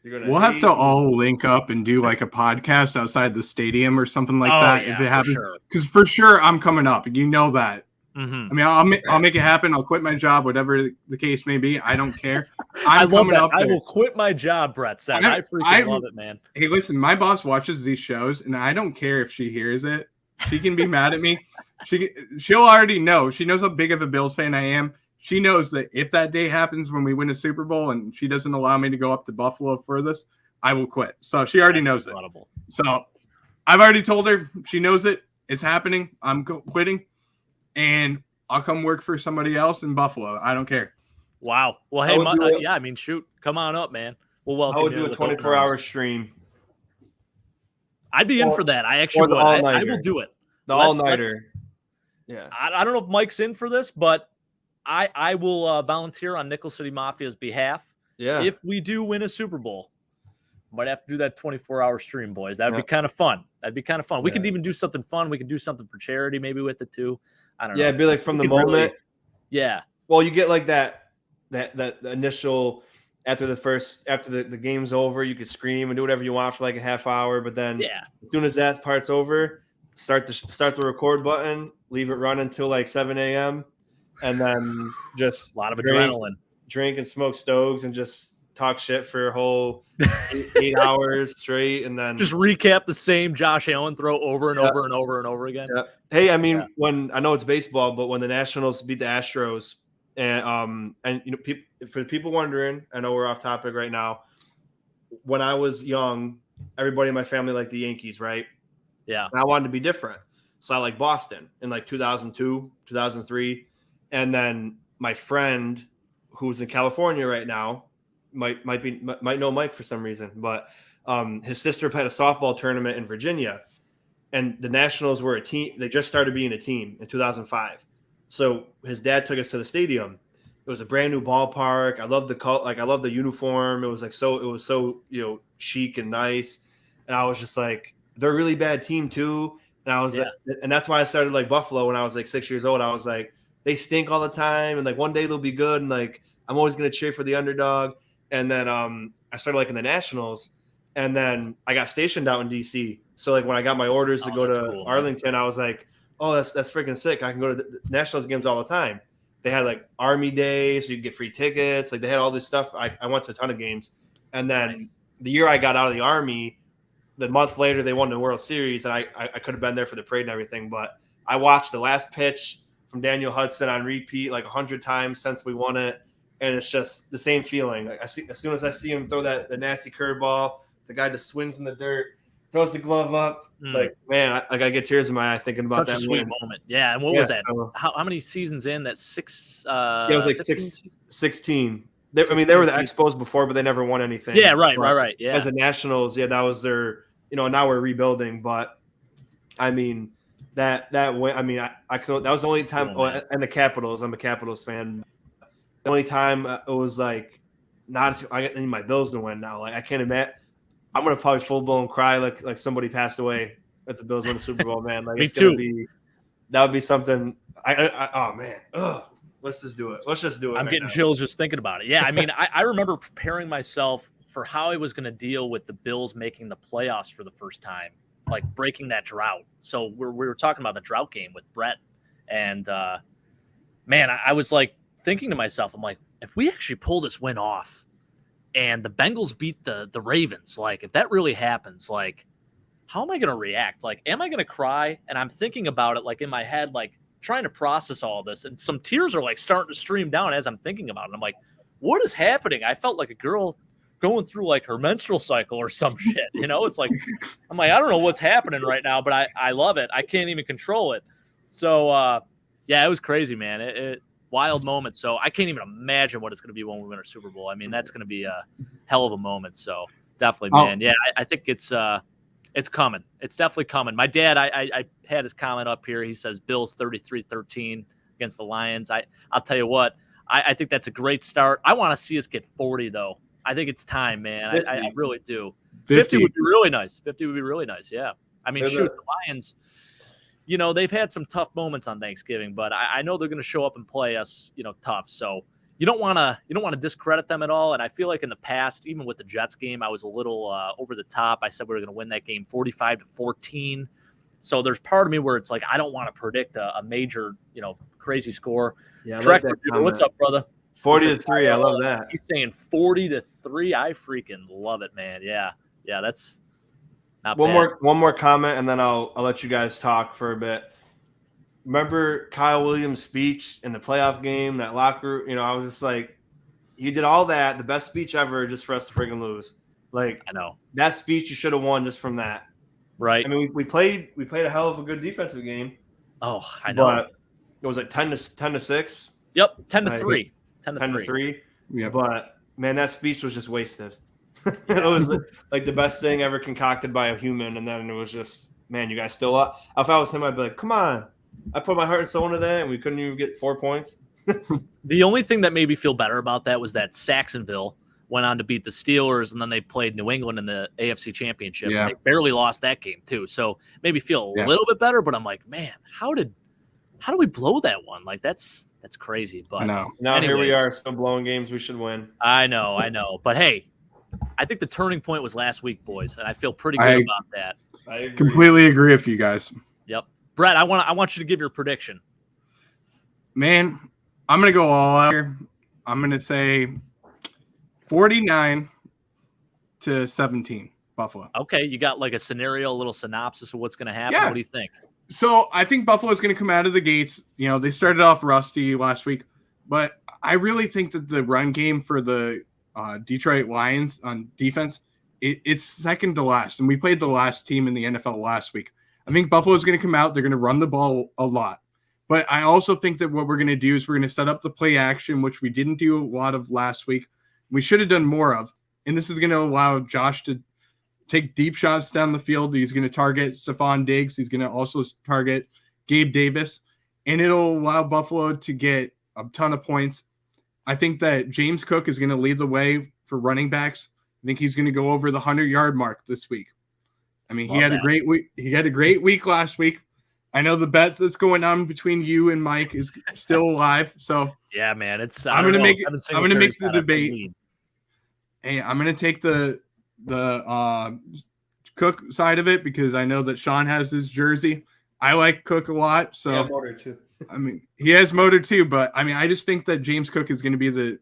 we'll have to all link up and do like a podcast outside the stadium or something like that if it happens. Because for sure I'm coming up. You know that. I mean, I'll make it happen. I'll quit my job, whatever the case may be. I don't care. I love that. I will quit my job, Brett said. I freaking love it, man. Hey, listen, my boss watches these shows, and I don't care if she hears it. She can be mad at me. She'll already know. She knows how big of a Bills fan I am. She knows that if that day happens when we win a Super Bowl and she doesn't allow me to go up to Buffalo for this, I will quit. So she already knows it. So I've already told her. She knows it. It's happening. I'm quitting. And I'll come work for somebody else in Buffalo. I don't care. Wow. Well, hey, I mean, shoot. Come on up, man. We'll welcome you. I would do a 24-hour stream. I'd be in for that. I actually would. I will do it. The all-nighter. Yeah. I don't know if Mike's in for this, but I will volunteer on Nickel City Mafia's behalf. Yeah. If we do win a Super Bowl, might have to do that 24-hour stream, boys. That would be kind of fun. That'd be kind of fun. We could even do something fun. We could do something for charity maybe with it too. I don't know. Yeah, it'd be like from the moment. Well, you get like that initial after the game's over, you could scream and do whatever you want for like a half hour, but then as soon as that part's over, start the record button, leave it run until like 7 a.m. and then just a lot of adrenaline. Drink and smoke stoves and just talk shit for a whole 8 hours straight, and then Just recap the same Josh Allen throw over and over and over and over again. Yeah. Hey, I mean, when I know it's baseball, but when the Nationals beat the Astros, and for the people wondering, I know we're off topic right now. When I was young, everybody in my family liked the Yankees, right? Yeah. And I wanted to be different, so I like Boston in like 2002, 2003, and then my friend who's in California right now might know Mike for some reason, but his sister had a softball tournament in Virginia. And the Nationals were a team. They just started being a team in 2005. So his dad took us to the stadium. It was a brand new ballpark. I loved I loved the uniform. It was so chic and nice. And I was just like, they're a really bad team too. And I was like, and that's why I started like Buffalo when I was like 6 years old. I was like, they stink all the time, and like one day they'll be good. And like I'm always gonna cheer for the underdog. And then I started liking the Nationals. And then I got stationed out in DC. So like when I got my orders to go to Arlington, I was like, oh, that's freaking sick. I can go to the Nationals games all the time. They had like Army Day, so you could get free tickets. Like they had all this stuff. I went to a ton of games. And then the year I got out of the Army, the month later they won the World Series, and I could have been there for the parade and everything. But I watched the last pitch from Daniel Hudson on repeat like 100 times since we won it. And it's just the same feeling. Like as soon as I see him throw the nasty curveball, the guy just swings in the dirt, throws the glove up. Like, man, I get tears in my eye thinking about Such that. a sweet moment. Yeah, and what was that? How many seasons in? That six? It was like 16. They were the Expos before, but they never won anything. Yeah, right. Yeah. As the Nationals, that was their. Now we're rebuilding, but I mean that win. I mean, I could. That was the only time. And the Capitals. I'm a Capitals fan. The only time it was like, I need my Bills to win now. Like I can't imagine. I'm gonna probably full blown cry like somebody passed away at the Bills win the Super Bowl, man. Like Me too. That would be something. Oh man, let's just do it. Let's just do it. I'm getting chills just thinking about it. Yeah, I mean, I remember preparing myself for how I was going to deal with the Bills making the playoffs for the first time, like breaking that drought. So we were talking about the drought game with Brett, and man, I was like thinking to myself, I'm like, if we actually pull this win off, and the Bengals beat the Ravens, like if that really happens, like how am I going to react? Like, am I going to cry? And I'm thinking about it like in my head, like trying to process all this, and some tears are like starting to stream down as I'm thinking about it. I'm like, what is happening? I felt like a girl going through like her menstrual cycle or some shit. It's like, I'm like, I don't know what's happening right now, but I love it. I can't even control it. So yeah, it was crazy, man. It wild moment. So I can't even imagine what it's going to be when we win our Super Bowl. I mean, that's going to be a hell of a moment. So definitely, man. Yeah, I think it's coming. It's definitely coming. My dad, I had his comment up here. He says Bills 33-13 against the Lions. I'll tell you what, I think that's a great start. I want to see us get 40 though. I think it's time, man. I really do. 50 would be really nice. 50 would be really nice. Yeah. I mean, the Lions, they've had some tough moments on Thanksgiving, but I know they're going to show up and play us, tough. So you don't want to discredit them at all. And I feel like in the past, even with the Jets game, I was a little over the top. I said we were going to win that game 45-14. So there's part of me where it's like I don't want to predict a major, crazy score. Yeah, what's up, brother? 40-3. I love that. He's saying 40-3. I freaking love it, man. Yeah, that's. One more comment, and then I'll let you guys talk for a bit. Remember Kyle Williams' speech in the playoff game, that locker? I was just like, you did all that, the best speech ever, just for us to freaking lose. Like, I know that speech you should have won just from that. Right. I mean, we played a hell of a good defensive game. Oh, I know. But it was like 10-6. Yep, 10-3. 10-3. Yeah. But man, that speech was just wasted. It was like the best thing ever concocted by a human, and then it was just, man, you guys still up. If I was him, I'd be like, come on. I put my heart and soul into that, and we couldn't even get 4 points. The only thing that made me feel better about that was that Saxonville went on to beat the Steelers, and then they played New England in the AFC Championship. Yeah. They barely lost that game too, so maybe feel a little bit better. But I'm like, man, how do we blow that one? Like that's crazy. But now here we are, still blowing games we should win. I know. But hey, I think the turning point was last week, boys, and I feel pretty good about that. I completely agree with you guys. Yep, Brett, I want you to give your prediction. Man, I'm gonna go all out here. I'm gonna say 49-17, Buffalo. Okay, you got like a scenario, a little synopsis of what's going to happen. Yeah. What do you think? So I think Buffalo's going to come out of the gates. You know, they started off rusty last week, but I really think that the run game for the Detroit Lions on defense is second to last. And we played the last team in the NFL last week. I think Buffalo's going to come out. They're going to run the ball a lot. But I also think that what we're going to do is we're going to set up the play action, which we didn't do a lot of last week. We should have done more of. And this is going to allow Josh to take deep shots down the field. He's going to target Stephon Diggs. He's going to also target Gabe Davis. And it'll allow Buffalo to get a ton of points. I think that James Cook is going to lead the way for running backs. I think he's going to go over the 100-yard mark this week. I mean, he had a great week. He had a great week last week. I know the bets that's going on between you and Mike is still alive. So yeah, man, it's I'm going to make the debate. Hey, I'm going to take the Cook side of it because I know that Sean has his jersey. I like Cook a lot. So yeah, motor too. I mean, he has motor too, but I mean, I just think that James Cook is going to be the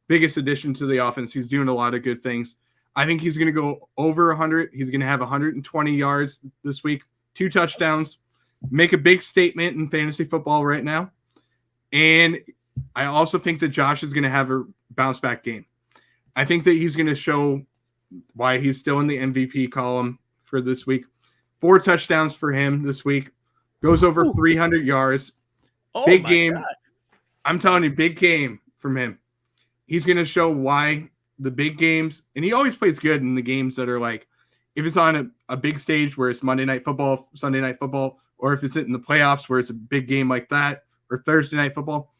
biggest addition to the offense. He's doing a lot of good things. I think he's going to go over 100. He's going to have 120 yards this week, 2 touchdowns, make a big statement in fantasy football right now. And I also think that Josh is going to have a bounce back game. I think that he's going to show why he's still in the MVP column for this week. 4 touchdowns for him this week. Goes over 300 yards. Oh, big game. God. I'm telling you, big game from him. He's going to show why the big games, and he always plays good in the games that are like, if it's on a big stage where it's Monday Night Football, Sunday Night Football, or if it's in the playoffs where it's a big game like that, or Thursday Night Football,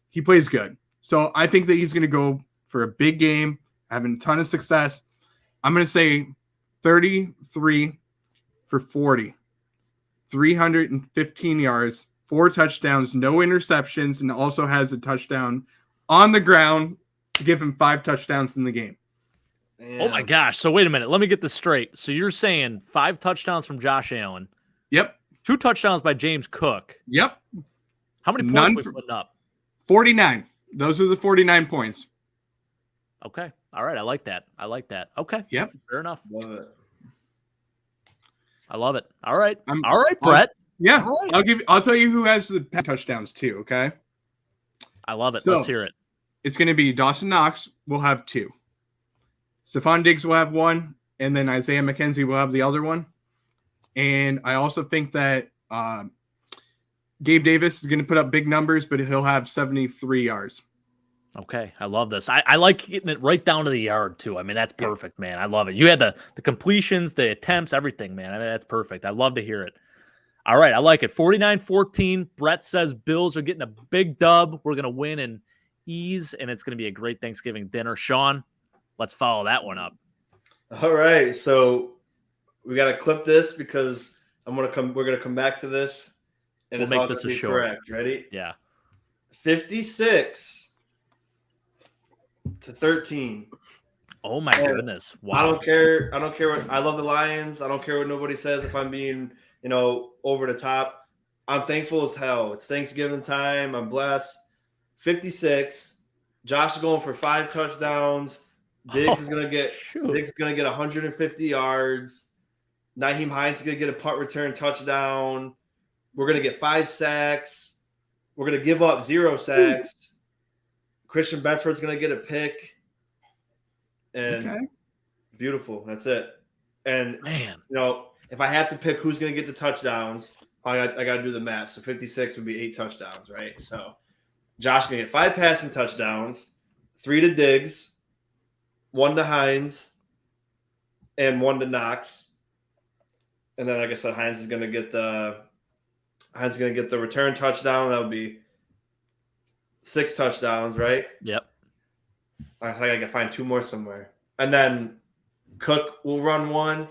he plays good. So I think that he's going to go for a big game, having a ton of success. I'm going to say 33 for 40, 315 yards, 4 touchdowns, no interceptions, and also has a touchdown on the ground to give him 5 touchdowns in the game. Damn. Oh my gosh. So wait a minute. Let me get this straight. So you're saying 5 touchdowns from Josh Allen. Yep. 2 touchdowns by James Cook. Yep. How many points are we putting up? 49. Those are the 49 points. Okay. All right. I like that. Okay. Yep. Fair enough. Love it. I love it. All right. All right, Brett. Yeah. All right. I'll tell you who has the touchdowns too, okay? I love it. So, let's hear it. It's going to be Dawson Knox will have 2. Stephon Diggs will have 1, and then Isaiah McKenzie will have the other one. And I also think that Gabe Davis is going to put up big numbers, but he'll have 73 yards. Okay, I love this. I like getting it right down to the yard, too. I mean, that's perfect, man. I love it. You had the completions, the attempts, everything, man. I mean, that's perfect. I love to hear it. All right, I like it. 49-14. Brett says Bills are getting a big dub. We're going to win in ease, and it's going to be a great Thanksgiving dinner. Sean, let's follow that one up. All right, so we got to clip this because we're going to come back to this, and we'll it's make all this gonna a be short. correct. Ready? Yeah. 56-13. Oh my goodness! Wow. I don't care. I love the Lions. I don't care what nobody says. If I'm being, over the top, I'm thankful as hell. It's Thanksgiving time. I'm blessed. 56. Josh is going for 5 touchdowns. Diggs is gonna get 150 yards. Nyheim Hines is gonna get a punt return touchdown. We're gonna get 5 sacks. We're gonna give up 0 sacks. Christian Bedford's gonna get a pick. And beautiful. That's it. And man, if I have to pick who's going to get the touchdowns, I got to do the math. So 56 would be 8 touchdowns, right? So Josh going to get 5 passing touchdowns, 3 to Diggs, 1 to Hines, and 1 to Knox. And then, like I said, Hines is going to get the return touchdown. That would be 6 touchdowns, right? Yep. I think I can find 2 more somewhere. And then Cook will run 1,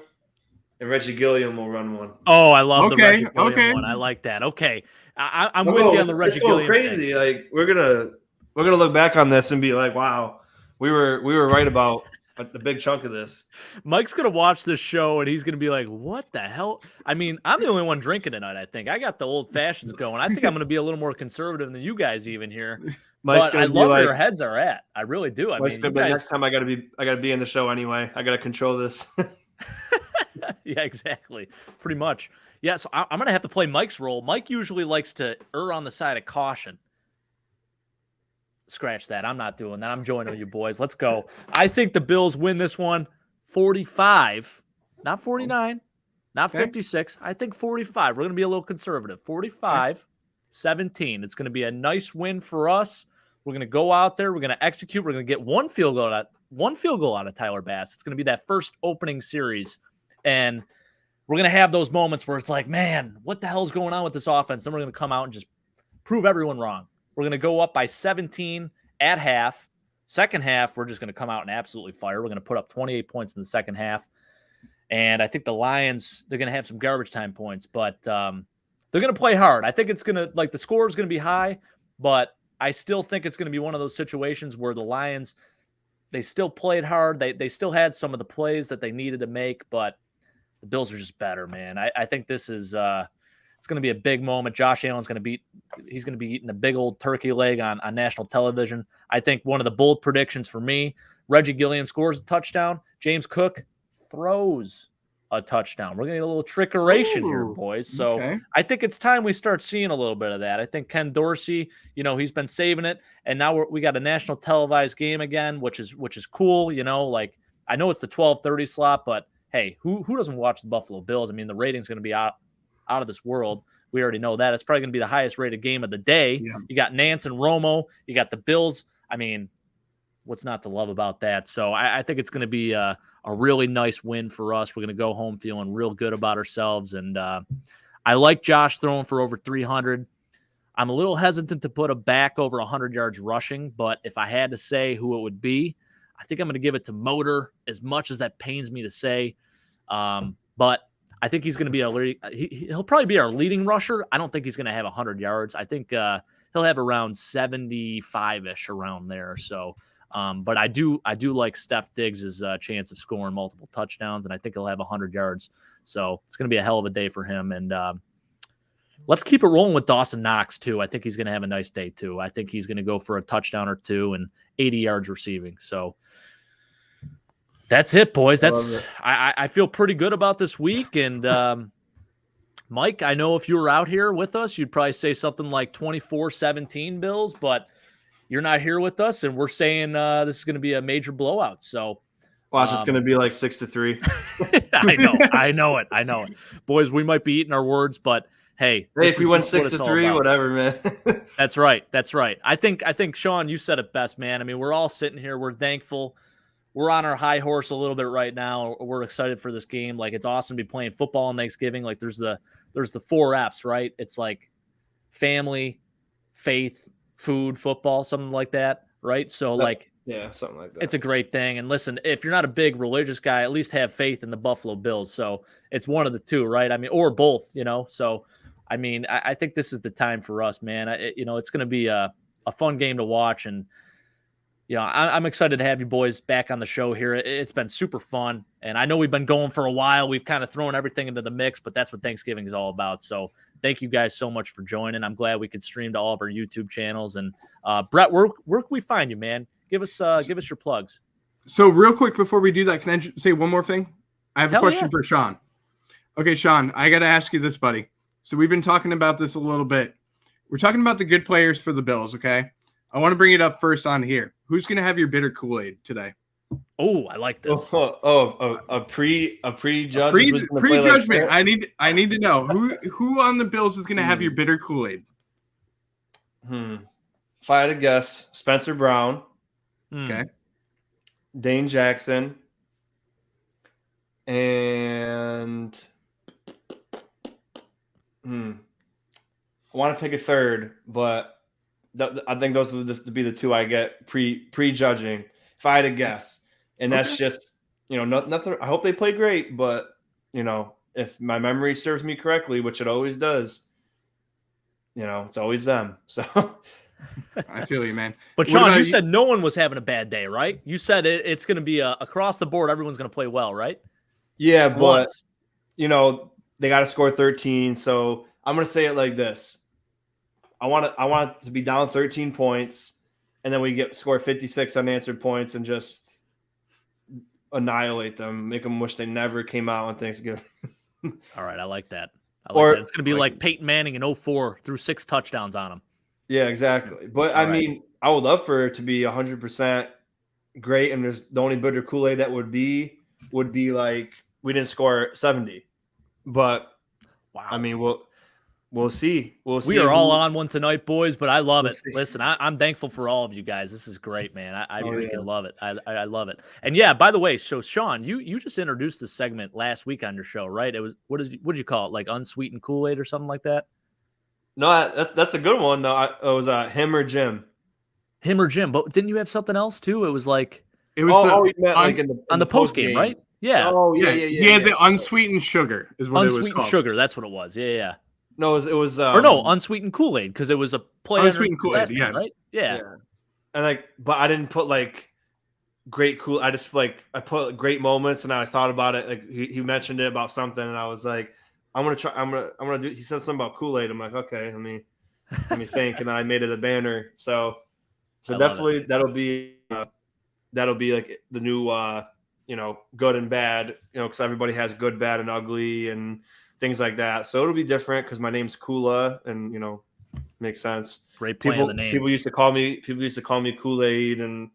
and Reggie Gilliam will run 1. Oh, I love the Reggie Gilliam one. I like that. Okay. I'm with you on the Reggie Gilliam. Crazy. Like we're gonna look back on this and be like, wow, we were right about a big chunk of this. Mike's gonna watch this show and he's gonna be like, "What the hell?" I mean, I'm the only one drinking tonight. I think I got the old fashions going. I think I'm gonna be a little more conservative than you guys even here. Mike's But I gonna be love where like, your heads are at. I really do. I Mike's mean, gonna you be like, guys. next time I gotta be in the show anyway. I gotta control this. Yeah, exactly. Pretty much. Yeah, so I'm going to have to play Mike's role. Mike usually likes to err on the side of caution. Scratch that. I'm not doing that. I'm joining you boys. Let's go. I think the Bills win this one 45, not 49, not 56. I think 45. We're going to be a little conservative. 45, 17. It's going to be a nice win for us. We're going to go out there. We're going to execute. We're going to get one field goal out of Tyler Bass. It's going to be that first opening series. And we're going to have those moments where it's like, man, what the hell's going on with this offense? Then we're going to come out and just prove everyone wrong. We're going to go up by 17 at half. Second half, we're just going to come out and absolutely fire. We're going to put up 28 points in the second half. And I think the Lions, they're going to have some garbage time points, but they're going to play hard. I think it's going to, like, the score is going to be high, but I still think it's going to be one of those situations where the Lions, they still played hard. They still had some of the plays that they needed to make, but the Bills are just better, man. I think this is it's going to be a big moment. Josh Allen's going to be eating a big old turkey leg on national television. I think one of the bold predictions for me, Reggie Gilliam scores a touchdown. James Cook throws a touchdown. We're going to get a little trickeration here, boys. So I think it's time we start seeing a little bit of that. I think Ken Dorsey, he's been saving it, and now we got a national televised game again, which is cool. Like, I know it's the 12:30 slot, but hey, who doesn't watch the Buffalo Bills? I mean, the rating's going to be out of this world. We already know that. It's probably going to be the highest rated game of the day. Yeah. You got Nance and Romo. You got the Bills. I mean, what's not to love about that? So I think it's going to be a really nice win for us. We're going to go home feeling real good about ourselves. And I like Josh throwing for over 300. I'm a little hesitant to put a back over 100 yards rushing, but if I had to say who it would be, I think I'm going to give it to Motor, as much as that pains me to say. But I think he's going to be he'll probably be our leading rusher. I don't think he's going to have 100 yards. I think he'll have around 75-ish around there. So, but I do like Steph Diggs' chance of scoring multiple touchdowns, and I think he'll have 100 yards. So it's going to be a hell of a day for him. And let's keep it rolling with Dawson Knox, too. I think he's going to have a nice day, too. I think he's going to go for a touchdown or two and 80 yards receiving. So that's it, boys. I feel pretty good about this week. And Mike, I know if you were out here with us, you'd probably say something like 24-17 Bills, but you're not here with us, and we're saying this is going to be a major blowout. So watch, it's going to be like 6-3. I know it. Boys, we might be eating our words, but hey, if we went 6-3, whatever, man. That's right. I think Sean, you said it best, man. I mean, we're all sitting here, we're thankful. We're on our high horse a little bit right now. We're excited for this game. Like, it's awesome to be playing football on Thanksgiving. Like, there's the 4 F's, right? It's like family, faith, food, football, something like that, right? So yeah, something like that. It's a great thing. And listen, if you're not a big religious guy, at least have faith in the Buffalo Bills. So it's one of the two, right? I mean, or both, So, I mean, I think this is the time for us, man. It's going to be a fun game to watch, and I'm excited to have you boys back on the show here. It's been super fun, and I know we've been going for a while. We've kind of thrown everything into the mix, but that's what Thanksgiving is all about. So thank you guys so much for joining. I'm glad we could stream to all of our YouTube channels. And Brett, where can we find you, man? Give us your plugs. So real quick before we do that, can I say one more thing? I have a question for Sean. Okay, Sean, I got to ask you this, buddy. So we've been talking about this a little bit. We're talking about the good players for the Bills, okay? I want to bring it up first on here. Who's going to have your bitter Kool-Aid today? Oh, I like this. A prejudgment. Prejudgment. I need to know who on the Bills is going to have your bitter Kool-Aid. If I had to guess, Spencer Brown. Okay. Dane Jackson. And I want to pick a third, but I think those are just to be the two I get prejudging. If I had to guess, and that's just nothing. I hope they play great, but if my memory serves me correctly, which it always does, it's always them. So I feel you, man. But What Sean, about you said no one was having a bad day, right? You said it's going to be across the board. Everyone's going to play well, right? Yeah, but Once. they got to score 13. So I'm gonna say it like this: I want it to be down 13 points, and then we score 56 unanswered points and just annihilate them, make them wish they never came out on Thanksgiving. All right, I like that. Or- It's going to be like Peyton Manning in 04 threw 6 touchdowns on him. Yeah, exactly. But All I right. mean, I would love for it to be 100% great, and there's the only bitter Kool-Aid that would be like we didn't score 70. But Wow. I mean, we'll see. We'll see. We are all on one tonight, boys, but I love We'll it. see. Listen, I'm thankful for all of you guys. This is great, man. I Oh, freaking yeah. love it. I love it. And yeah, by the way, so Sean, you just introduced this segment last week on your show, right? It was what did you call it? Like unsweetened Kool-Aid or something like that? No, that's a good one though. It was him or Jim. Him or Jim, but didn't you have something else too? It was like it was you meant like in on the post game, right? Yeah. Oh yeah, yeah. He had the unsweetened sugar is what it was Unsweetened called. sugar, that's what it was. Yeah. No, it was Or no, unsweetened Kool-Aid, because it was a play Unsweetened under Kool-Aid, last name, yeah. right? Yeah. And but I didn't put like great cool. I just I put great moments, and I thought about it. Like he mentioned it about something, and I was like, I'm gonna do. He said something about Kool-Aid. I'm like, okay, let me think, and then I made it a banner. So definitely that'll be like the new good and bad. Because everybody has good, bad, and ugly, and things like that. So it'll be different because my name's Kula, and makes sense. Great play on the name. People used to call me Kool-Aid and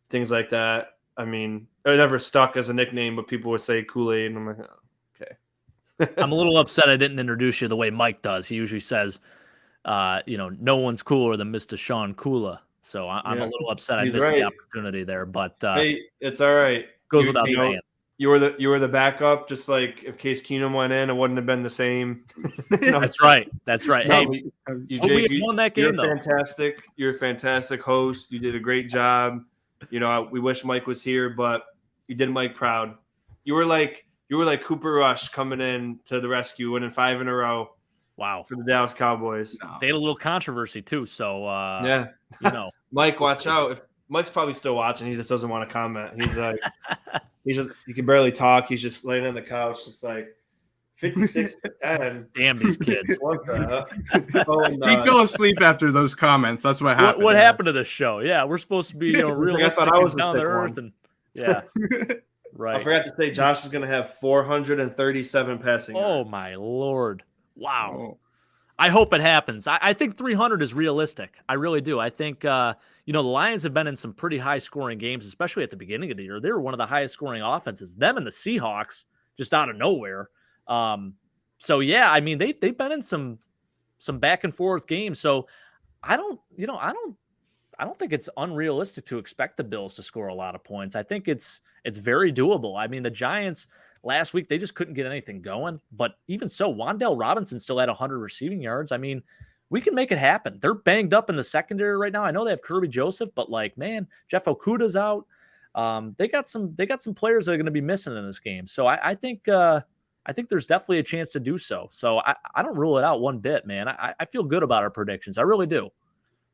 things like that. I mean, it never stuck as a nickname, but people would say Kool-Aid, and I'm like, oh, okay. I'm a little upset I didn't introduce you the way Mike does. He usually says, no one's cooler than Mr. Sean Kula. So I'm a little upset I He's missed right. the opportunity there, but Hey, it's all right. goes without saying. You were the backup, just like if Case Keenum went in, it wouldn't have been the same. That's right. Hey, Jake, we won that game, though. Fantastic. You're a fantastic host. You did a great job. We wish Mike was here, but you did Mike proud. You were like Cooper Rush coming in to the rescue, winning 5 in a row. Wow. For the Dallas Cowboys. No. They had a little controversy too, so yeah. Mike, watch out. If Mike's probably still watching, he just doesn't want to comment. He's like he can barely talk. He's just laying on the couch, just like 56-10. Damn these kids. What the hell? He fell asleep after those comments. That's what happened. What happened to this show? Yeah, we're supposed to be realistic and down to earth, and yeah. Right. I forgot to say Josh is going to have 437 passing yards. Oh my Lord. Wow. Oh. I hope it happens. I think 300 is realistic. I really do. I think, the Lions have been in some pretty high scoring games, especially at the beginning of the year. They were one of the highest scoring offenses. Them and the Seahawks just out of nowhere. So yeah, I mean, they've been in some back and forth games. So I don't think it's unrealistic to expect the Bills to score a lot of points. I think it's very doable. I mean, the Giants last week, they just couldn't get anything going. But even so, Wan'Dale Robinson still had 100 receiving yards. I mean, we can make it happen. They're banged up in the secondary right now. I know they have Kirby Joseph, but Jeff Okuda's out. They got some players that are going to be missing in this game. So I think there's definitely a chance to do so. So I don't rule it out one bit, man. I feel good about our predictions. I really do.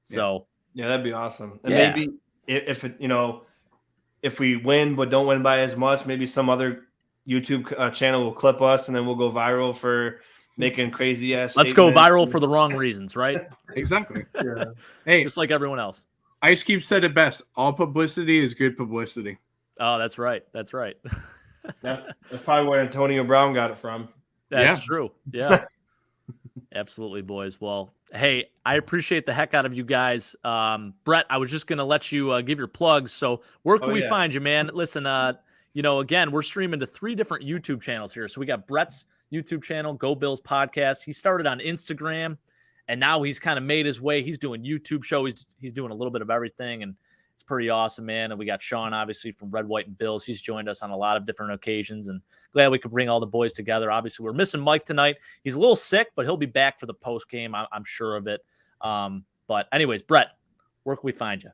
So yeah, that'd be awesome. And maybe if we win but don't win by as much, maybe some other YouTube channel will clip us, and then we'll go viral for making crazy ass. Let's go viral for the wrong reasons, right? Exactly. Yeah. Hey, just like everyone else. Ice Cube said it best: all publicity is good publicity. Oh, that's right. That's right. That's probably where Antonio Brown got it from. That's true. Yeah. Absolutely, boys. Well, hey, I appreciate the heck out of you guys. Brett, I was just going to let you give your plugs. So where can we find you, man? Listen, again, we're streaming to 3 different YouTube channels here. So we got Brett's YouTube channel, Go Bills Podcast. He started on Instagram, and now he's kind of made his way. He's doing YouTube show. He's doing a little bit of everything, and it's pretty awesome, man. And we got Sean, obviously, from Red, White, and Bills. He's joined us on a lot of different occasions, and glad we could bring all the boys together. Obviously, we're missing Mike tonight. He's a little sick, but he'll be back for the post game. I'm sure of it. But anyways, Brett, where can we find you?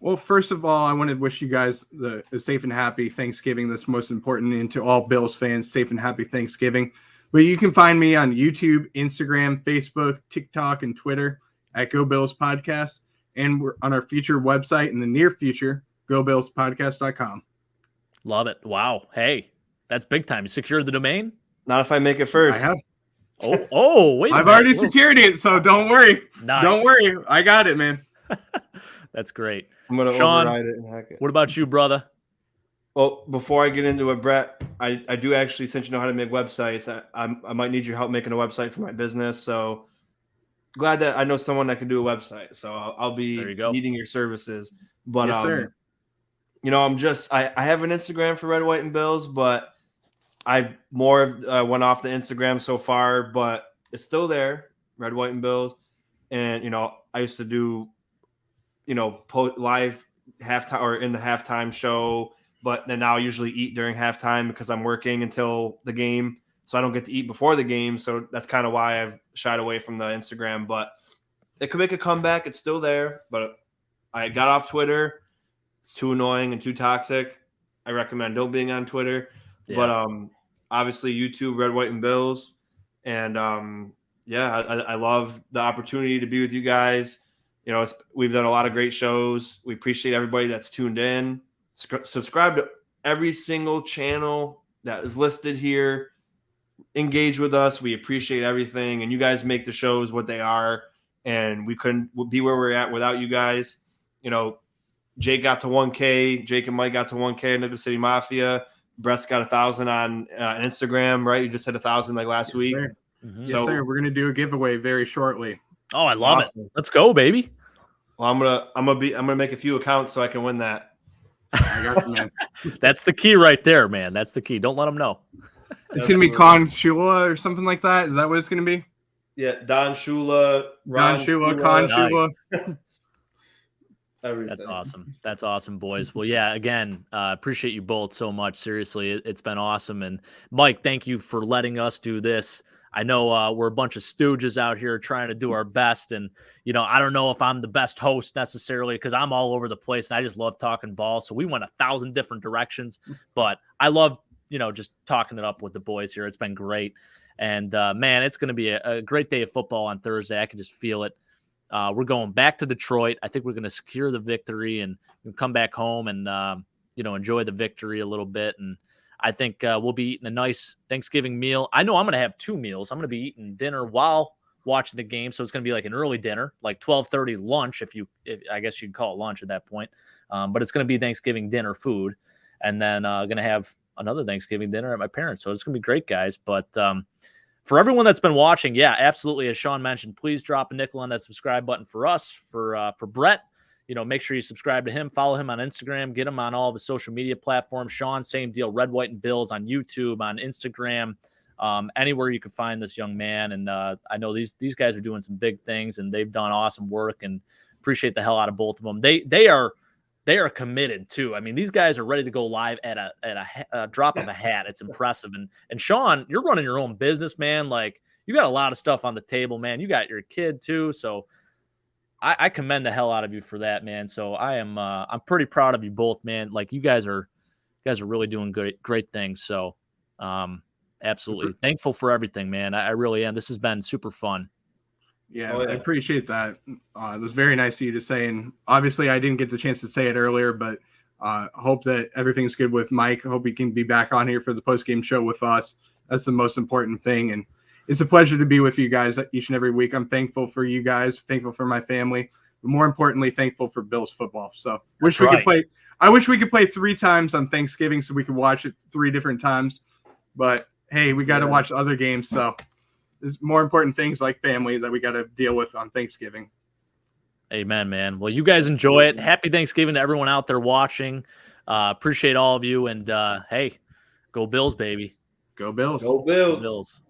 Well, first of all, I want to wish you guys a safe and happy Thanksgiving. That's most important, and to all Bills fans, safe and happy Thanksgiving. But you can find me on YouTube, Instagram, Facebook, TikTok, and Twitter at Go Bills Podcast. And we're on our future website in the near future, GoBillsPodcast.com. Love it. Wow. Hey, that's big time. You secured the domain? Not if I make it first. I have. Wait a I've minute. already secured it, so don't worry. Nice. Don't worry. I got it, man. That's great. I'm going to Sean, override it and hack it. What about you, brother? Well, before I get into it, Brett, I do actually, since you know how to make websites, I might need your help making a website for my business. So glad that I know someone that can do a website. So I'll be needing your services. But, yes, sir. You know, I have an Instagram for Red, White, and Bills, but I more went off the Instagram so far, but it's still there, Red, White, and Bills. And, you know, I used to do, you know, live halftime or in the halftime show, but then I'll usually eat during halftime because I'm working until the game. So I don't get to eat before the game. So that's kind of why I've shied away from the Instagram, but it could make a comeback. It's still there, but I got off Twitter. It's too annoying and too toxic. I recommend don't being on Twitter, but obviously YouTube, Red, White, and Bills. And I love the opportunity to be with you guys. You know, we've done a lot of great shows. We appreciate everybody that's tuned in. Subscribe to every single channel that is listed here. Engage with us. We appreciate everything. And you guys make the shows what they are. And we couldn't be where we're at without you guys. You know, Jake got to 1K. Jake and Mike got to 1K. Nickel City Mafia. Brett's got 1,000 on Instagram, right? You just had 1,000 like last week. Sir. Mm-hmm. Yes, sir. We're gonna do a giveaway very shortly. Oh, I love it. Let's go, baby. Well, I'm gonna make a few accounts so I can win that. I got you, man. That's the key right there, man. That's the key. Don't let them know. It's going to be Con Shula or something like that. Is that what it's going to be? Yeah, Don Shula, Con Shula. Everything. That's awesome. That's awesome, boys. Well, yeah, again, appreciate you both so much. Seriously, it's been awesome. And Mike, thank you for letting us do this. I know we're a bunch of stooges out here trying to do our best. And, you know, I don't know if I'm the best host necessarily because I'm all over the place and I just love talking ball. So we went 1,000 different directions, but I love, you know, just talking it up with the boys here. It's been great. And, man, it's going to be a great day of football on Thursday. I can just feel it. We're going back to Detroit. I think we're going to secure the victory and come back home and, you know, enjoy the victory a little bit. And I think we'll be eating a nice Thanksgiving meal. I know I'm going to have 2 meals. I'm going to be eating dinner while watching the game. So it's going to be like an early dinner, like 12:30 lunch, if I guess you'd call it lunch at that point. But it's going to be Thanksgiving dinner food. And then going to have another Thanksgiving dinner at my parents'. So it's going to be great, guys. But for everyone that's been watching, yeah, absolutely. As Sean mentioned, please drop a nickel on that subscribe button for us. For Brett, you know, make sure you subscribe to him, follow him on Instagram, get him on all of the social media platforms. Sean, same deal, Red, White, and Bills on YouTube, on Instagram, anywhere you can find this young man. And I know these guys are doing some big things, and they've done awesome work, and appreciate the hell out of both of them. They are committed too. I mean, these guys are ready to go live at a drop of a hat. It's impressive. And Sean, you're running your own business, man. Like, you got a lot of stuff on the table, man. You got your kid too. So I commend the hell out of you for that, man. So I'm pretty proud of you both, man. Like, you guys are really doing great things. So absolutely thankful for everything, man. I really am. This has been super fun. Yeah, I appreciate that. It was very nice of you to say. And obviously I didn't get the chance to say it earlier, but hope that everything's good with Mike. I hope he can be back on here for the post-game show with us. That's the most important thing. And it's a pleasure to be with you guys each and every week. I'm thankful for you guys, thankful for my family, but more importantly, thankful for Bills football. So I wish we could play 3 times on Thanksgiving so we could watch it 3 different times. But hey, we got to watch other games. So there's more important things like family that we got to deal with on Thanksgiving. Amen, man. Well, you guys enjoy it. Happy Thanksgiving to everyone out there watching. Appreciate all of you. And hey, go Bills, baby. Go Bills. Go Bills. Go Bills.